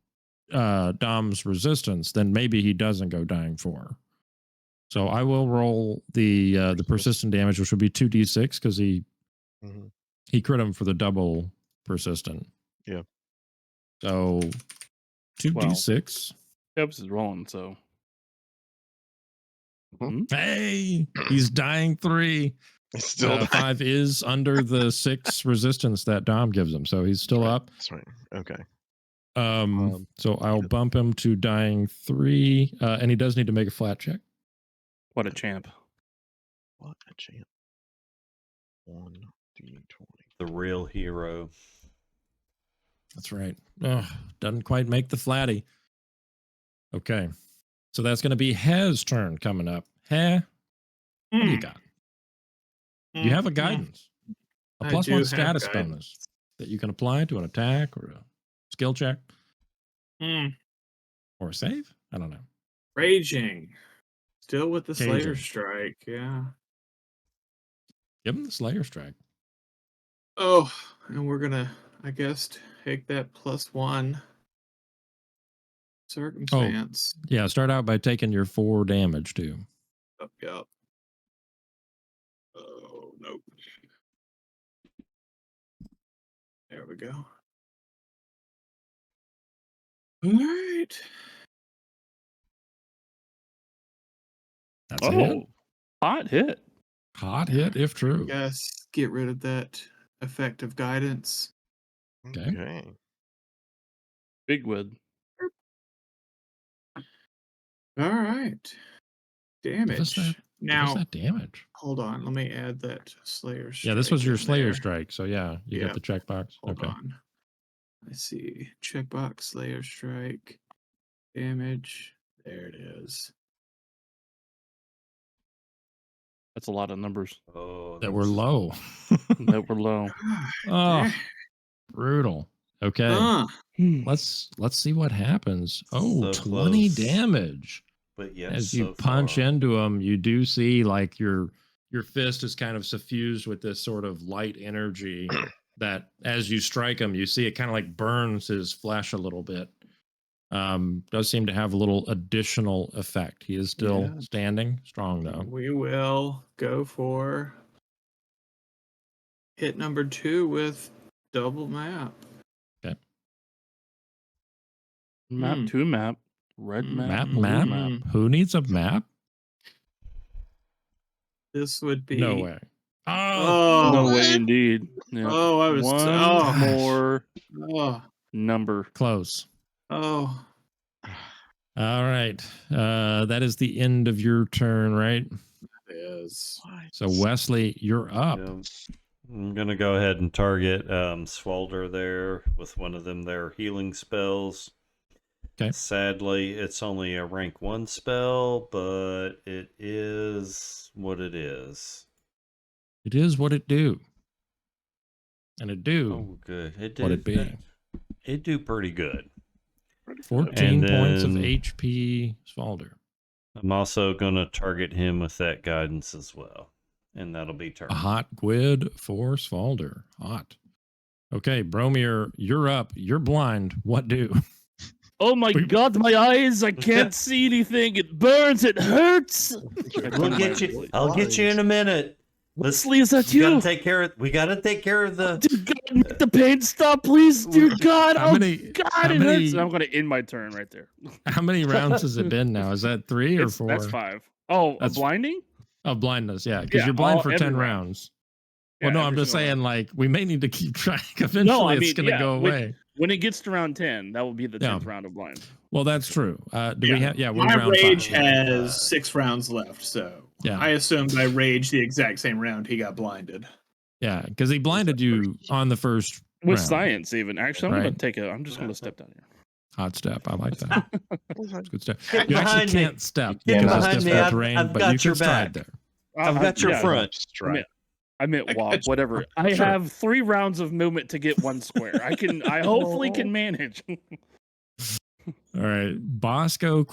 Dom's resistance, then maybe he doesn't go dying 4. So I will roll the persistent damage, which would be 2d6 because he crit him for the double persistent. Yeah. So 2d6. Tubbs is rolling, so. Hey, he's dying 3. Still 5 is under the 6 resistance that Dom gives him, so he's still up. That's right. Okay. So I'll bump him to dying 3, and he does need to make a flat check. What a champ! What a champ! 1d20. The real hero. That's right. Oh, doesn't quite make the flatty. Okay. So that's going to be Haze's turn coming up. What do you got? You have a guidance. A +1 status bonus that you can apply to an attack or a skill check. Or a save? I don't know. Raging. Still with the Cajun. Slayer Strike, yeah. Give him the Slayer Strike. Oh, and we're gonna, I guess, take that +1 circumstance. Yeah, start out by taking your 4 damage too. Yep. Oh, nope. There we go. All right. That's it. Hot hit. Hot hit, if true. Yes, get rid of that effective guidance. Okay. Big wood. All right. Damage. Now, that damage. Hold on. Let me add that Slayer Strike. Yeah, this was your in Slayer there. Strike. So yeah, you got the checkbox. Hold on. I see. Checkbox, Slayer Strike, damage. There it is. That's a lot of numbers. Oh, that were low. That were low. Oh, brutal. Okay. Let's see what happens. Oh, So 20 close. damage. But yet As so you punch far. into them, you do see like your fist is kind of suffused with this sort of light energy that as you strike him, you see it kind of like burns his flesh a little bit. Does seem to have a little additional effect. He is still standing strong though. We will go for hit number 2 with double map. Okay. Map to map. Red map. Map. Who needs a map? This would be No way. Oh, no way indeed. Yeah. Oh, I was one more Oh. number. Close. Oh. All right. That is the end of your turn, right? It is. So Wesley, you're up. Yeah. I'm gonna go ahead and target Swalder there with one of them their healing spells. Okay. Sadly, it's only a rank 1 spell, but it is what it is. It is what it do. And it do. Oh, good. It what it be. It do pretty good. 14 points of HP, Swalder. I'm also going to target him with that guidance as well. And that'll be turn. A hot Gwyd for Swalder. Hot. Okay, Bromir, you're up. You're blind. What do? Oh my God, my eyes! I can't see anything. It burns. It hurts. We'll get you. I'll get you in a minute. Wesley, is that you? We gotta take care of the. Dear God, make the pain stop, please. Dear God, how many, God, it hurts. I'm going to end my turn right there. How many rounds has it been now? Is that 3 or 4? That's 5. Oh, that's blinding? Of blindness, yeah, because you're blind for 10 rounds. Well, no, I'm just saying, like, we may need to keep track. Eventually, it's going to go away. When it gets to round 10, that will be the 10th round of blind. Well, that's true. Do we have? Yeah, we're my round rage 5. has 6 rounds left, so I assumed I raged the exact same round he got blinded. Yeah, because he blinded you on the first with round. science. Even actually, I'm going to take it. I'm just going to step down here. Hot step. I like that. That's good step. Get You actually behind can't me. step Get because behind it's me. difficult terrain, I've but got you can your stride back. there. I've got your front. I meant walk, whatever. I have 3 rounds of movement to get 1 square. I hopefully can manage. All right, Bhasko ?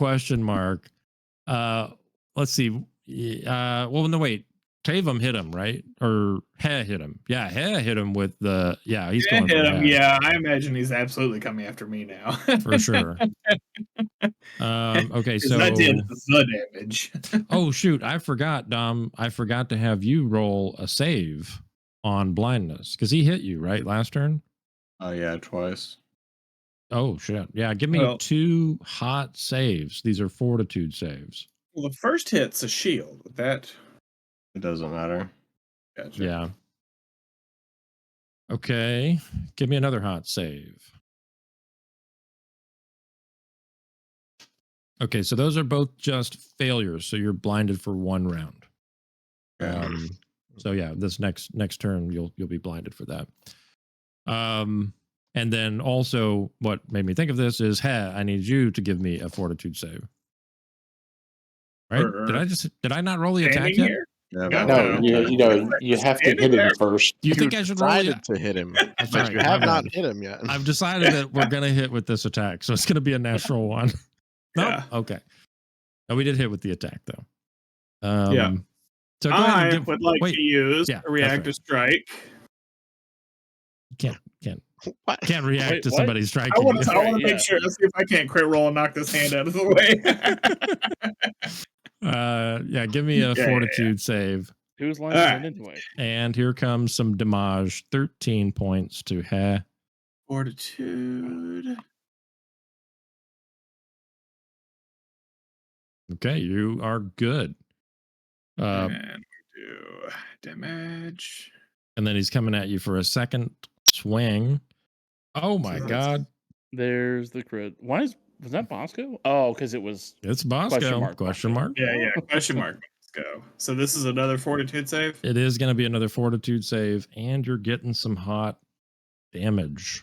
Let's see. Well, no, wait. Tavam hit him, right? Or Haze hit him? Yeah, Haze hit him with the. Yeah, he's going hit for him. Haze. Yeah, I imagine he's absolutely coming after me now. For sure. Okay, so I did the damage. oh shoot, I forgot, Dom. I forgot to have you roll a save on blindness because he hit you right last turn. Oh yeah, twice. Oh shit! Yeah, give me 2 hot saves. These are fortitude saves. Well, the first hit's a shield. That it doesn't matter. Gotcha. Yeah. Okay, give me another hot save. Okay, so those are both just failures. So you're blinded for 1 round. So yeah, this next turn you'll be blinded for that. And then also, what made me think of this is, I need you to give me a fortitude save. Right? Did I not roll the attack yet? Here? Yeah, No, you have to hit him first. Do you think I should roll decided to hit him, That's but right, you my have not bad. hit him yet. I've decided that we're gonna hit with this attack, so it's gonna be a natural one. No, Yeah. okay. No, we did hit with the attack though. Yeah. So go ahead and I give, would like to use Yeah, a reactive strike. Can't What? react Wait, to what? somebody striking I want you. to make sure. Let's see if I can't crit roll and knock this hand out of the way. Yeah, give me a fortitude save. Who's lining it anyway? And here comes some damage. 13 points to He. Fortitude. Okay, you are good. And we do damage. And then he's coming at you for a second swing. Oh my god. There's the crit. Was that Bhasko? Oh, because it was It's Bhasko. Question mark. Yeah. Question mark. Let's go. So this is another fortitude save. It is going to be another fortitude save, and you're getting some hot damage.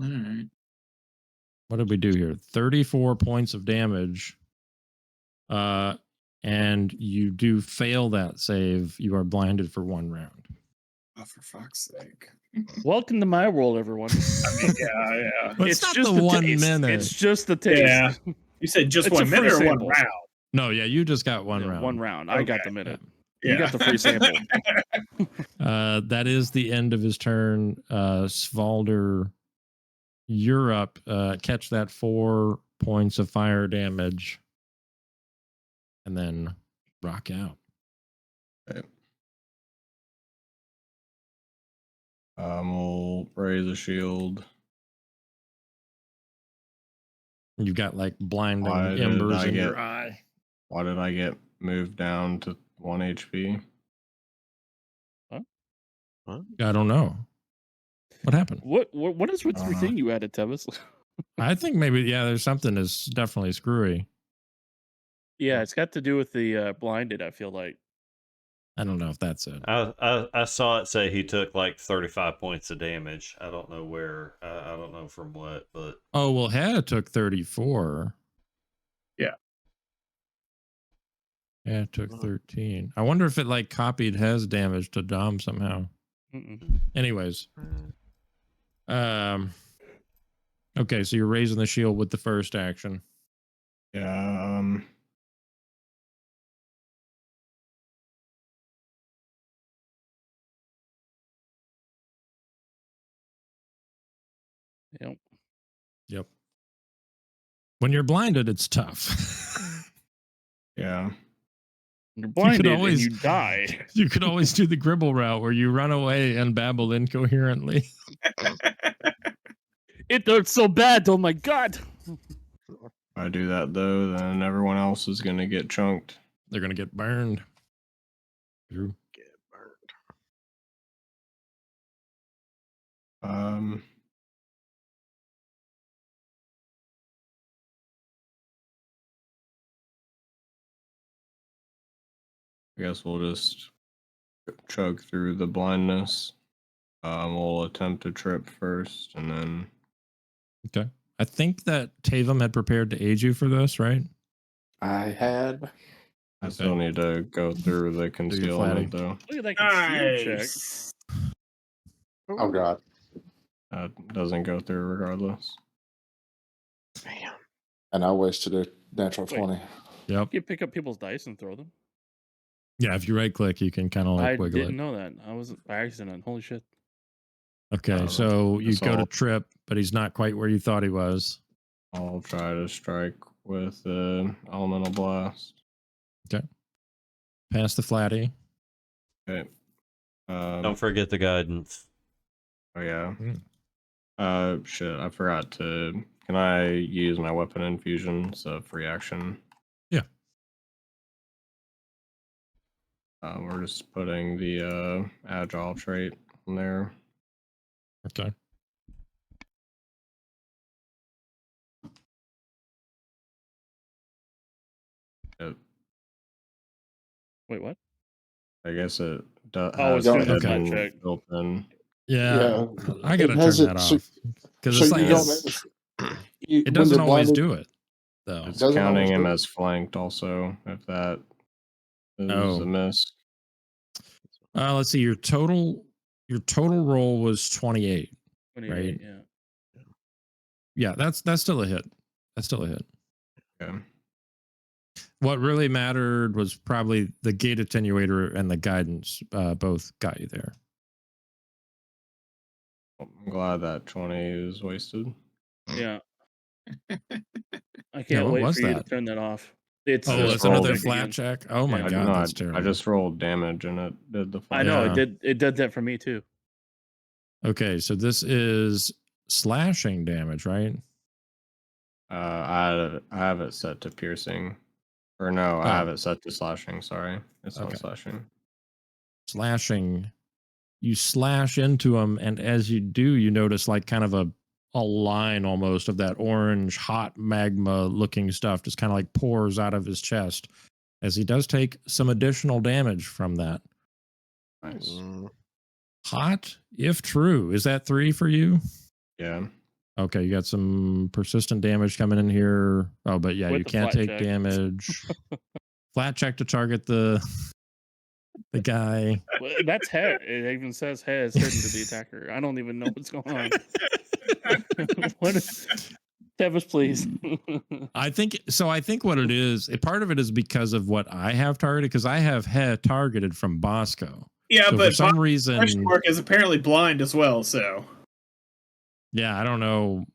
All right. What did we do here? 34 points of damage. And you do fail that save. You are blinded for 1 round. Oh, for fuck's sake. Welcome to my world, everyone. I mean, yeah. But it's not just the 1 minute. It's just the taste. Yeah. You said just It's 1 a free minute or 1 sample. round? No, yeah, you just got 1 round. 1 round. I got the minute. Yeah. You got the free sample. That is the end of his turn. Svalder, you're up. Catch that 4 points of fire damage. And then rock out. Okay. We'll raise a shield. You've got like blinding Why did embers I in get- your eye. Why did I get moved down to 1 HP? I don't know. What happened? What is with your thing you added, Tevis? I think maybe, yeah, there's something that's definitely screwy. Yeah, it's got to do with the blinded, I feel like. I don't know if that's it. I saw it say he took like 35 points of damage. I don't know where. I don't know from what, but Oh, well, Hannah took 34. Yeah. Yeah, it took 13. I wonder if it like copied Hez damage to Dom somehow. Mm-mm. Anyways. Okay, so you're raising the shield with the first action. Yeah. Yep. When you're blinded, it's tough. Yeah. You're blinded always- and you die. You could always do the Gribble route where you run away and babble incoherently. It hurts so bad. Oh my god. If I do that though, then everyone else is gonna get chunked. They're gonna get burned. Drew. Get burned. I guess we'll just chug through the blindness. We'll attempt to trip first, and then Okay. I think that Tavam had prepared to aid you for this, right? I had. I still need to go through the concealment though. Look at that concealed check. Nice. Oh god. That doesn't go through regardless. Damn. And I wasted a natural Wait. 20. Yep. You can pick up people's dice and throw them. Yeah, if you right click, you can kind of like I wiggle didn't it. know that. I was by accident. Holy shit. Okay, so you that's go to all. trip, but he's not quite where you thought he was. I'll try to strike with the elemental blast. Pass the flatty. Okay. don't forget the guidance. Oh yeah. Hmm. Shit, I forgot to. Can I use my weapon infusion? It's a free action. Yeah. We're just putting the agile trait in there. Okay. Wait, what? I guess it Oh, it's has doing the hidden flat check. built in. Yeah. I it gotta turn has that it off Because So it's like you don't notice it when doesn't they're always blinded. do it though. It's Doesn't counting always him do it? as flanked also, if that is Oh. a miss. Let's see. Your total roll was 28. 28, Right. yeah. Yeah, that's still a hit. That's still a hit. Okay. What really mattered was probably the gate attenuator and the guidance. Both got you there. I'm glad that 20 is wasted. Yeah. I Yeah, can't what wait was for you to that? turn that off. It's I Oh, just it's rolled another it flat again. check. Oh my Yeah. god, that's terrible. I just rolled damage and it did the flat I know Yeah. it did that for me too. Okay, so this is slashing damage, right? I have it set to piercing. Or no, I have it set to slashing, sorry. It's Okay. not slashing. Slashing. You slash into him, and as you do, you notice like kind of a line almost of that orange hot magma looking stuff just kind of like pours out of his chest as he does take some additional damage from that. Nice. Hot, if true. Is that 3 for you? Yeah. Okay, you got some persistent damage coming in here. Oh, but yeah, With you the can't flat take check. damage. Flat check to target the guy. Well, that's Haze. It even says Haze hidden to the attacker. I don't even know what's going on. What is Tevis, please. I think so. I think what it is, part of it is because of what I have targeted, because I have targeted from Bhasko. Yeah, So but for some reason, question mark is apparently blind as well. So yeah, I don't know.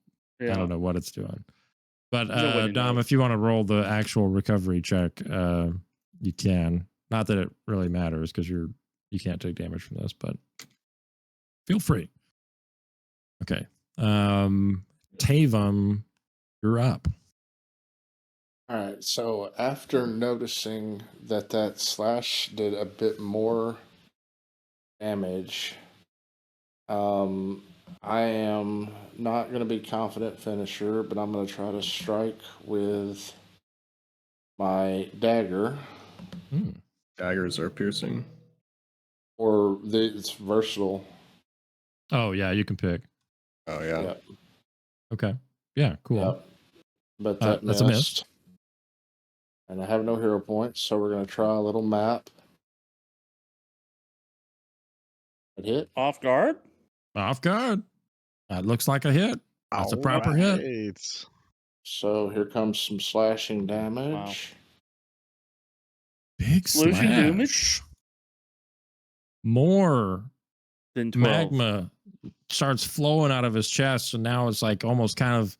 Yeah. I don't know what it's doing. But Nobody Dom, knows. if you want to roll the actual recovery check, you can. Not that it really matters because you can't take damage from this, but feel free. Okay. Tavam, you're up. All right. So after noticing that slash did a bit more damage, I am not going to be confident finisher, but I'm going to try to strike with my dagger. Daggers are piercing. Or it's versatile. Oh yeah, you can pick. Oh yeah. Yep. Okay. Yeah, cool. Yep. But that that's a miss. missed. And I have no hero points, so we're going to try a little map. It hit. Off guard? Off guard. That looks like a hit. That's a proper hit. So here comes some slashing damage. Big Explosion slash. damage? More Then 12. magma starts flowing out of his chest, and now it's like almost kind of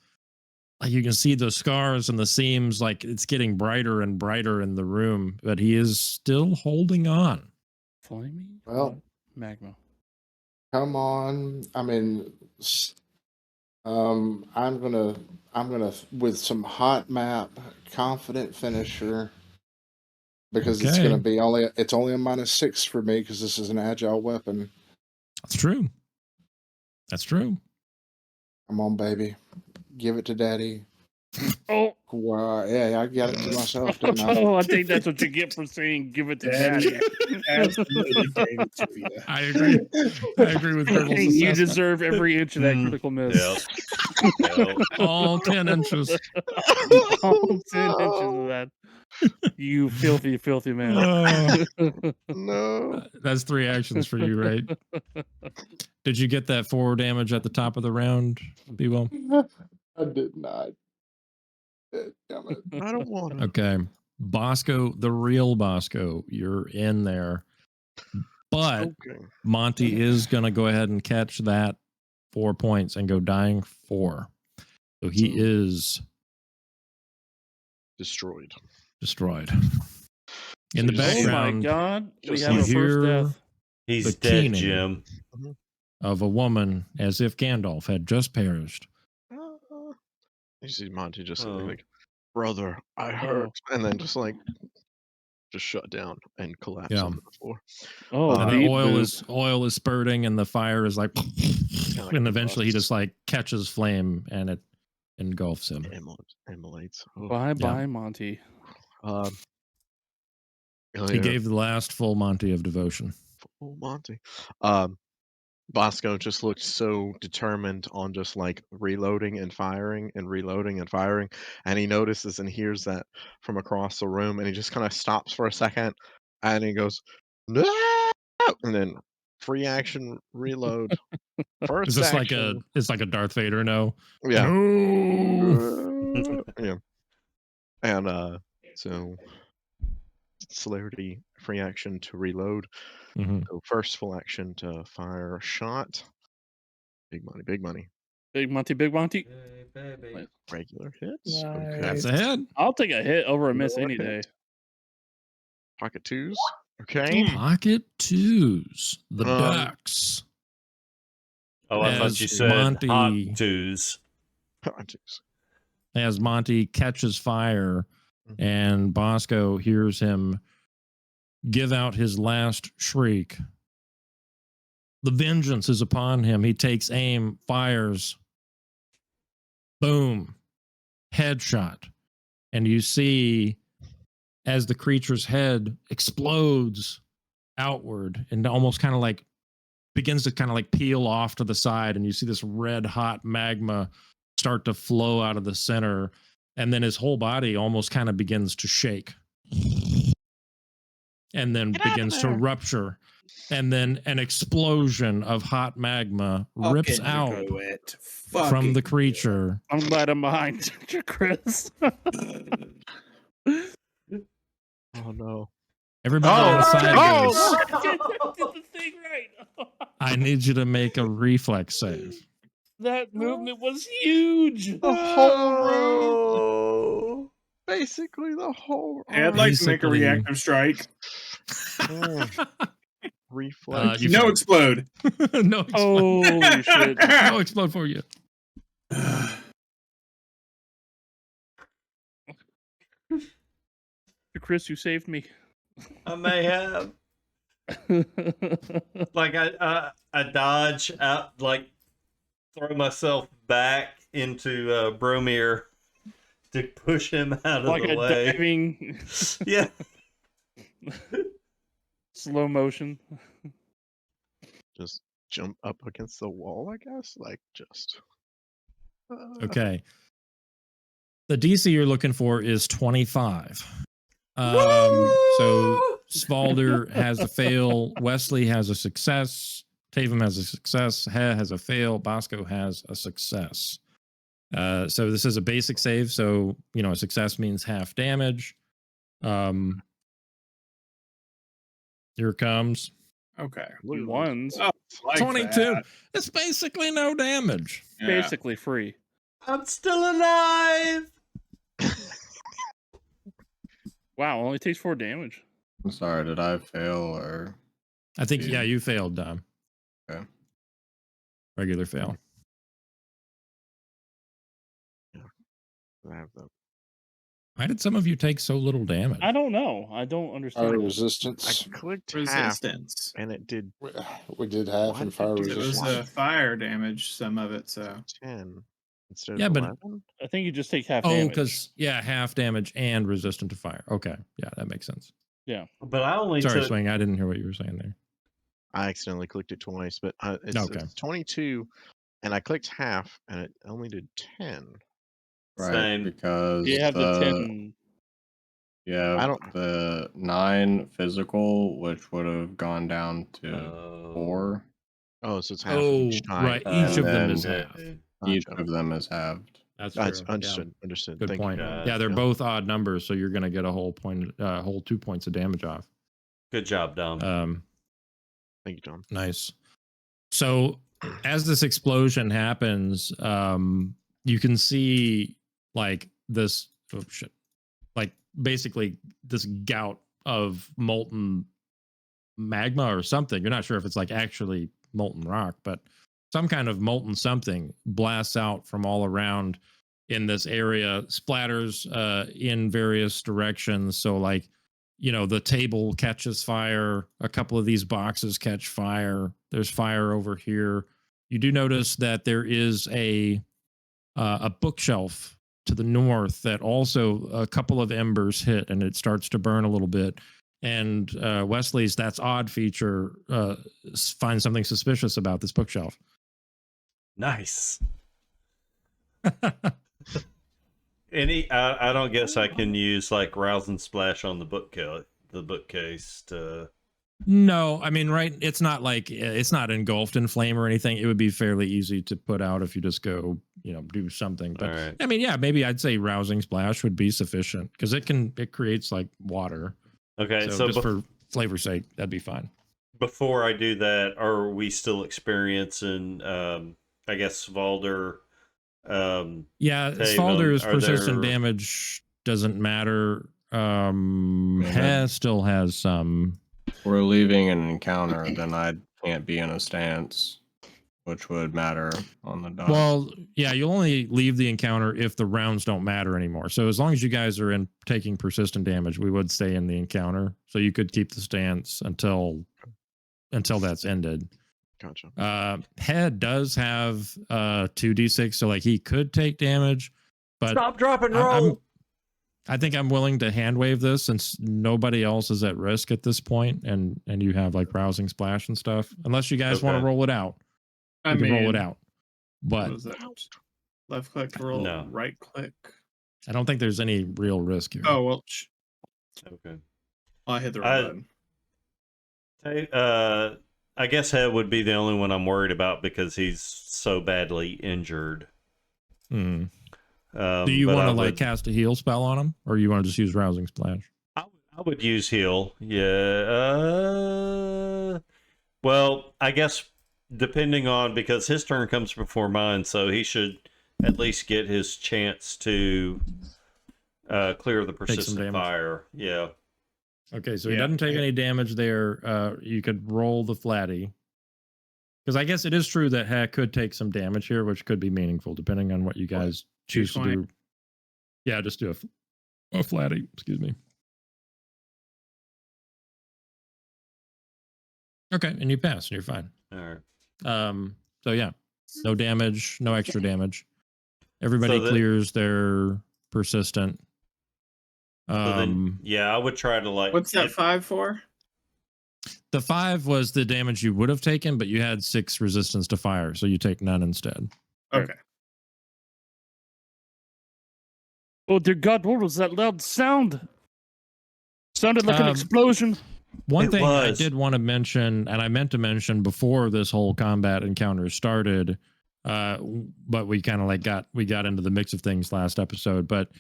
like you can see the scars and the seams, like it's getting brighter and brighter in the room, but he is still holding on. Flaming? Well, magma. Come on. I mean, I'm gonna with some hot map, confident finisher, because it's gonna be only a -6 for me because this is an agile weapon. That's true. That's true. Come on, baby, give it to daddy. Oh, wow, yeah, I got it to myself, didn't I? Oh, I think that's what you get for saying give it to daddy. absolutely gave it to you. I agree. I agree with Verbal. You deserve every inch of that critical miss. Yep. All 10 inches. All 10 inches of that. You filthy, filthy man. No. That's 3 actions for you, right? Did you get that 4 damage at the top of the round, B-Well? I did not. Damn it. I don't want to. Okay. Bhasko, the real Bhasko, you're in there. But Monty is going to go ahead and catch that 4 points and go dying 4. So he is destroyed. In the background, oh my God, we you have a hear first death. He's the dead, Jim. Of a woman as if Gandalf had just perished. You see Monty just like, brother, I hurt, and then just shut down and collapse on the floor. Oh, and the oil is spurting, and the fire is like, and eventually he just like catches flame, and it engulfs him. Immolates. Bye, Monty. He gave the last full Monty of devotion. Full Monty. Bosco just looked so determined on just like reloading and firing and reloading and firing. And he notices and hears that from across the room, and he just kind of stops for a second and he goes, "No!" And then free action reload. First Is this action. it's like a Darth Vader no? Yeah. No. Yeah. And so celerity free action to reload. So first full action to fire a shot. Big money, big money. Big Monty, Big Monty. Hey, baby. Regular hits. Okay. That's a hit. I'll take a hit over a miss Lower any day. hit. Pocket twos. Okay. Pocket twos. The ducks. Oh, I thought you said Monty, hot twos. Hot twos. As Monty catches fire and Bosco hears him give out his last shriek. The vengeance is upon him. He takes aim, fires. Boom. Headshot. And you see as the creature's head explodes outward and almost kind of like begins to kind of like peel off to the side, and you see this red hot magma start to flow out of the center, and then his whole body almost kind of begins to shake and then begins to rupture, and then an explosion of hot magma rips out from the creature. I'm glad I'm behind you, Chris. Oh no. Everybody on the side goes, I did the thing right. I need you to make a reflex save. That movement was huge. The whole room. Basically the whole Hey, I'd like to make a Basically- reactive strike. reflex. No explode. No explode. Holy shit. No explode for you. Chris, you saved me. I may have. Like I dodge out, like throw myself back into Bromir to push him out of Like the a way. diving Yeah. slow motion. Just jump up against the wall, I guess. Like just Okay. The DC you're looking for is 25. So Svalder has a fail, Wesley has a success, Taven has a success, Ha has a fail, Bosco has a success. So this is a basic save, so you know a success means half damage. Here it comes. Okay. Ones. Oh, like 22. that. It's basically no damage. Yeah. Basically free. I'm still alive. Wow, only takes 4 damage. I'm sorry, did I fail or? I think yeah, you failed, Dom. Okay. Regular fail. I have the Why did some of you take so little damage? I don't know. I don't Fire understand. I resistance. clicked half Resistance. and it did We did half Why and did fire you It do was resistance. fire damage, some of it, so 10 instead Yeah, of but 11. I think you just take half Oh, damage. because half damage and resistant to fire. Okay, yeah, that makes sense. But I only Sorry, took. Swing. I didn't hear what you were saying there. I accidentally clicked it twice, but it's, Okay. it's 22, and I clicked half, and it only did 10. Right, Same. because You have the 10. yeah, I don't- the 9 physical, which would have gone down to Oh. 4. Oh, so it's half Oh, each time. right. And Each of them is then- half. Each Gotcha. of them is halved. That's That's true. understood. Understood. Good Thank point. You. God. Yeah, they're Yeah. both odd numbers, so you're going to get a whole 2 points of damage off. Good job, Dom. Thank you, Tom. Nice. So as this explosion happens, you can see like this. Oh shit! Like basically this gout of molten magma or something. You're not sure if it's like actually molten rock, but some kind of molten something blasts out from all around in this area, splatters in various directions. So like, you know, the table catches fire, a couple of these boxes catch fire, there's fire over here. You do notice that there is a bookshelf to the north that also a couple of embers hit and it starts to burn a little bit. And Wesley's "That's Odd" feature finds something suspicious about this bookshelf. Nice. I don't guess I can use like Rouse and Splash on the bookcase to. No, I mean, right? It's not like it's not engulfed in flame or anything. It would be fairly easy to put out if you just go, do something. But right. I mean, yeah, maybe I'd say Rousing Splash would be sufficient because it creates like water. Okay, so just for flavor's sake, that'd be fine. Before I do that, are we still experiencing? I guess Svalder. Svalder's persistent damage doesn't matter. Haze still has some. If we're leaving an encounter, then I can't be in a stance, which would matter on the dot. Well, yeah, you'll only leave the encounter if the rounds don't matter anymore. So as long as you guys are taking persistent damage, we would stay in the encounter. So you could keep the stance until that's ended. Gotcha. Head does have 2d6, so like he could take damage, but stop, drop, and roll. I think I'm willing to hand wave this since nobody else is at risk at this point, and you have like Rousing Splash and stuff. Unless you guys want to roll it out, you can roll it out. But what is that? Left click to roll. No. Right click. I don't think there's any real risk here. Oh well. Okay. I hit the wrong button. I guess Head would be the only one I'm worried about because he's so badly injured. Hmm. Do you want to cast a heal spell on him, or you want to just use Rousing Splash? I would use heal. Yeah. Well, I guess depending on, because his turn comes before mine, so he should at least get his chance to clear the persistent fire. Yeah. Okay, so he doesn't take any damage there. You could roll the flatty. Because I guess it is true that Hack could take some damage here, which could be meaningful depending on what you guys choose to do. Yeah, just do a flatty. Excuse me. Okay, and you pass, and you're fine. All right. So yeah, no damage, no extra damage. Everybody clears their persistent. So then, I would try to like. What's that 5 for? The 5 was the damage you would have taken, but you had 6 resistance to fire, so you take none instead. Okay. Oh dear God! What was that loud sound? Sounded like an explosion. One thing I did want to mention, and I meant to mention before this whole combat encounter started, but we kind of like got into the mix of things last episode. But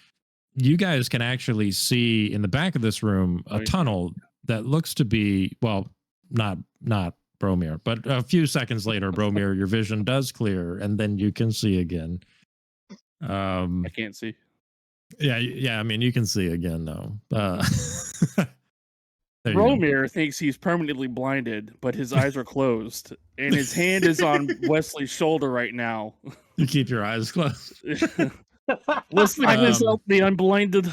you guys can actually see in the back of this room a tunnel that looks to be, well, not Bromir, but a few seconds later, Bromir, your vision does clear, and then you can see again. I can't see. Yeah. I mean, you can see again though. Bromir thinks he's permanently blinded, but his eyes are closed, and his hand is on Wesley's shoulder right now. You keep your eyes closed. Wesley, please help me. I'm blinded.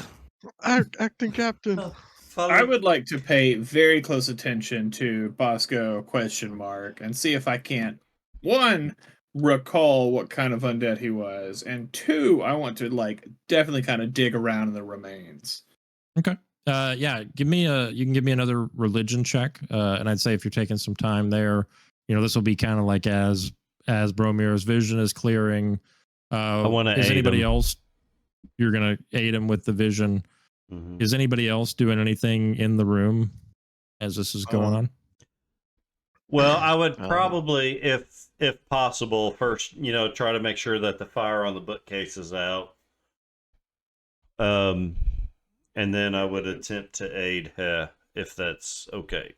Acting captain. I would like to pay very close attention to Bhasko ? And see if I can't, 1, recall what kind of undead he was, and 2, I want to definitely kind of dig around in the remains. Okay. You can give me another religion check, and I'd say if you're taking some time there, this will be kind of like as Bromir's vision is clearing. I want to. Is anybody else? You're gonna aid him with the vision. Mm-hmm. Is anybody else doing anything in the room as this is going on? Well, I would probably, if possible, first try to make sure that the fire on the bookcase is out. And then I would attempt to aid her if that's okay.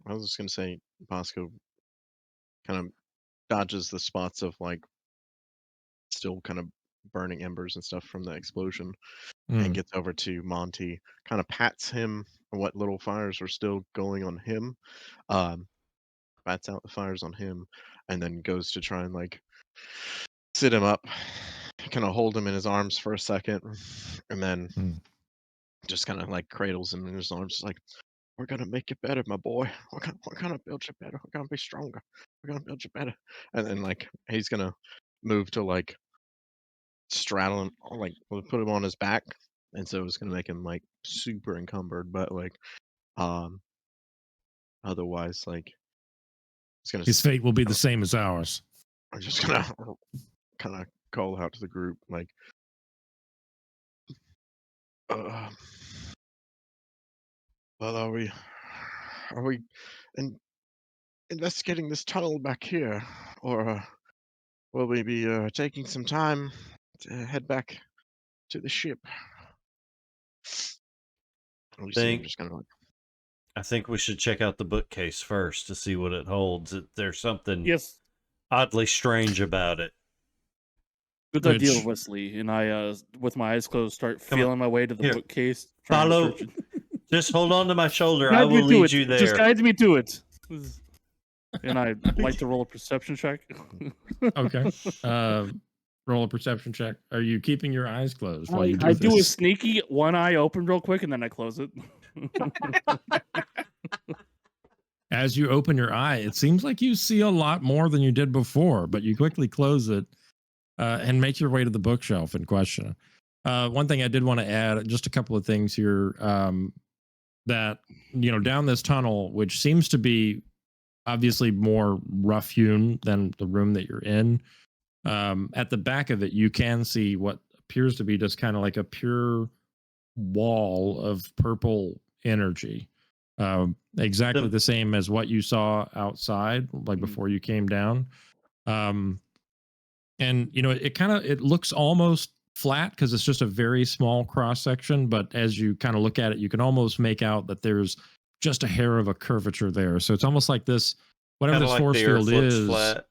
I was just gonna say, Bhasko kind of dodges the spots of still kind of burning embers and stuff from the explosion, and gets over to Monty, kind of pats him on what little fires are still going on him, bats out the fires on him, and then goes to try and sit him up, kind of hold him in his arms for a second, and then just kind of cradles him in his arms, we're gonna make you better, my boy. We're gonna build you better. We're gonna be stronger. We're gonna build you better. And then he's gonna move to like straddle him, like we'll put him on his back, and so it's gonna make him like super encumbered, but like otherwise like it's gonna. His fate will be the same as ours. I'm just gonna kind of call out to the group like, well, are we investigating this tunnel back here, or will we be taking some time to head back to the ship? I think we should check out the bookcase first to see what it holds. There's something Yes. oddly strange about it. Good idea, Wesley. And I, with my eyes closed, start feeling my way to the bookcase. Follow. Just hold on to my shoulder. I will lead you there. Just guide me to it. And I'd like to roll a perception check. Okay. Roll a perception check. Are you keeping your eyes closed while you do I this? do a sneaky one eye open real quick, and then I close it. As you open your eye, it seems like you see a lot more than you did before, but you quickly close it and make your way to the bookshelf in question. One thing I did want to add, just a couple of things here, that, down this tunnel, which seems to be obviously more rough-hewn than the room that you're in, at the back of it, you can see what appears to be just kind of like a pure wall of purple energy. Exactly the same as what you saw outside, like before you came down. And it looks almost flat because it's just a very small cross section, but as you kind of look at it, you can almost make out that there's just a hair of a curvature there. So it's almost like this, whatever this force field is. Flat.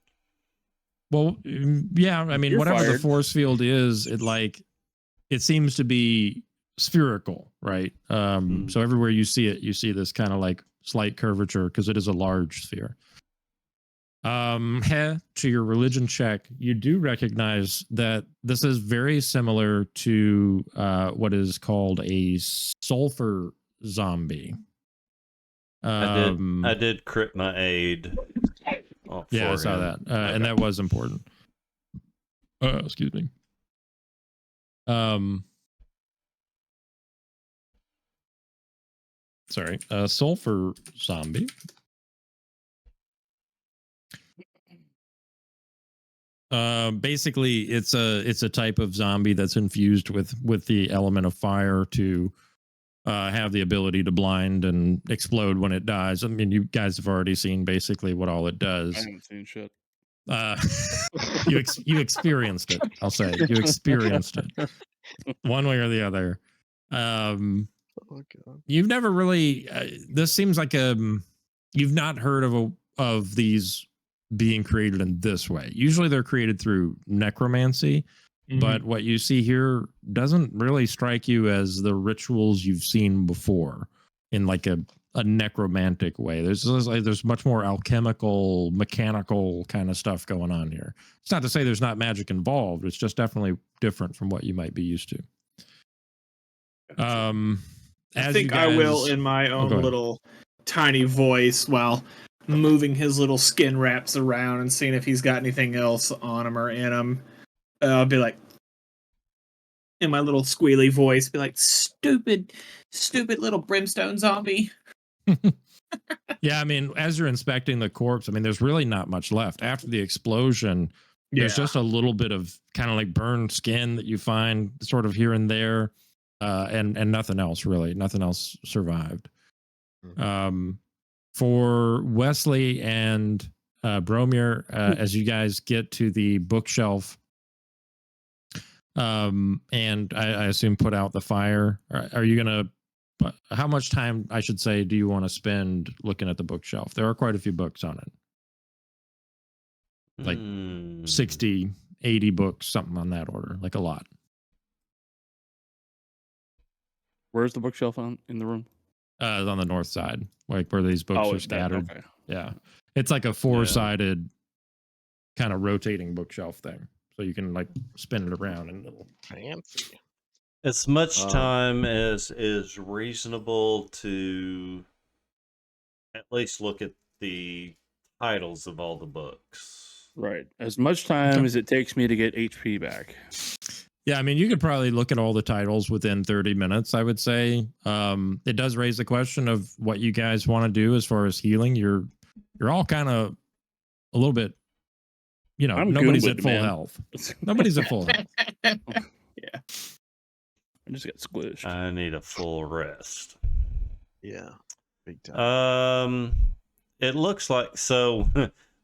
Well, yeah, I mean, whatever the force field is, it seems to be spherical, right? So everywhere you see it, you see this kind of like slight curvature because it is a large sphere. To your religion check, you do recognize that this is very similar to what is called a sulfur zombie. I did crit my aid. Yeah, I saw that, okay. And that was important. Excuse me. Sorry, sulfur zombie. Basically, it's a type of zombie that's infused with the element of fire to have the ability to blind and explode when it dies. I mean, you guys have already seen basically what all it does. I haven't seen shit. You experienced it. I'll say you experienced it one way or the other. You've never really. This seems like you've not heard of these being created in this way. Usually they're created through necromancy. But what you see here doesn't really strike you as the rituals you've seen before in like a necromantic way. There's much more alchemical, mechanical kind of stuff going on here. It's not to say there's not magic involved. It's just definitely different from what you might be used to. I think I will in my own little tiny voice while moving his little skin wraps around and seeing if he's got anything else on him or in him. I'll be like, in my little squealy voice, be like, stupid little brimstone zombie. Yeah, I mean, as you're inspecting the corpse, I mean, there's really not much left. After the explosion, there's just a little bit of kind of like burned skin that you find sort of here and there, and nothing else really. Nothing else survived. For Wesley and Bromir, as you guys get to the bookshelf, and I assume put out the fire. Are you gonna? How much time, I should say, do you want to spend looking at the bookshelf? There are quite a few books on it, like 60, 80 books, something on that order, like a lot. Where's the bookshelf in the room? On the north side, like where these books are scattered. Okay. Yeah, it's like a four-sided kind of rotating bookshelf thing. So you can like spin it around and it'll fancy. As much time as is reasonable to at least look at the titles of all the books. Right. As much time as it takes me to get HP back. Yeah, I mean, you could probably look at all the titles within 30 minutes, I would say. It does raise the question of what you guys want to do as far as healing. You're all kind of a little bit, nobody's at full health. Nobody's at full health. Yeah. I just got squished. I need a full rest. Yeah. Big time. It looks like so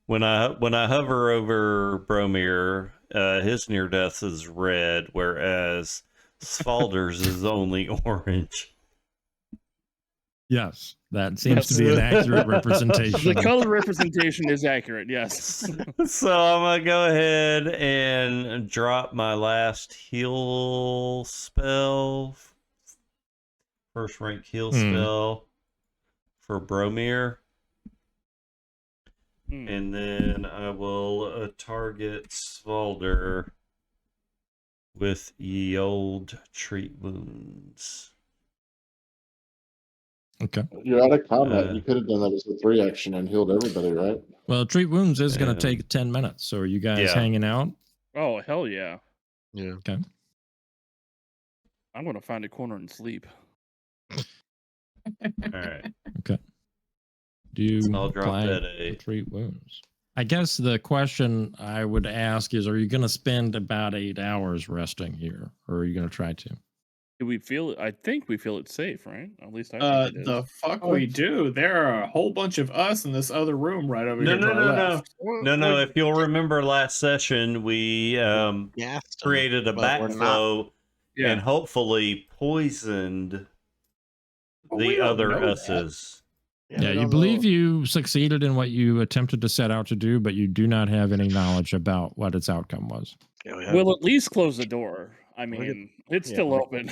when I hover over Bromir, his near death is red, whereas Svalder's is only orange. Yes, that seems to be an accurate representation. The color representation is accurate, yes. So I'm going to go ahead and drop my last heal spell. First rank heal spell for Bromir. And then I will target Svalder with ye old treat wounds. Okay. You're out of combat. You could have done that as a 3 action and healed everybody, right? Well, treat wounds is going to take 10 minutes. So are you guys hanging out? Oh, hell yeah. Yeah. Okay. I'm going to find a corner and sleep. All right. Okay. Do you I'll drop that a treat wounds? I guess the question I would ask is, are you going to spend about 8 hours resting here, or are you going to try to? Do we feel it? I think we feel it's safe, right? At least I think it is. The fuck we do. There are a whole bunch of us in this other room right over here. No. If you'll remember last session, we created a backflow and hopefully poisoned the other us's. Yeah, you believe you succeeded in what you attempted to set out to do, but you do not have any knowledge about what its outcome was. Yeah, we'll at least close the door. I mean, it's still open.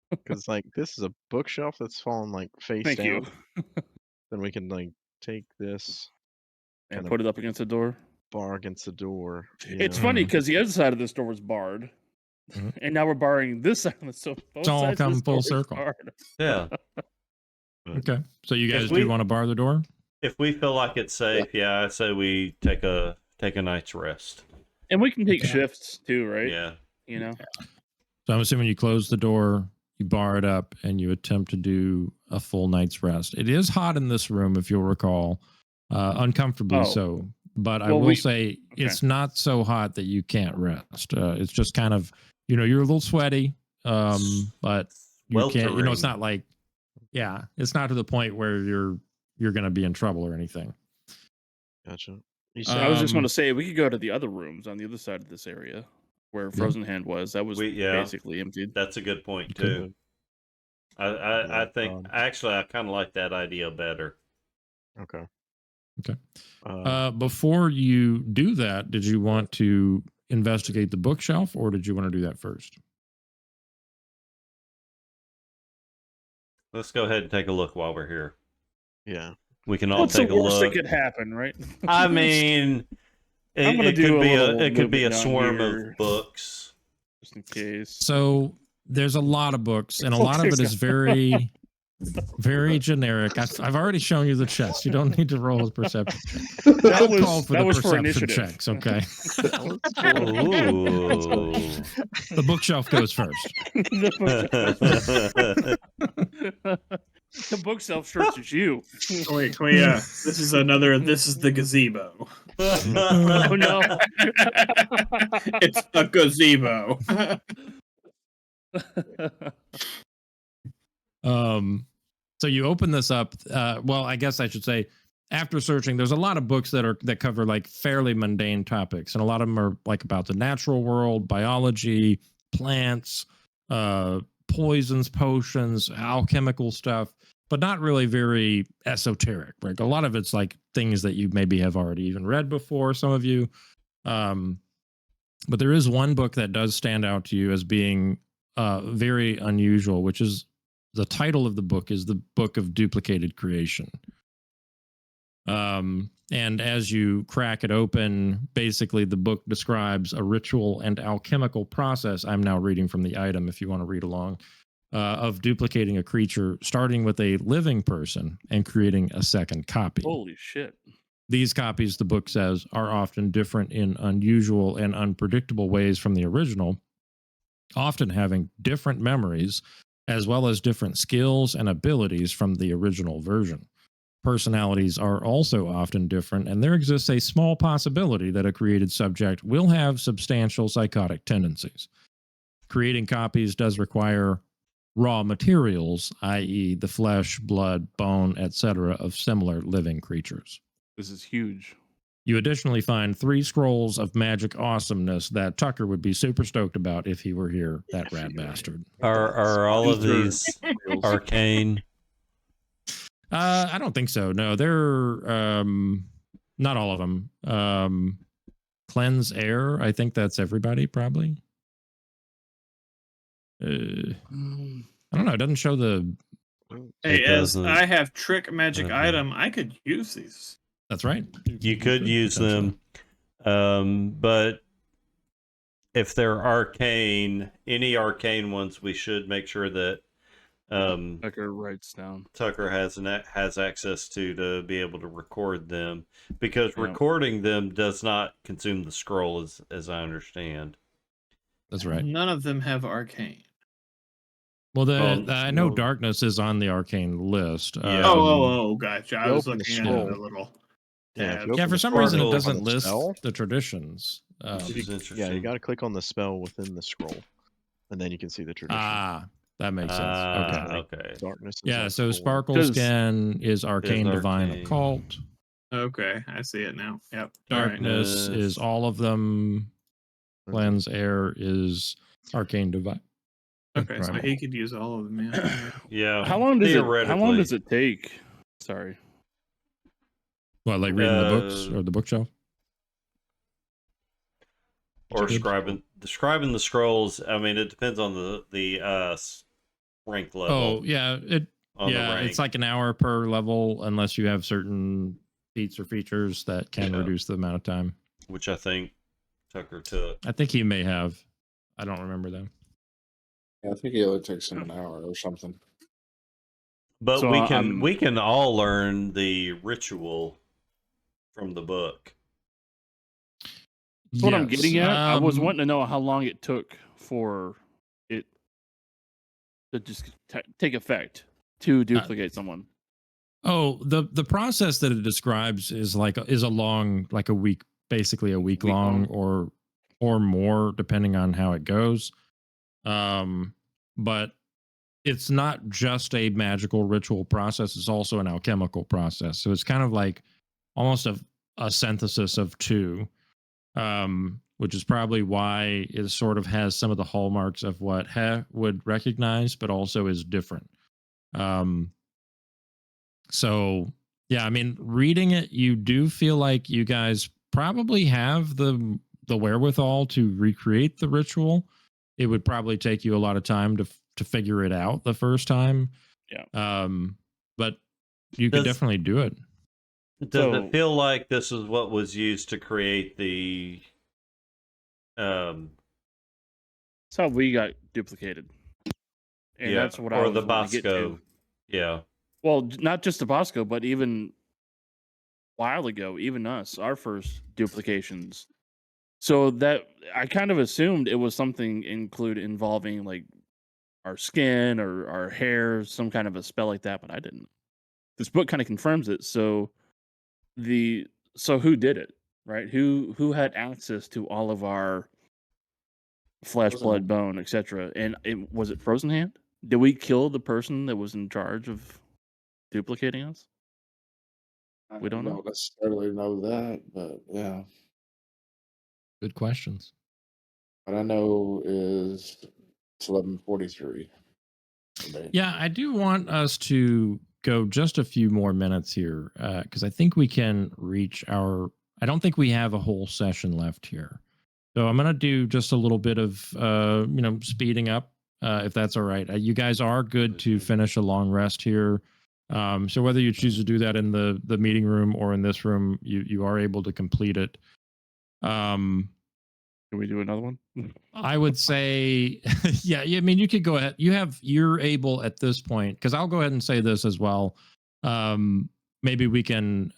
Because this is a bookshelf that's fallen face Thank down. you. Then we can take this and put it up against the door. Bar against the door. It's funny because the other side of this door was barred, and now we're barring this side. So it's all come full circle. Yeah. Okay, so you guys do want to bar the door? If we feel like it's safe, I say we take a night's rest. And we can take shifts too, right? Yeah. So I'm assuming you close the door, you bar it up, and you attempt to do a full night's rest. It is hot in this room, if you'll recall, uncomfortably so. But I will say it's not so hot that you can't rest. It's just kind of, you're a little sweaty, but you can't. It's not like. Yeah, it's not to the point where you're going to be in trouble or anything. Gotcha. I was just going to say we could go to the other rooms on the other side of this area where Frozen Hand was. That was basically emptied. That's a good point too. I think actually I kind of like that idea better. Okay. Before you do that, did you want to investigate the bookshelf, or did you want to do that first? Let's go ahead and take a look while we're here. Yeah. We can all take a look. What's the worst that could happen, right? I mean, it could be a swarm of books. Just in case. So there's a lot of books, and a lot of it is very, very generic. I've already shown you the chest. You don't need to roll a perception check. That was for initiative checks, okay? The bookshelf goes first. The bookshelf starts at you. Wait, this is the gazebo. Oh no. It's a gazebo. So you open this up. Well, I guess I should say, after searching, there's a lot of books that cover fairly mundane topics, and a lot of them are about the natural world, biology, plants, poisons, potions, alchemical stuff, but not really very esoteric. Right? A lot of it's things that you maybe have already even read before, some of you. But there is one book that does stand out to you as being very unusual, which is the title of the book is the Book of Duplicated Creation. And as you crack it open, basically the book describes a ritual and alchemical process. I'm now reading from the item if you want to read along, of duplicating a creature, starting with a living person and creating a second copy. Holy shit. These copies, the book says, are often different in unusual and unpredictable ways from the original, often having different memories as well as different skills and abilities from the original version. Personalities are also often different, and there exists a small possibility that a created subject will have substantial psychotic tendencies. Creating copies does require raw materials, i.e., the flesh, blood, bone, etc., of similar living creatures. This is huge. You additionally find 3 scrolls of magic awesomeness that Tucker would be super stoked about if he were here, that rad bastard. Are all of these arcane? I don't think so. No, they're not all of them. Cleanse air, I think that's everybody probably. I don't know. It doesn't show the. Hey, as I have trick magic item, I could use these. That's right. You could use them, but if they're arcane, any arcane ones, we should make sure that Tucker writes down. Tucker has access to be able to record them, because recording them does not consume the scroll, as I understand. That's right. None of them have arcane. Well, I know darkness is on the arcane list. Yeah. Gotcha. I was looking at it a little. Yeah, for some reason it doesn't list the traditions. You got to click on the spell within the scroll, and then you can see the tradition. Ah, that makes sense. Okay. Darkness. Yeah, so Sparkle Scan is Arcane Divine Occult. Okay, I see it now. Yep. Darkness is all of them. Cleanse Air is Arcane Divine. Okay, so he could use all of them. Yeah. How long does it take? Sorry. What, like reading the books or the bookshelf? Or describing the scrolls. I mean, it depends on the rank level. Oh yeah, it's like an hour per level unless you have certain feats or features that can reduce the amount of time. Which I think Tucker took. I think he may have. I don't remember them. Yeah, I think it only takes him an hour or something. But so we can all learn the ritual from the book. That's what I'm getting at. I was wanting to know how long it took for it to just take effect to duplicate someone. Oh, the process that it describes is a long, like a week, basically a week long or more, depending on how it goes. But it's not just a magical ritual process; it's also an alchemical process. So it's kind of like almost a synthesis of two, which is probably why it sort of has some of the hallmarks of what He would recognize, but also is different. So yeah, I mean, reading it, you do feel like you guys probably have the wherewithal to recreate the ritual. It would probably take you a lot of time to figure it out the first time. Yeah. But you could definitely do it. Does it feel like this is what was used to create the That's how we got duplicated. And that's what I was the Bhasko. Get to. Yeah. Well, not just the Bhasko, but even a while ago, even us, our first duplications. So that I kind of assumed it was something involving like our skin or our hair, some kind of a spell like that, but I didn't. This book kind of confirms it. So who did it, right? Who had access to all of our flesh, blood, bone, etc.? And was it Frozen Hand? Did we kill the person that was in charge of duplicating us? We don't know. I don't necessarily know that, but yeah. Good questions. What I know is it's 11:43. Yeah, I do want us to go just a few more minutes here because I think we can reach I don't think we have a whole session left here. So I'm going to do just a little bit of, speeding up if that's all right. You guys are good to finish a long rest here. So whether you choose to do that in the meeting room or in this room, you are able to complete it. Can we do another one? I would say, yeah. I mean, you could go ahead. You're able at this point, because I'll go ahead and say this as well. Maybe we can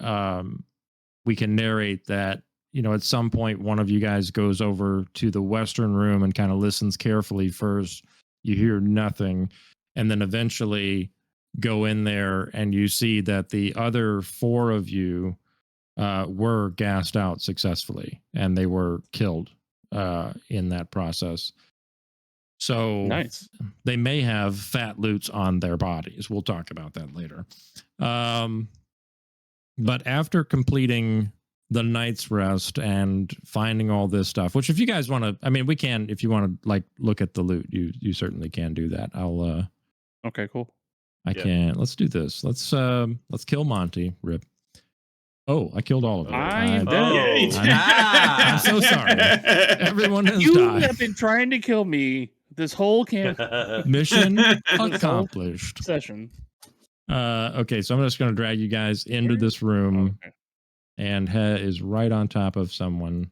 we can narrate that, at some point, one of you guys goes over to the Western room and kind of listens carefully first. You hear nothing. And then eventually go in there and you see that the other 4 of you were gassed out successfully and they were killed in that process. So nice. They may have fat loots on their bodies. We'll talk about that later. But after completing the night's rest and finding all this stuff, which if you guys want to, we can, if you want to like look at the loot, you certainly can do that. I'll okay, cool. I can. Let's do this. Let's kill Monty. Rip. Oh, I killed all of them. I'm so sorry. Everyone has you died. You have been trying to kill me this whole mission accomplished. Session. Okay, so I'm just going to drag you guys into this room, and He is right on top of someone.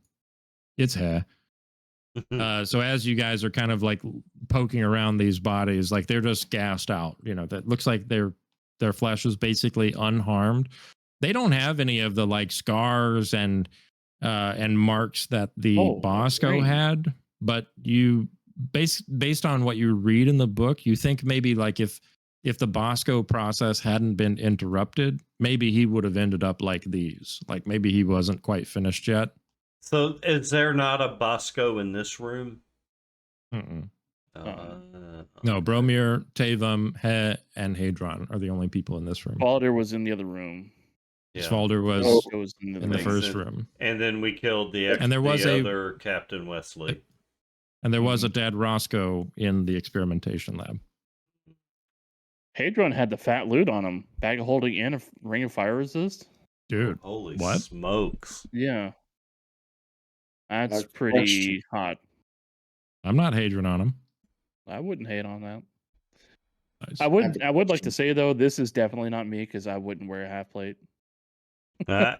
It's He. So as you guys are kind of like poking around these bodies, like they're just gassed out. That looks like their flesh is basically unharmed. They don't have any of the like scars and marks that the Bhasko had, but you based on what you read in the book, you think maybe like if the Bhasko process hadn't been interrupted, maybe he would have ended up like these. Like maybe he wasn't quite finished yet. So is there not a Bhasko in this room? No, Bromir, Tavam, He, and Hadron are the only people in this room. Balder was in the other room. Yeah. Balder was in the first room. And then we killed the other Captain Wesley. And there was a dead Roscoe in the experimentation lab. Hadron had the fat loot on him. Bag of holding and a ring of fire resist. Dude, holy what? Smokes. Yeah. That's pretty hot. I'm not Hadron on him. I wouldn't hate on that. Nice. I would like to say though, this is definitely not me because I wouldn't wear a half plate. Yeah,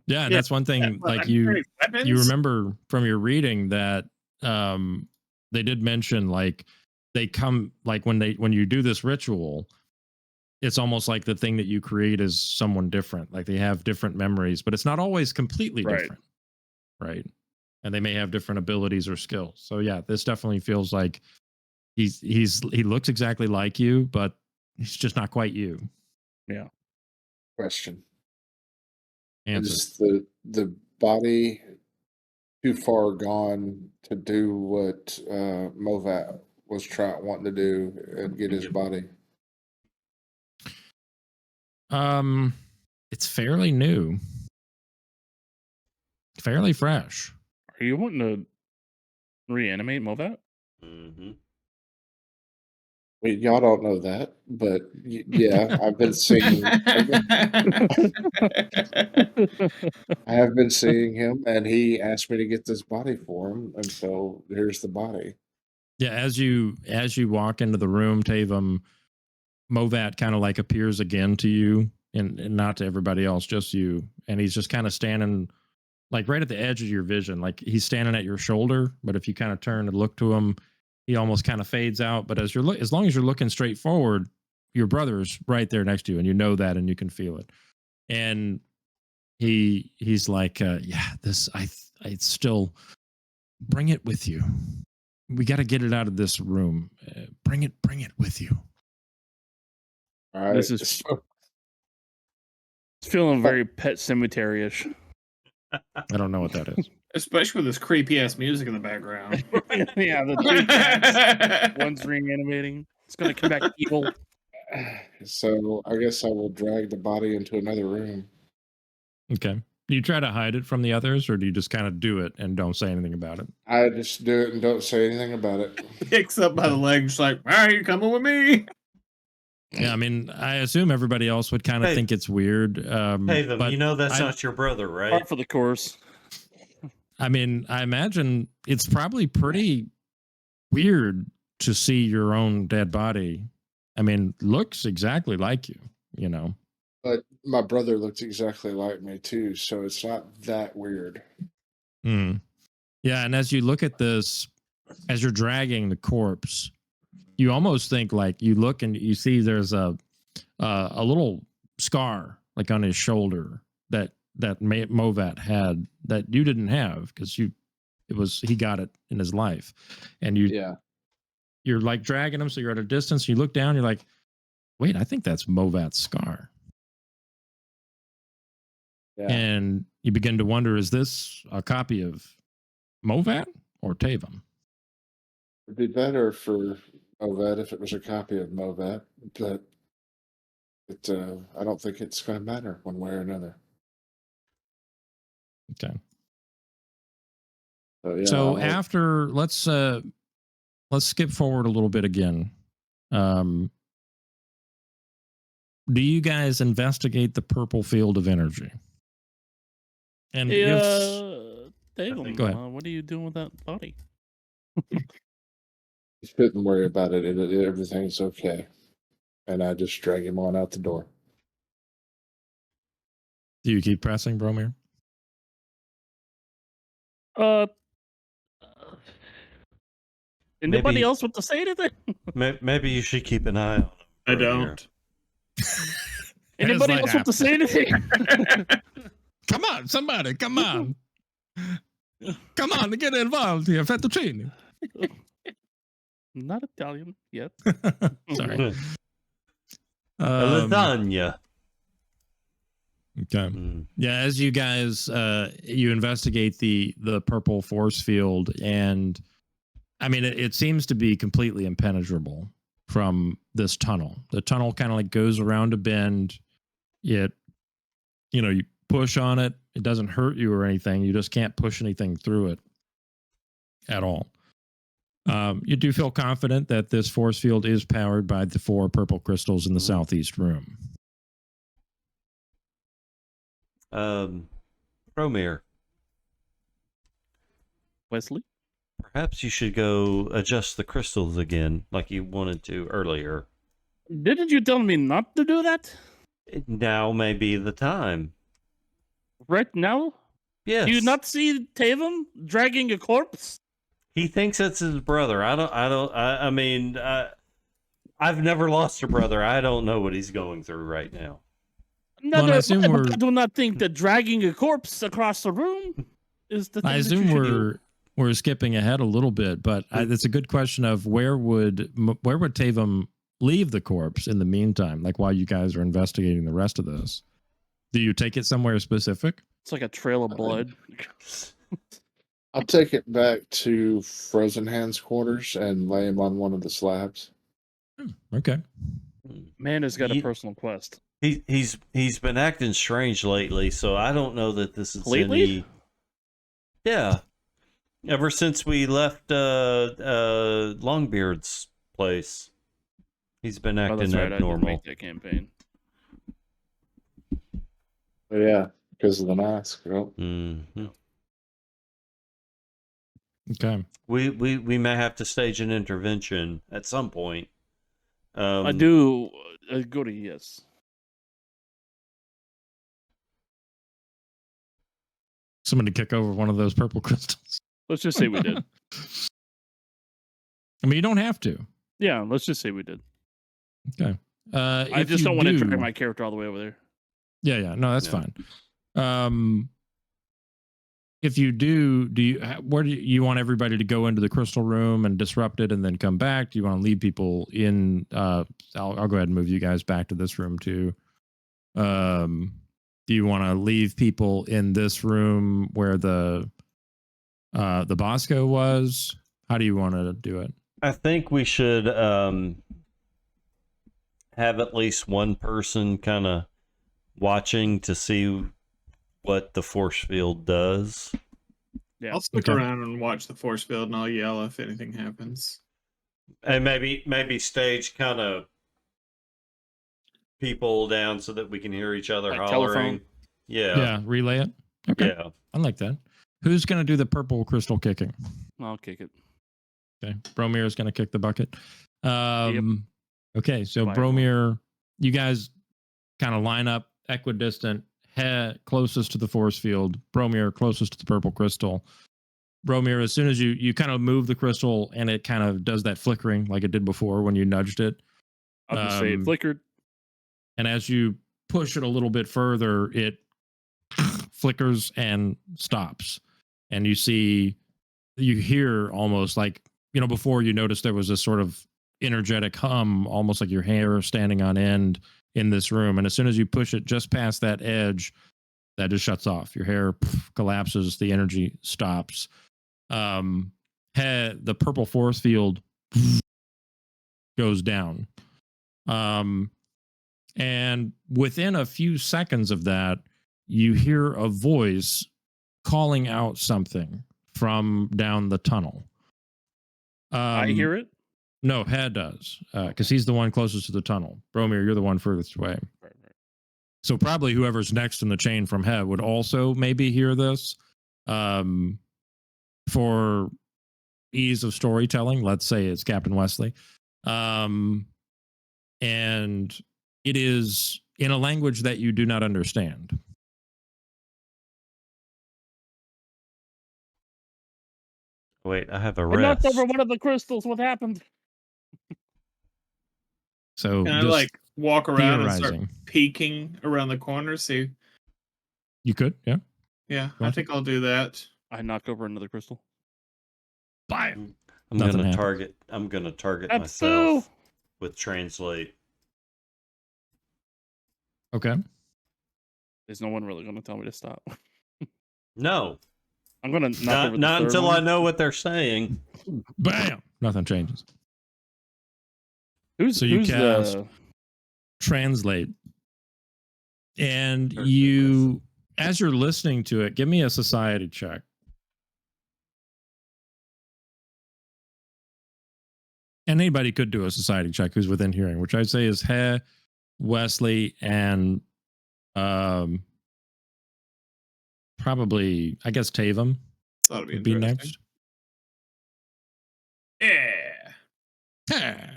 and that's one thing. Like you remember from your reading that they did mention like they come like when you do this ritual, it's almost like the thing that you create is someone different. Like they have different memories, but it's not always completely different, right? And they may have different abilities or skills. So yeah, this definitely feels like he looks exactly like you, but he's just not quite you. Yeah. Question. Answer. Is the body too far gone to do what Movat was wanting to do and get his body? It's fairly new, fairly fresh. Are you wanting to reanimate Movat? Mm-hmm. Well, y'all don't know that, but yeah, I've been seeing. I have been seeing him, and he asked me to get this body for him, and so here's the body. Yeah, as you walk into the room, Tavam, Movat kind of like appears again to you, and not to everybody else, just you, and he's just kind of standing like right at the edge of your vision, like he's standing at your shoulder, but if you kind of turn and look to him, he almost kind of fades out. But as long as you're looking straight forward, your brother's right there next to you, and you know that, and you can feel it. And he's like, yeah, this I still bring it with you. We got to get it out of this room. Bring it with you. All right. This is feeling very Pet Cemetery-ish. I don't know what that is. Especially with this creepy ass music in the background. Yeah, the two cats, one's reanimating. It's gonna come back evil. So I guess I will drag the body into another room. Okay. Do you try to hide it from the others, or do you just kind of do it and don't say anything about it? I just do it and don't say anything about it. Picks up by the legs, like, "All right, you coming with me?" Yeah, I mean, I assume everybody else would kind of think it's weird. Hey, but that's not your brother, right? Part for the course. I mean, I imagine it's probably pretty weird to see your own dead body. I mean, looks exactly like you, you know. But my brother looks exactly like me too, so it's not that weird. Mm. Yeah, and as you look at this, as you're dragging the corpse, you almost think like you look and you see there's a little scar like on his shoulder that Movat had that you didn't have because he got it in his life, and you're like dragging him, so you're at a distance. You look down, you're like, wait, I think that's Movat's scar. Yeah. And you begin to wonder, is this a copy of Movat or Tavam? It'd be better for Movat if it was a copy of Movat, but I don't think it's going to matter one way or another. Okay. So after let's skip forward a little bit again. Do you guys investigate the purple field of energy? And Tavam, go ahead. what are you doing with that body? You shouldn't worry about it. Everything's okay. And I just drag him on out the door. Do you keep pressing, Bromir? Anybody else want to say anything? Maybe you should keep an eye on him. I don't. Anybody else want to say anything? Come on, somebody, come on. Come on, get involved here. Fettuccine. Not Italian yet. Sorry. Lasagna. Okay. Yeah, as you guys you investigate the purple force field, and I mean it seems to be completely impenetrable from this tunnel. The tunnel kind of like goes around a bend. You push on it, it doesn't hurt you or anything. You just can't push anything through it at all. You do feel confident that this force field is powered by the 4 purple crystals in the southeast room. Bromir. Wesley? Perhaps you should go adjust the crystals again, like you wanted to earlier. Didn't you tell me not to do that? Now may be the time. Right now? Yes. Do you not see Tavam dragging a corpse? He thinks it's his brother. I mean, I've never lost a brother. I don't know what he's going through right now. No, I do not think that dragging a corpse across the room is the thing. I assume we're skipping ahead a little bit, but it's a good question of where would Tavam leave the corpse in the meantime, like while you guys are investigating the rest of this? Do you take it somewhere specific? It's like a trail of blood. I'll take it back to Frozen Hand's quarters and lay him on one of the slabs. Okay. Man has got a personal quest. He's been acting strange lately, so I don't know that this is lately? Yeah. Ever since we left Longbeard's place, he's been acting abnormal. I didn't make that campaign. Yeah, because of the mask. Right? Mm-hmm. Okay. We may have to stage an intervention at some point. I do agree, yes. Somebody kick over one of those purple crystals. Let's just say we did. I mean, you don't have to. Yeah, let's just say we did. Okay. I just don't want to drag my character all the way over there. Yeah. No, that's fine. If you do you want everybody to go into the crystal room and disrupt it and then come back? Do you want to leave people in? I'll go ahead and move you guys back to this room too. Do you want to leave people in this room where the Bhasko was? How do you want to do it? I think we should have at least one person kind of watching to see what the force field does. Yeah, I'll stick around and watch the force field, and I'll yell if anything happens. And maybe stage kind of people down so that we can hear each other like hollering. Telephone. Yeah, relay it. Okay, yeah, I like that. Who's gonna do the purple crystal kicking? I'll kick it. Okay, Bromir is gonna kick the bucket. Yep. Okay, so Bromir, you guys kind of line up equidistant, head closest to the force field. Bromir closest to the purple crystal. Bromir, as soon as you kind of move the crystal and it kind of does that flickering like it did before when you nudged it. I'll just say it flickered. And as you push it a little bit further, it flickers and stops. And you hear almost like, before you noticed there was this sort of energetic hum, almost like your hair standing on end in this room. And as soon as you push it just past that edge, that just shuts off. Your hair collapses, the energy stops. The purple force field goes down. And within a few seconds of that, you hear a voice calling out something from down the tunnel. I hear it? No, Had does, because he's the one closest to the tunnel. Bromir, you're the one furthest away. Right. So probably whoever's next in the chain from Head would also maybe hear this. For ease of storytelling, let's say it's Captain Wesley. And it is in a language that you do not understand. Wait, I have a I rest. knocked over one of the crystals. What happened? So Can I like walk around and start theorizing. peeking around the corner? See, You could, yeah. yeah, I Want think I'll do that. I knocked over another crystal. Bam. I'm Nothing gonna happened. target That's myself with translate. Okay. There's no one really going to tell me to stop. No, I'm going to knock not, over the not third until one. I know what they're saying. Bam. Nothing changes. Who's So you who's cast the translate. And Perfect. you, as you're listening to it, give me a society check. And anybody could do a society check who's within hearing, which I'd say is He, Wesley, and probably, I guess, Tavam That'll be would be interesting. next. Yeah.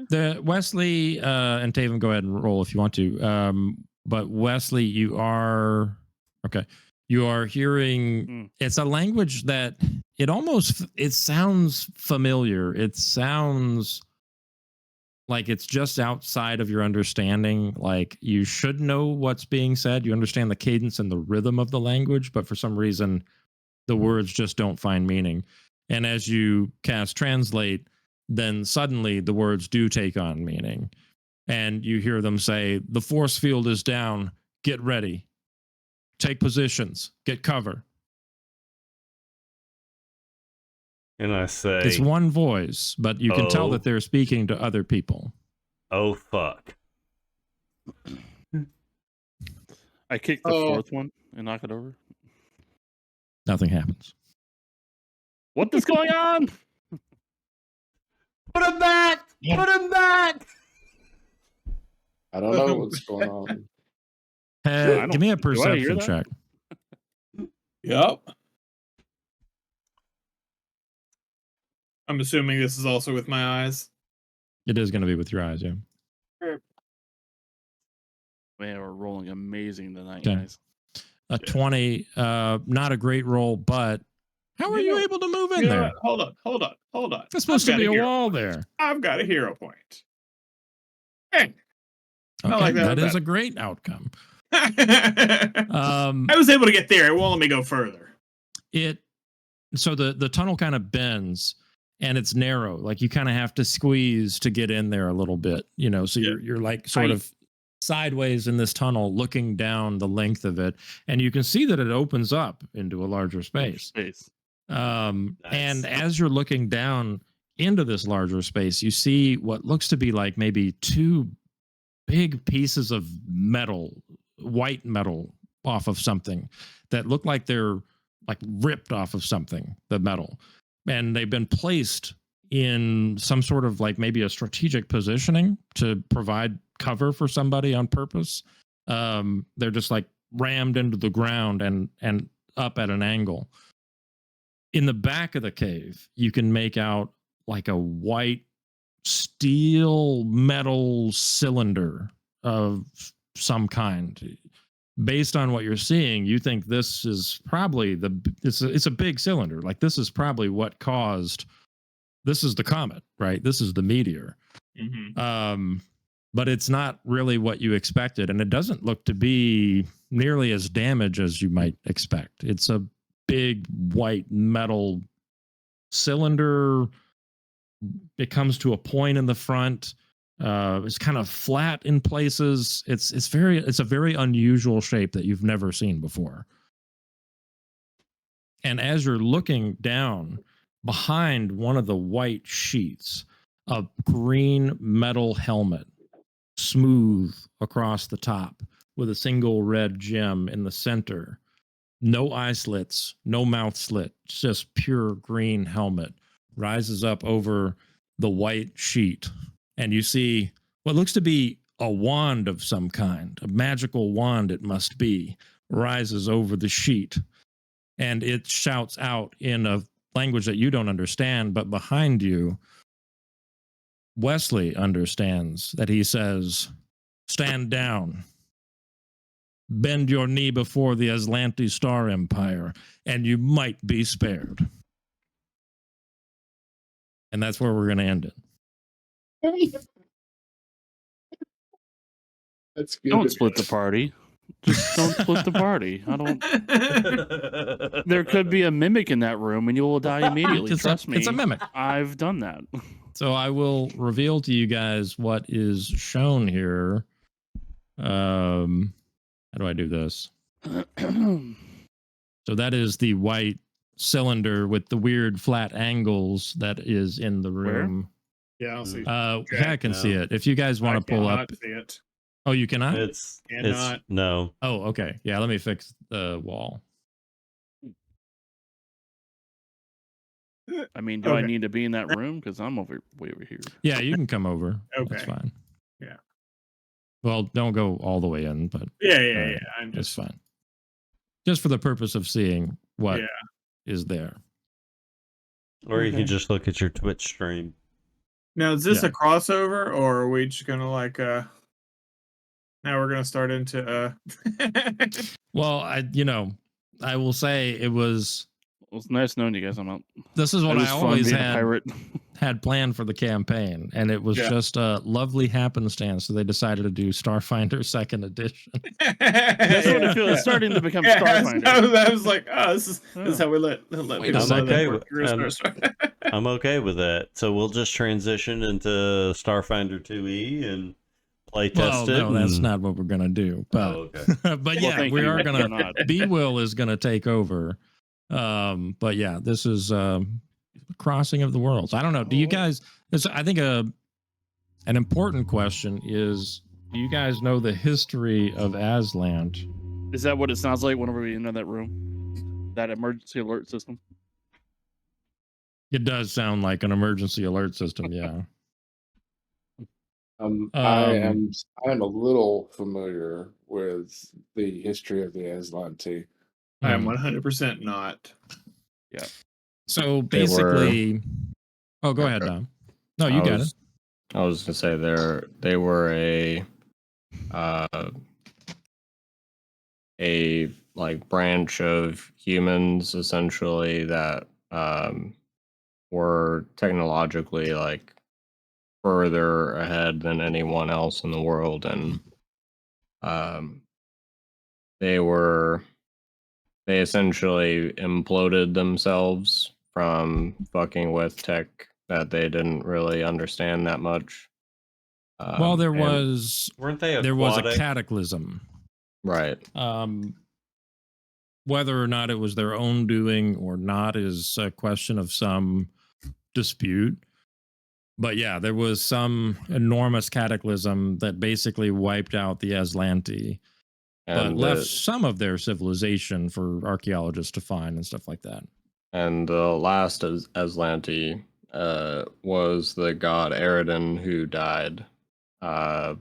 The Wesley and Tavam, go ahead and roll if you want to. But Wesley, you are okay. You are hearing. It's a language that it sounds familiar. It sounds like it's just outside of your understanding. Like you should know what's being said. You understand the cadence and the rhythm of the language, but for some reason, the words just don't find meaning. And as you cast translate, then suddenly the words do take on meaning. And you hear them say, the force field is down. Get ready. Take positions. Get cover. And I say, It's one voice, but you can tell that they're speaking to other people. Oh, fuck. I kicked the fourth one and knock it over. Nothing happens. What is going on? Put him back! Put him back! I don't know what's going on. Give me a perception that? check. Yep. I'm assuming this is also with my eyes. It is going to be with your eyes, yeah. Man, we're rolling amazing tonight, Okay. guys. A 20, not a great roll, but how are you able to move in there? Hold on. There's supposed to be a wall there. I've got a hero point. Hey. Okay, like that that is better. a great outcome. I was able to get there. It won't let me go further. So the tunnel kind of bends and it's narrow. Like you kind of have to squeeze to get in there a little bit, so you're like sort of sideways in this tunnel looking down the length of it. And you can see that it opens up into a larger space. And as you're looking down into this larger space, you see what looks to be like maybe two big pieces of metal, white metal off of something that look like they're like ripped off of something, the metal. And they've been placed in some sort of like maybe a strategic positioning to provide cover for somebody on purpose. They're just like rammed into the ground and up at an angle. In the back of the cave, you can make out like a white steel metal cylinder of some kind. Based on what you're seeing, you think this is probably it's a big cylinder. Like this is probably what caused. This is the comet, right? This is the meteor. Mm-hmm. but it's not really what you expected, and it doesn't look to be nearly as damaged as you might expect. It's a big white metal cylinder. It comes to a point in the front. It's kind of flat in places. It's a very unusual shape that you've never seen before. And as you're looking down, behind one of the white sheets, a green metal helmet, smooth across the top, with a single red gem in the center. No eye slits, no mouth slit, just pure green helmet rises up over the white sheet. And you see what looks to be a wand of some kind, a magical wand it must be, rises over the sheet. And it shouts out in a language that you don't understand, but behind you, Wesley understands that he says, "Stand down. Bend your knee before the Aslanti Star Empire, and you might be spared." And that's where we're going to end it. That's good. Don't split the party. Just don't split the party. I don't. There could be a mimic in that room, and you will die immediately. Trust me. It's a mimic. I've done that. So I will reveal to you guys what is shown here. How do I do this? So that is the white cylinder with the weird flat angles that is in the room. Yeah, I don't see. I can see it. If you guys want to pull up. See it. Oh, you cannot? It's Cannot. no. Oh, okay. Yeah, let me fix the wall. I mean, do I need to be in that room? Because I'm way over here. Yeah, you can come over. Okay. That's fine. Yeah. Well, don't go all the way in, but Yeah. I'm it's just fine. Just for the purpose of seeing what is there. Or you can just look at your Twitch stream. Now, is this a crossover, or are we just gonna now we're gonna start into Well, I will say it was nice knowing you guys. This is what I always had planned for the campaign, and it was just a lovely happenstance. So they decided to do Starfinder Second Edition. That's what it feels. It's starting to become Starfinder. I was like, oh, this is how we let I'm okay with that. So we'll just transition into Starfinder 2E and play test it. No, that's not what we're gonna do. But okay. but yeah, we are gonna. B-Will is gonna take over. But yeah, this is Crossing of the Worlds. I don't know. Do you guys? I think an important question is: do you guys know the history of Aslant? Is that what it sounds like whenever we enter that room? That emergency alert system? It does sound like an emergency alert system. Yeah. I am a little familiar with the history of the Aslanti. I am 100% not. Yeah. So basically, go ahead, Dom. No, you got it. I was gonna say they were a like branch of humans essentially that were technologically like further ahead than anyone else in the world, and they essentially imploded themselves from fucking with tech that they didn't really understand that much. Well, weren't they there was a cataclysm, right? Whether or not it was their own doing or not is a question of some dispute. But yeah, there was some enormous cataclysm that basically wiped out the Aslanti, but left some of their civilization for archaeologists to find and stuff like that. And the last Aslanti was the god Eridan, who died. I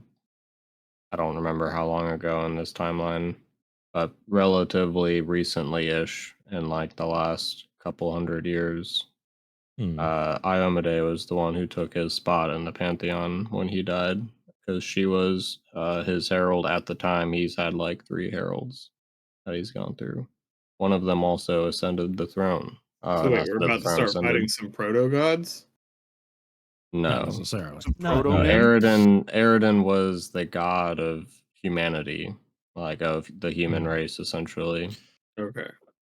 don't remember how long ago in this timeline, but relatively recently-ish, in like the last couple hundred years. Iomade was the one who took his spot in the Pantheon when he died, because she was his herald at the time. He's had like 3 heralds that he's gone through. One of them also ascended the throne. So wait, we're about to start fighting some proto-gods? Not No. necessarily. No. Eridan was the god of humanity, like of the human race, essentially. Okay.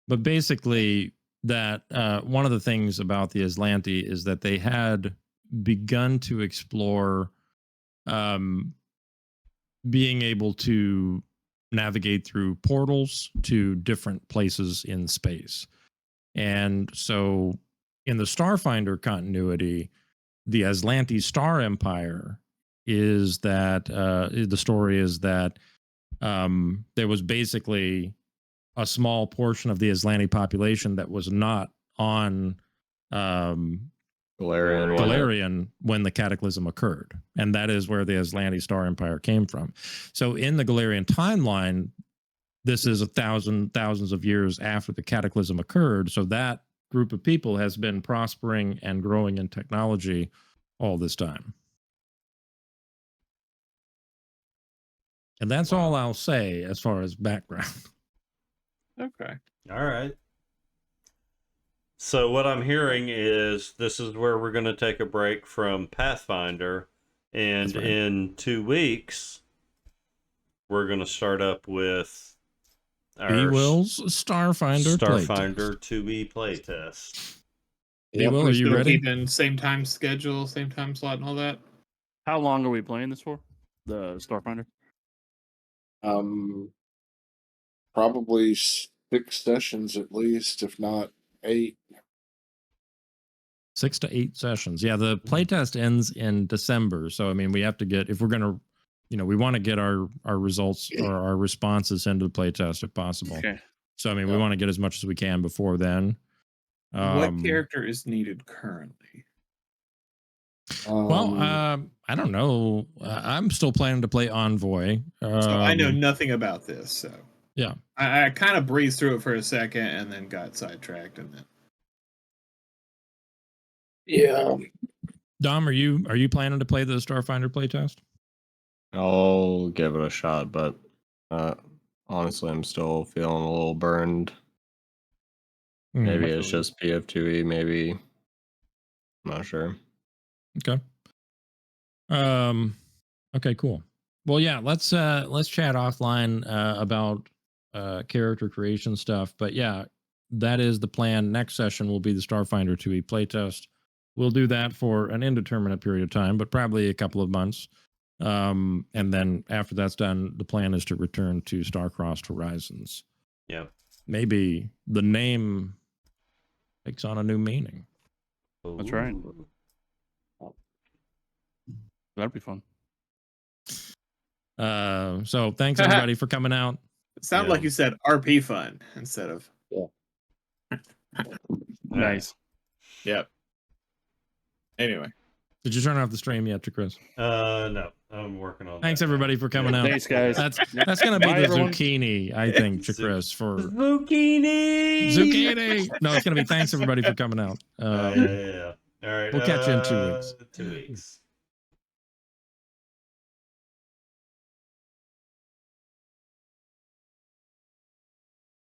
But basically, that one of the things about the Aslanti is that they had begun to explore being able to navigate through portals to different places in space. And so in the Starfinder continuity, the Aslanti Star Empire is that the story is that there was basically a small portion of the Aslanti population that was not on Galarian when the cataclysm occurred. And that is where the Aslanti Star Empire came from. So in the Galarian timeline, this is thousands of years after the cataclysm occurred. So that group of people has been prospering and growing in technology all this time. And that's all I'll say as far as background. Okay. All right. So what I'm hearing is this is where we're going to take a break from Pathfinder, and in 2 weeks we're going to start up with our Will's Starfinder 2E playtest. Will, are you ready? Keeping same time schedule, same time slot, and all that. How long are we playing this for? The Starfinder? Probably 6 sessions at least, if not 8. 6 to 8 sessions. Yeah, the playtest ends in December. So, I mean, we have to get, if we're going to, we want to get our results or our responses into the playtest if possible. Okay. So, I mean, we want to get as much as we can before then. What character is needed currently? I don't know. I'm still planning to play Envoy. So I know nothing about this. So yeah, I kind of breezed through it for a second and then got sidetracked and then. Yeah. Dom, are you planning to play the Starfinder playtest? I'll give it a shot, but honestly, I'm still feeling a little burned. Maybe it's just PF2E, maybe. I'm not sure. Okay. Okay, cool. Well, yeah, let's chat offline about character creation stuff. But yeah, that is the plan. Next session will be the Starfinder 2E playtest. We'll do that for an indeterminate period of time, but probably a couple of months. And then after that's done, the plan is to return to Starcrossed Horizons. Yeah. Maybe the name takes on a new meaning. That's right. That'd be fun. So thanks everybody for coming out. It sounded like you said RP fun instead of. Yeah. Nice. Yep. Anyway. Did you turn off the stream yet, Chris? No, I'm working on. Thanks everybody for coming out. Thanks, guys. That's gonna be Bye, the everyone. zucchini, I think, Chris, for Zucchini. No, it's gonna be thanks everybody for coming out. Yeah. All right. We'll catch you in 2 weeks. 2 weeks.